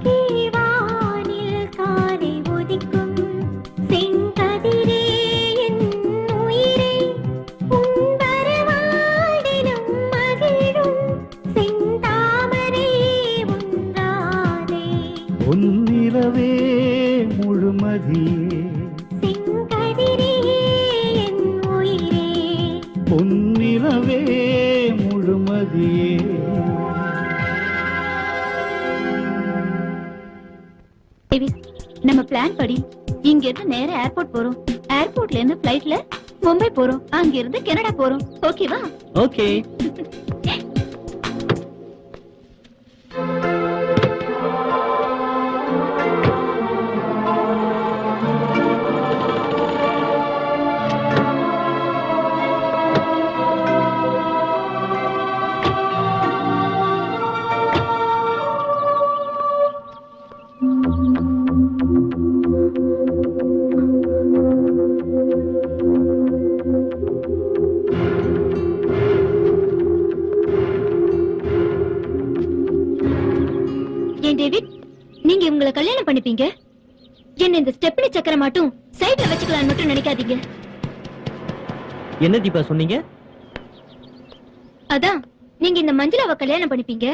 கீழ்வானில் காலை உதிக்கும் செங்கதிரே என் உயிரே உன் வரவாடினும் மகிழும் செந்தாமரை உன்றாதே பொன்னிலவே முழுமதியே செங்கதிரே என் உயிரே பொன்னிலவே முழுமதியே நம்ம பிளான் படி இங்க இருந்து நேரா ஏர்போர்ட் போறோம் ஏர்போர்ட்ல இருந்து பிளைட்ல மும்பை போறோம் அங்க இருந்து கனடா போறோம் ஓகேவா ஓகே ஏன் டேவிட், நீங்க இவங்களை கல்யாணம் பண்ணிப்பீங்க, என்ன இந்த ஸ்டெப்னி சக்கரம் மட்டும் சைடுல வச்சுக்கலாம்னு மட்டும் நினைக்காதீங்க. என்ன தீபா சொன்னீங்க? அதான் நீங்க இந்த மஞ்சுளாவை கல்யாணம் பண்ணிப்பீங்க,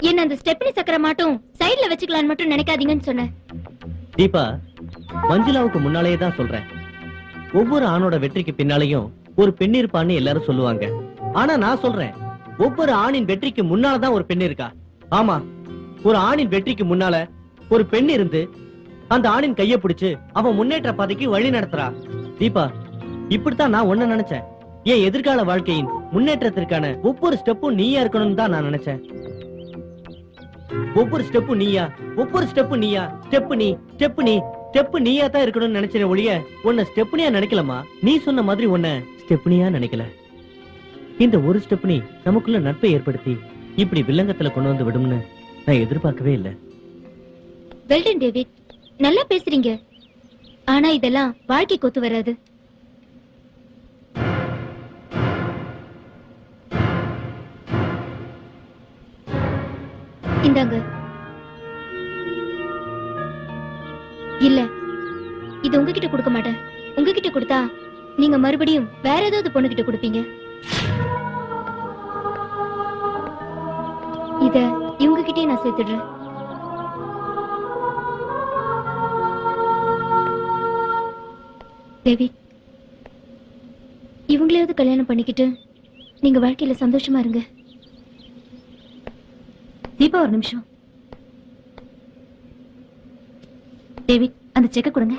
என்ன அந்த ஸ்டெப்னி சக்கரம் மட்டும் சைடுல வச்சுக்கலாம்னு மட்டும் நினைக்காதீங்கன்னு சொன்னேன். தீபா, மஞ்சுளாவுக்கு முன்னாலேயே தான் சொல்றேன், ஒவ்வொரு ஆணோட வெற்றிக்கு பின்னாலேயும் ஒரு பெண் இருப்பான்னு எல்லாரும் சொல்லுவாங்க. ஆனா நான் சொல்றேன், ஒவ்வொரு ஆணின் வெற்றிக்கு முன்னாலதான் ஒரு பெண் இருக்கா. ஆமா, ஒரு ஆணின் வெற்றிக்கு முன்னால ஒரு பெண் இருந்து அந்த ஆணின் கைய பிடிச்சு அவன் முன்னேற்ற பாதைக்கு வழி நடத்துறா. தீபா, இப்படித்தான் நான் ஒன்ன நினைச்சேன். என் எதிர்கால வாழ்க்கையின் முன்னேற்றத்திற்கான ஒவ்வொரு ஸ்டெப்பும் நீயா இருக்கணும்னு தான் நான் நினைச்சேன். ஒவ்வொரு ஸ்டெப்பும் நீயா, ஒவ்வொரு ஸ்டெப்பும் நீயா, ஸ்டெப்பு நீ, ஸ்டெப்பு நீ, ஸ்டெப்பு நீயா தான் இருக்கணும்னு நினைச்சேன் ஒழிய உன்னை ஸ்டெப்னியா நினைக்கலமா. நீ சொன்ன மாதிரி உன்னை ஸ்டெப்னியா நினைக்கல. இந்த ஒரு ஸ்டெப்னி நமக்குள்ள நட்பை ஏற்படுத்தி இப்படி வில்லங்கத்துல கொண்டு வந்து விடும்னு நான் எதிர்பார்க்கவே இல்லை. வெல்டன் டேவிட், நல்லா பேசுறீங்க, ஆனா இதெல்லாம் வாழ்க்கைக்கு ஒத்து வராது. இந்தாங்க. இல்ல, இது உங்ககிட்ட கொடுக்க மாட்டேன். உங்ககிட்ட கொடுத்தா நீங்க மறுபடியும் வேற ஏதாவது பொண்ணுகிட்ட கொடுப்பீங்க. இத இவங்க கிட்டே நான் சேர்த்துடுறேன். டேவிட், எப்படியாவது கல்யாணம் பண்ணிக்கிட்டு நீங்க வாழ்க்கையில சந்தோஷமா இருங்க. தீபா ஒரு நிமிஷம். டேவிட், அந்த செக்க கொடுங்க.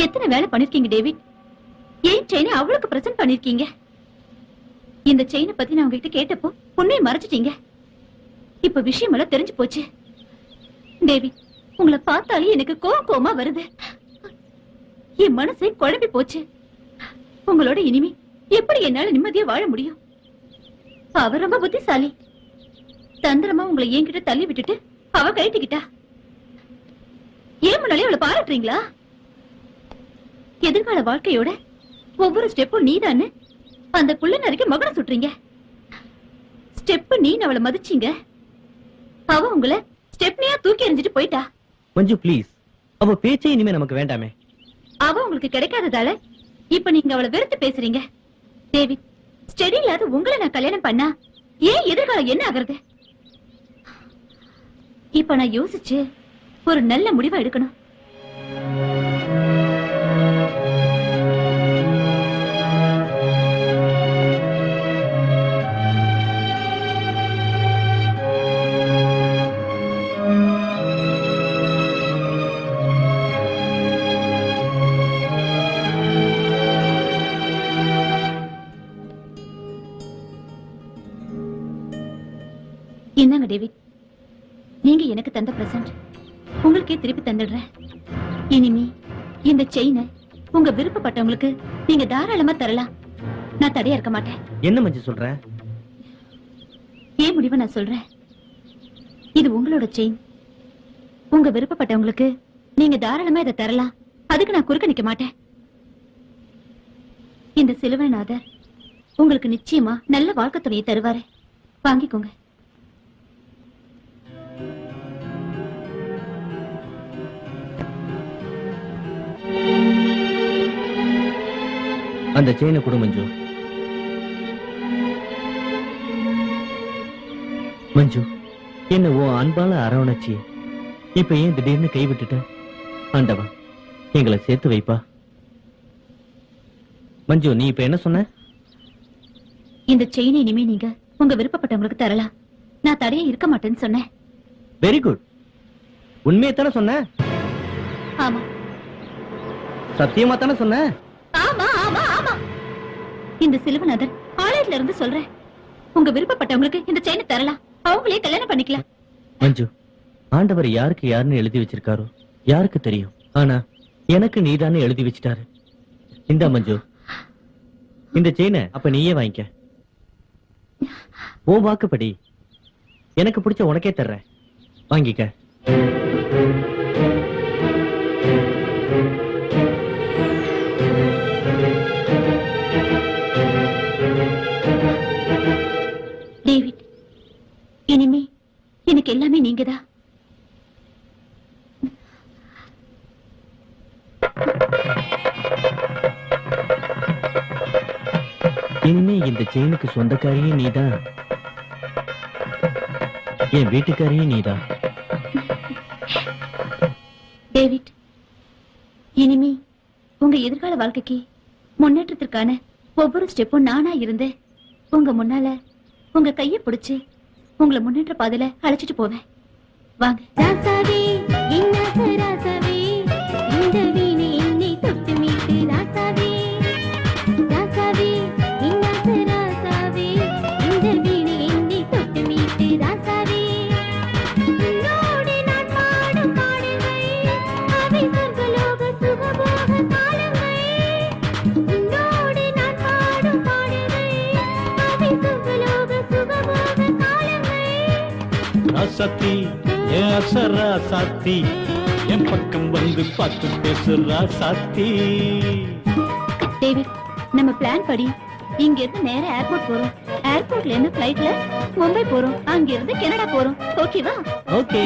எத்தனை வேலை பண்ணிருக்கீங்க டேவிட்? ஏன் செயினை அவளுக்கு பிரசன்ட் பண்ணிருக்கீங்க? இந்த செயினை பத்தி நான் உங்ககிட்ட கேட்டப்போ உண்மையை மறைச்சிட்டீங்க. இப்ப விஷயம் எல்லாம் தெரிஞ்சு போச்சு. டேவிட், உங்களை பார்த்தாலே எனக்கு கோவமா வருது. என் மனசை குழம்பி போச்சு. உங்களோட இனிமே எப்படி என்னால நிம்மதியா வாழ முடியும்? அவ ரொம்ப புத்திசாலி. தந்திரமா உங்களை என்கிட்ட தள்ளி விட்டுட்டு அவ கழட்டிக்கிட்டா. ஏன் முன்னாலே அவளை பாராட்டுறீங்களா? எதிர்கால வாழ்க்கையோட ஒவ்வொரு ஸ்டெப்பும் நீதான்னு அந்த குள்ள நரிக்கு மகனை சுட்டுறீங்க. ஸ்டெப் நீ அவளை மதிச்சீங்க, அவ உங்களை ஸ்டெப்னியா தூக்கி எறிஞ்சிட்டு போயிட்டா. மஞ்சு ப்ளீஸ், அவ பேச்சே இனிமே நமக்கு வேண்டாமே. அவ உங்களுக்கு கிடைக்காததால இப்ப நீங்க அவளை வெறுத்து பேசுறீங்க. டேவிட், ஸ்டெடி இல்லாத உங்களை நான் கல்யாணம் பண்ணா ஏன் எதிர்காலம் என்ன ஆகுறது? இப்ப நான் யோசிச்சு ஒரு நல்ல முடிவை எடுக்கணும். என்னங்க டேவிட், நீங்க எனக்கு தந்த பிரசன்ட் உங்களுக்கே திருப்பி தந்துடுறேன். இனிமே இந்த செயினை உங்க விருப்பப்பட்டவங்களுக்கு நீங்க தாராளமா தரலாம். நான் தடையா இருக்க மாட்டேன். என்ன மஞ்சு சொல்ற? ஏன் முடிவை நான் சொல்றேன். இது உங்களோட செயின். உங்க விருப்பப்பட்டவங்களுக்கு நீங்க தாராளமா இதை தரலாம். அதுக்கு நான் குறுக்க நிக்க மாட்டேன். இந்த சிலுவநாதர் உங்களுக்கு நிச்சயமா நல்ல வாழ்க்கை துணையை தருவாரு. வாங்கிக்கோங்க. அந்த செயினை கொடு மஞ்சு. மஞ்சு, என்ன உன் அன்பால அரவணைச்சி இப்ப ஏன் திடீர்னு கைவிட்டுட்ட? ஆண்டவா, எங்களை சேர்த்து வைப்பா. மஞ்சு, நீ இப்ப என்ன சொன்ன? இந்த செயினை இனிமே நீங்க உங்க விருப்பப்பட்டவங்களுக்கு தரலாம். நான் தடையே இருக்க மாட்டேன்னு சொன்னேன். Very good. உண்மையை தானே சொன்ன? ஆமா. சத்தியமா தானே சொன்ன? ஆமா ஆமா ஆமா. இந்த சிலுவநாதர் ஆலயத்துல இருந்து சொல்றேன். உங்க விருப்பப்பட்டவங்களுக்கு இந்த செயினை தரலாம். அவங்களே கல்யாணம் பண்ணிக்கலாம். மஞ்சு, ஆண்டவர் யாருக்கு யாருன்னு எழுதி வச்சிருக்காரோ யாருக்கு தெரியும். ஆனா எனக்கு நீதானே எழுதி வச்சிட்டாரு. இந்தா மஞ்சு, இந்த செயினை அப்ப நீயே வாங்கிக்க. உன் வாக்குப்படி எனக்கு பிடிச்ச உனக்கே தர்றேன். வாங்கிக்க. டேவிட், இனிமே எனக்கு எல்லாமே நீங்கதான். இனிமே இந்த செயினுக்கு சொந்தக்காரியே நீதான், என் வீட்டுக்காரியே நீதான். டேவிட், இனிமே உங்க எதிர்கால வாழ்க்கைக்கு முன்னேற்றத்திற்கான ஒவ்வொரு ஸ்டெப்பும் நானா இருந்தேன். உங்க முன்னால உங்க கைய பிடிச்சு உங்களை முன்னேற்ற பாதையில அழைச்சிட்டு போவேன். வாங்க. ராசாவே இன்னாச ராசாவே இந்த வீணை என்னை தொட்டு மீட்டு ராசாவே ராசாவே இன்னாச ராசாவே இந்த வீணை என்னை தொட்டு மீட்டு ராசாவே உன்னோடு நான் பாடும் பாடல்கள் அவை சொர்க்கலோக சுகபோக காலங்கள். உன்னோடு நான் பாடும் பாடல்கள் அவை சொர்க்கலோக சுகபோக காலங்கள். ராசத்தி ஏ அசரா சாத்தி என் பக்கம் வந்து பார்த்து பேசுறா சாத்தி. டேவிட், நம்ம பிளான் படி இங்க இருந்து நேரா ஏர்போர்ட் போறோம். ஏர்போர்ட்ல இருந்து பிளைட்ல மும்பை போறோம். அங்க இருந்து கனடா போறோம். ஓகேவா? ஓகே